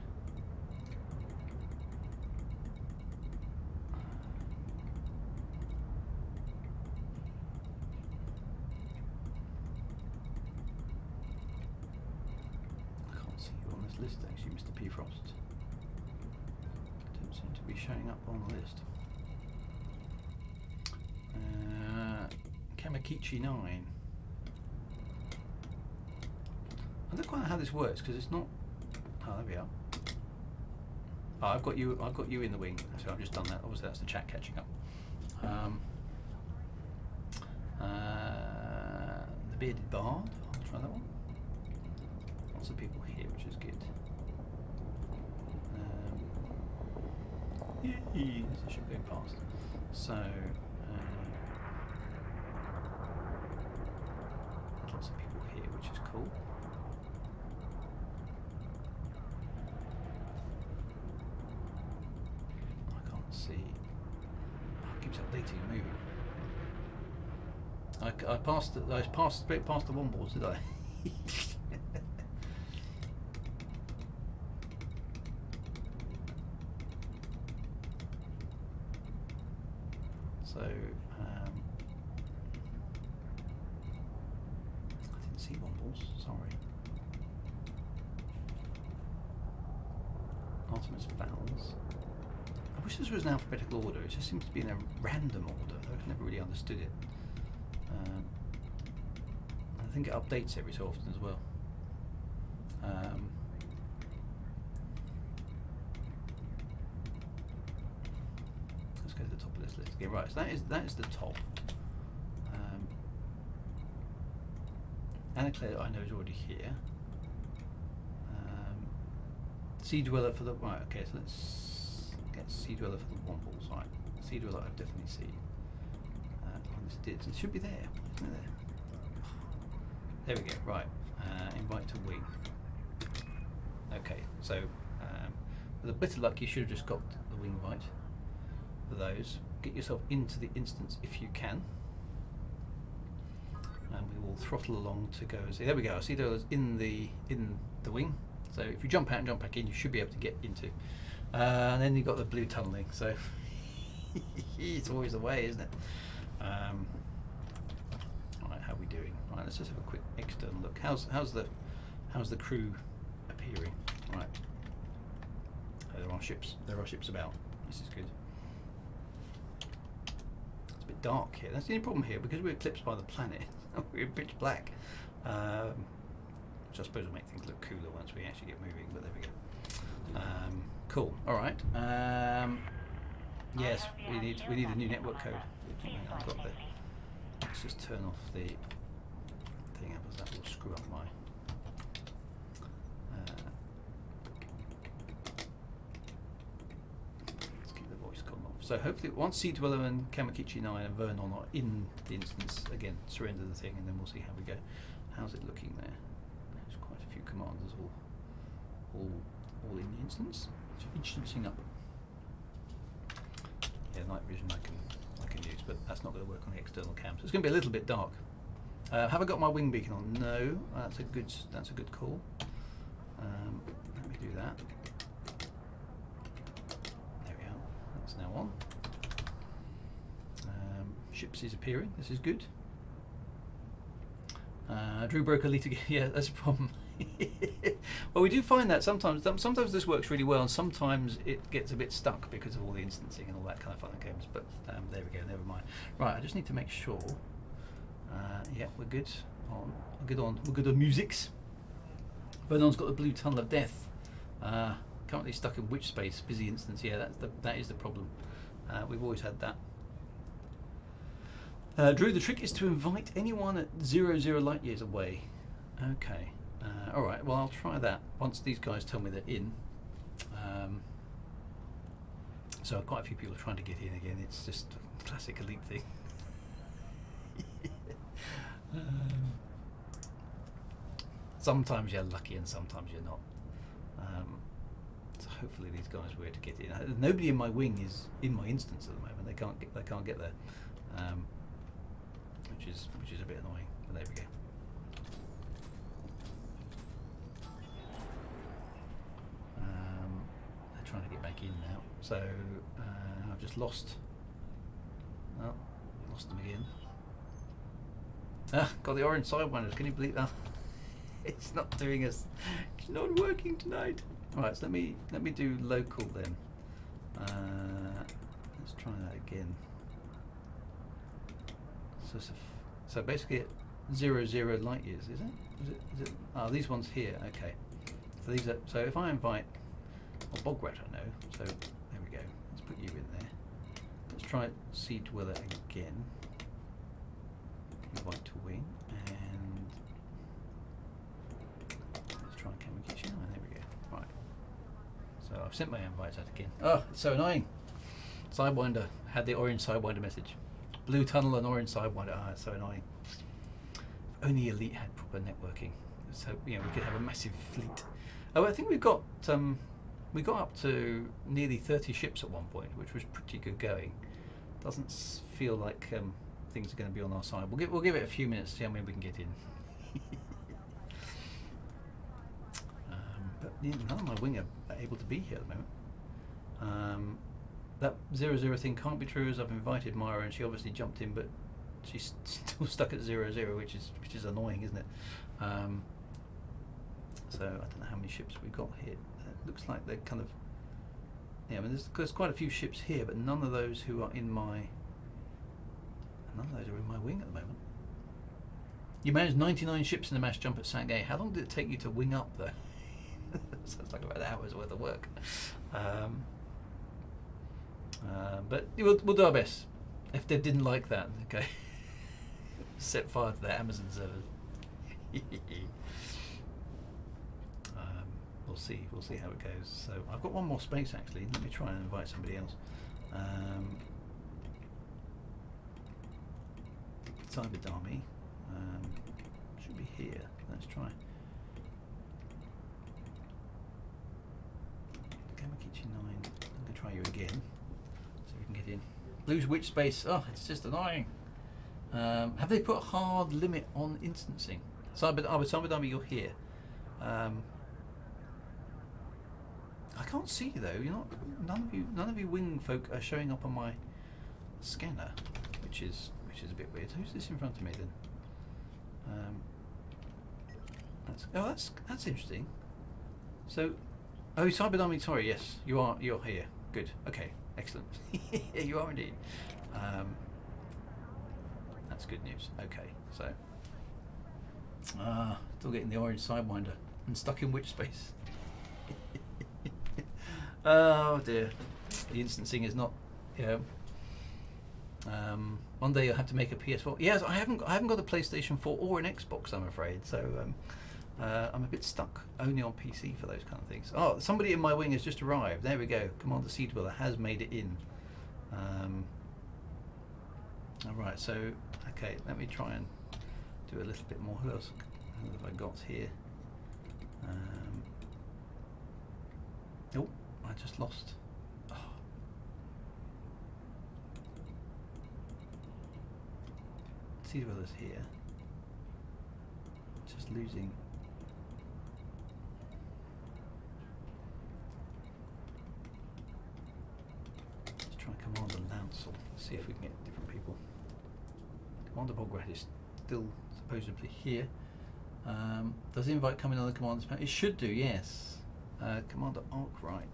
[SPEAKER 1] I can't see you on this list actually, Mr. P. Frost. Don't seem to be showing up on the list. Kamakichi 9. I don't quite know how this works because it's not. Oh, there we are. Oh, I've got you in the wing. So I've just done that. Obviously, that's the chat catching up. The bearded bard. I'll try that one. Lots of people here, which is good. This should go past. So. Lots of people here, which is cool. I can't see. Oh, it keeps updating and moving. I passed straight past the one board, did I? So. See wombles, sorry. Artemis Fowls. I wish this was an alphabetical order, it just seems to be in a random order. I've never really understood it. I think it updates every so often as well. Let's go to the top of this list again. Right, so that is the top. Anna Claire, I know, is already here. Sea Dweller for the. Right, okay, so let's get Sea Dweller for the Wombles. Right, Sea Dweller I've definitely seen. It should be there. Isn't it there? There we go. Right. Invite to wing. Okay. So with a bit of luck, you should have just got the wing invite for those. Get yourself into the instance if you can. And we will throttle along to go. See, there we go. Sea Dweller's in the wing. So if you jump out and jump back in, you should be able to get into. And then you've got the blue tunneling. So it's always the way, isn't it? Right, how are we doing? Right, let's just have a quick external look. How's the crew appearing? Right. There are ships. There are ships about. This is good. It's a bit dark here. That's the only problem here because we're eclipsed by the planet. We're pitch black, which I suppose will make things look cooler once we actually get moving. But there we go. Cool. All right. Yes, we need a new network code. I've got the. Let's just turn off the thing, because that will screw up my. Let's keep the voice con off. So hopefully, once Sea Dweller and Kamakichi 9 and Vernon are in the instance, again, surrender the thing, and then we'll see how we go. How's it looking there? There's quite a few commanders all in the instance. Instancing up. Yeah, night vision I can use, but that's not going to work on the external cam. So it's going to be a little bit dark. Have I got my wing beacon on? No, that's a good call. Let me do that. There we are. That's now on. Ships is appearing. This is good. Drew broke Elite again. Yeah, that's a problem. Well, we do find that sometimes this works really well, and sometimes it gets a bit stuck because of all the instancing and all that kind of fun and games. But there we go. Never mind. Right, I just need to make sure. Yeah, we're good on. We're good on musics. Vernon's got the blue tunnel of death. Currently stuck in which space? Busy instance. Yeah, that is the problem. We've always had that. Drew, the trick is to invite anyone at 0 light years away. Okay. All right. Well, I'll try that once these guys tell me they're in. So quite a few people are trying to get in again. It's just a classic Elite thing. Sometimes you're lucky and sometimes you're not. So hopefully these guys were to get in. Nobody in my wing is in my instance at the moment. They can't get there, which is a bit annoying. But there we go. They're trying to get back in now. So I've just lost. Oh, lost them again. Got the orange sidewinders. Can you believe that? It's not doing us. It's not working tonight. All right, so let me do local then. Let's try that again. So basically at 0 light years, is it? Oh, these ones here. Okay. So these are. So if I invite, Bograt, I know. So there we go. Let's put you in there. Let's try Sea Dweller again. Invite to wing, and let's try Kamakichi 9. There we go. Right. So I've sent my invites out again. Oh, it's so annoying. Sidewinder had the orange Sidewinder message. Blue tunnel and orange Sidewinder. Ah, it's so annoying. If only Elite had proper networking, so we could have a massive fleet. Oh, I think we got up to nearly 30 ships at one point, which was pretty good going. Doesn't feel like things are going to be on our side. We'll give it a few minutes to see how many we can get in. But none of my wing are able to be here at the moment. That 0 thing can't be true, as I've invited Myra and she obviously jumped in, but she's still stuck at 0, which is annoying, isn't it? So I don't know how many ships we've got here. It looks like they're kind of. Yeah, I mean there's quite a few ships here, but none of those who are in my. None of those are in my wing at the moment. You managed 99 ships in the mass jump at Sangay. How long did it take you to wing up though? Sounds like about an hour's worth of work. But we'll do our best. If they didn't like that, okay, set fire to their Amazon servers. We'll see how it goes. So I've got one more space actually. Let me try and invite somebody else. Cyber Army. Should be here. Let's try. Gamakichi 9. I'm going to try you again. So we can get in. Lose witch space. Oh, it's just annoying. Have they put a hard limit on instancing? Cyber Army, you're here. I can't see you though. You're not. None of you wing folk are showing up on my scanner, which is a bit weird. Who's this in front of me then? That's interesting. So, oh, Cyber Army. Sorry, yes, you're here. Good. Okay, excellent. You are indeed. That's good news. Okay, so still getting the orange sidewinder and stuck in witch space. Oh dear, the instancing is not. One day you'll have to make a PS4. Yes, I haven't got a PlayStation 4 or an Xbox, I'm afraid. So I'm a bit stuck only on PC for those kind of things. Oh, somebody in my wing has just arrived. There we go. Commander Sea Dweller has made it in. All right, so okay, let me try and do a little bit more. Who else have I got here? Oh, I just lost. Oh. Sea Dweller's here. Just losing. Let's try Commander Lancel. See if we can get different people. Commander Bograt is still supposedly here. Does the invite come in on the commander's panel? It should do, yes. Commander Arkwright.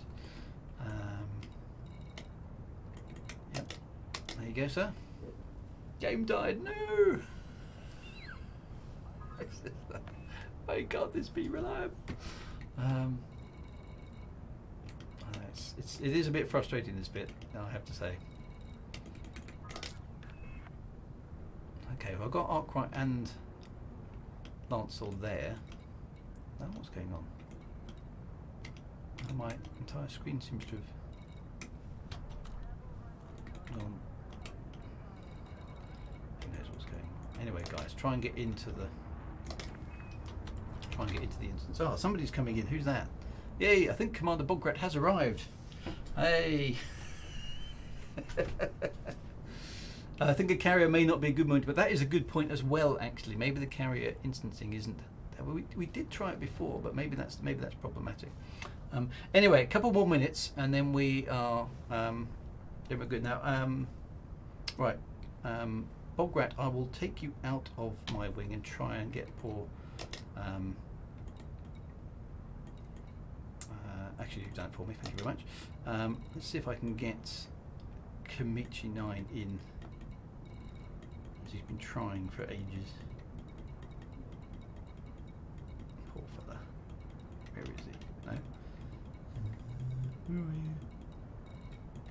[SPEAKER 1] Yep. There you go, sir. Game died. No. Why can't this be reliable? It is a bit frustrating, this bit, I have to say. Okay, well, I've got Arkwright and Lancel there. Now what's going on? My entire screen seems to have gone. Who knows what's going on? Anyway, guys, try and get into the instance. Oh, somebody's coming in. Who's that? Yay! I think Commander Bograt has arrived. Hey. I think a carrier may not be a good moment, but that is a good point as well. Actually, maybe the carrier instancing isn't. We did try it before, but maybe that's problematic. Anyway, a couple more minutes, and then we are then we're good now. Right, Bograt, I will take you out of my wing and try and get poor. Actually, you've done it for me. Thank you very much. Let's see if I can get Kamichi 9 in. As he's been trying for ages. Poor fella. Where is he? No. Who are you?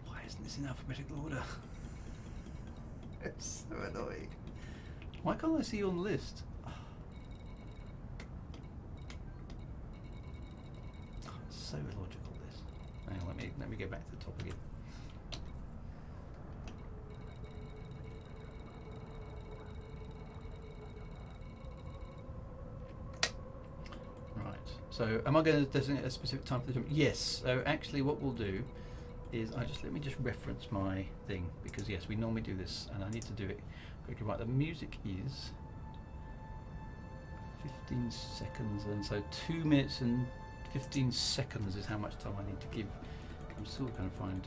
[SPEAKER 1] Why isn't this in alphabetical order? It's so annoying. Why can't I see you on the list? Oh, it's so illogical, this. Hang on, let me go back to the top again. So am I going to designate a specific time for the jump? Yes. So actually what we'll do is let me just reference my thing, because yes, we normally do this and I need to do it quickly. Right, the music is 15 seconds, and so 2 minutes and 15 seconds is how much time I need to give. I'm still going to find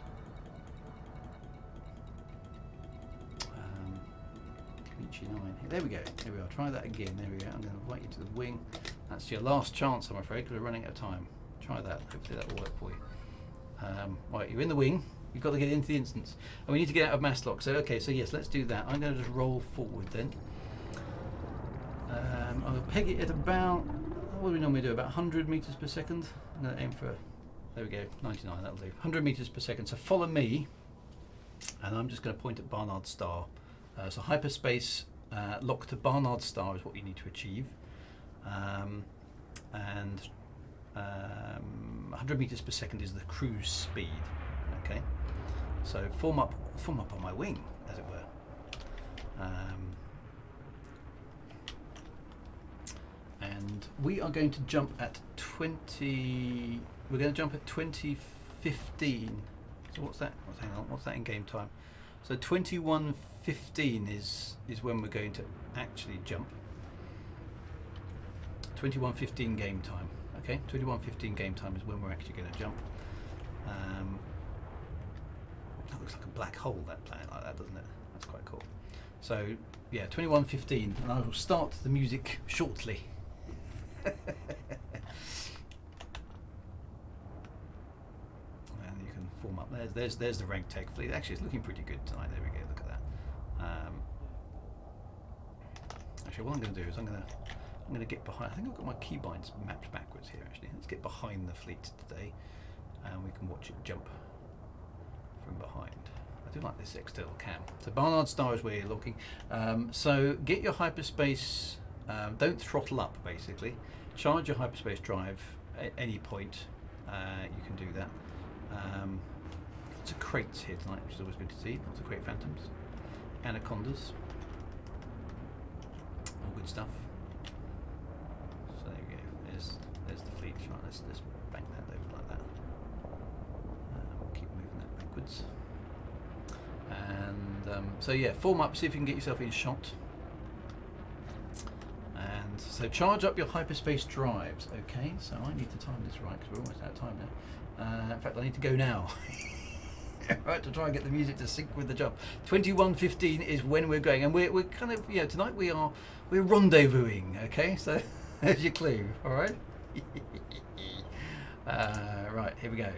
[SPEAKER 1] Kamichi 9. There we go. There we are. Try that again. There we go. I'm going to invite you to the wing. That's your last chance, I'm afraid, because we're running out of time. Try that. Hopefully that will work for you. Right, you're in the wing. You've got to get into the instance. And we need to get out of mass lock. So, okay, so yes, let's do that. I'm going to just roll forward then. I'll peg it at about, what do we normally do, about 100 meters per second. I'm going to aim for, there we go, 99, that'll do. 100 meters per second. So follow me, and I'm just going to point at Barnard Star. So hyperspace lock to Barnard Star is what you need to achieve. And 100 meters per second is the cruise speed. Okay, so form up on my wing, as it were. and we are going to jump at 20. We're going to jump at 2015. So what's that? Hang on, what's that in game time? So 21:15 is when we're going to actually jump. 21:15 game time. Okay, 21:15 game time is when we're actually going to jump. That looks like a black hole, that planet like that, doesn't it? That's quite cool. So yeah, 21:15, and I will start the music shortly. And you can form up. There's the rank tag fleet. Actually, it's looking pretty good tonight. There we go. Look at that. Actually, what I'm going to do is I'm going to get behind. I think I've got my keybinds mapped backwards here. Actually, let's get behind the fleet today, and we can watch it jump from behind. I do like this external cam. So Barnard Star is where you're looking. So get your hyperspace. Don't throttle up. Basically, charge your hyperspace drive at any point. You can do that. Lots of crates here tonight, which is always good to see. Lots of crate phantoms, anacondas, all good stuff. So there we go. There's the fleet. Right, let's bank that over like that. We'll keep moving that backwards. And so yeah, form up. See if you can get yourself in shot. And so charge up your hyperspace drives. Okay, so I need to time this right because we're almost out of time now. In fact, I need to go now. Right, to try and get the music to sync with the jump. 21:15 is when we're going, and we're kind of, you know, tonight we're rendezvousing. Okay, so there's your clue. All right. Right, here we go.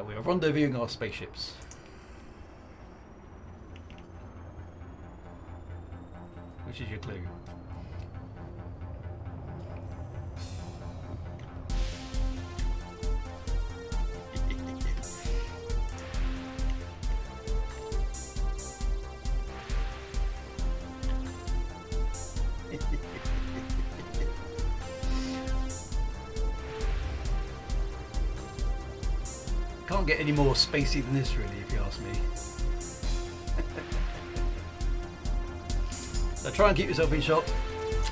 [SPEAKER 1] We are rendezvousing our spaceships. Which is your clue? Can't get any more spacey than this, really, if you ask me. So try and keep yourself in shot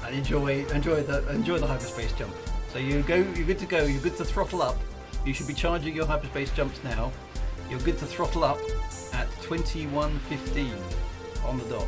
[SPEAKER 1] and enjoy the hyperspace jump. So you're good to go. You're good to throttle up. You should be charging your hyperspace jumps now. You're good to throttle up at 21:15 on the dot.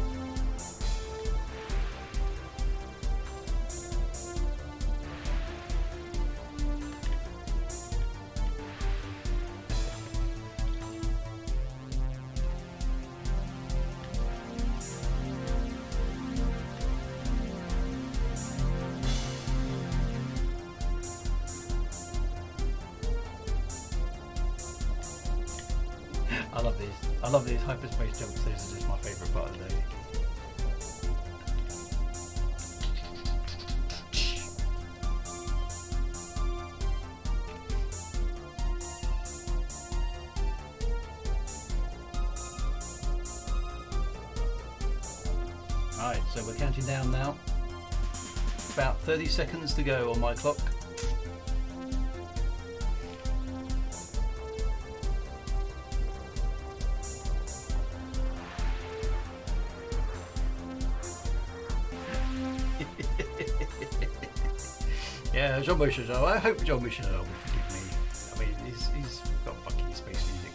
[SPEAKER 1] I love these hyperspace jumps. This is just my favourite part of the day. Right, so we're counting down now. About 30 seconds to go on my clock. Yeah, Jean Michel. I hope Jean Michel will forgive me. I mean, he's got funky space music.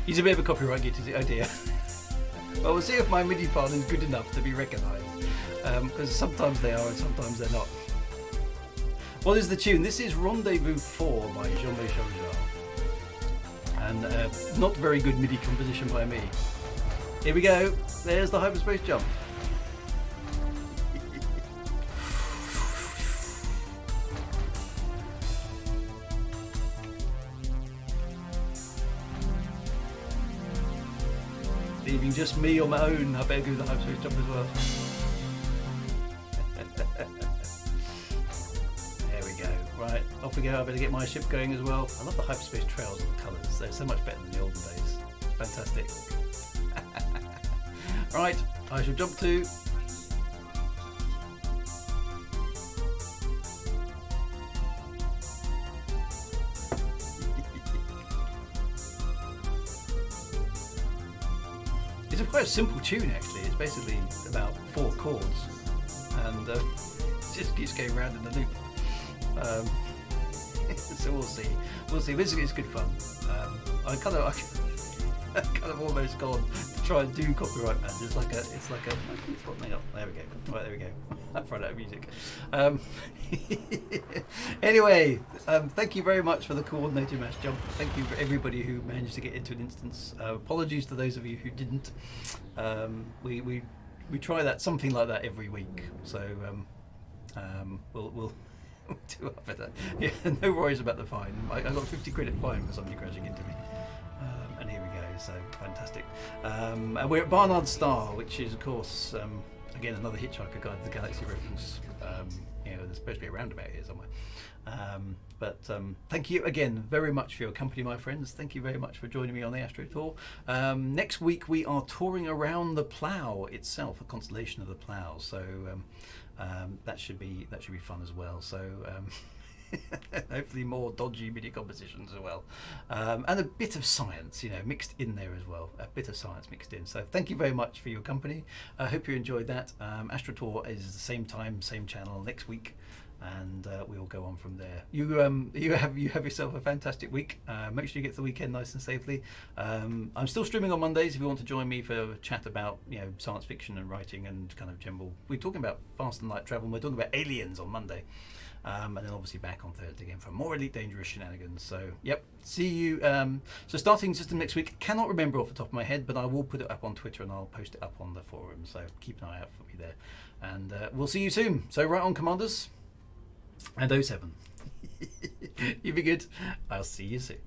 [SPEAKER 1] He's a bit of a copyright geek, is it? Oh dear. Well, we'll see if my MIDI file is good enough to be recognised. Because sometimes they are and sometimes they're not. What is the tune? This is Rendezvous 4 by Jean-Michel Jarre. And not very good MIDI composition by me. Here we go. There's the hyperspace jump. Leaving just me on my own. I better do the hyperspace jump as well. There we go. Right, off we go. I better get my ship going as well. I love the hyperspace trails and the colours. They're so much better than the olden days. Fantastic. Right, I shall jump to... It's quite a simple tune actually. It's basically about 4 chords, and just keeps going round in the loop. So we'll see. We'll see. This is good fun. I kind of almost gone to try and do copyright man. It's like a. It's what me up. There we go. Right, there we go. I've run out of music. Anyway, thank you very much for the coordinated mass jump. Thank you for everybody who managed to get into an instance. Apologies to those of you who didn't. We try that something like that every week. So we'll do up for that. Yeah, no worries about the fine. I got 50 credit fine for somebody crashing into me. And here we go, so fantastic. And we're at Barnard Star, which is, of course, again, another Hitchhiker Guide to the Galaxy reference. There's supposed to be a roundabout here somewhere. But thank you again very much for your company, my friends. Thank you very much for joining me on the Astro Tour. Next week we are touring around the Plough itself, a constellation of the Plough. So that should be fun as well. So hopefully more dodgy MIDI compositions as well, and a bit of science, mixed in there as well. A bit of science mixed in. So thank you very much for your company. I hope you enjoyed that. Astro Tour is the same time, same channel next week. And we'll go on from there. You have yourself a fantastic week. Make sure you get to the weekend nice and safely. I'm still streaming on Mondays if you want to join me for a chat about science fiction and writing and kind of general. We're talking about fast and light travel. And we're talking about aliens on Monday, and then obviously back on Thursday again for more Elite Dangerous shenanigans. So yep, see you. So starting system next week. Cannot remember off the top of my head, but I will put it up on Twitter and I'll post it up on the forum. So keep an eye out for me there, and we'll see you soon. So right on, Commanders. And 07. You be good. I'll see you soon.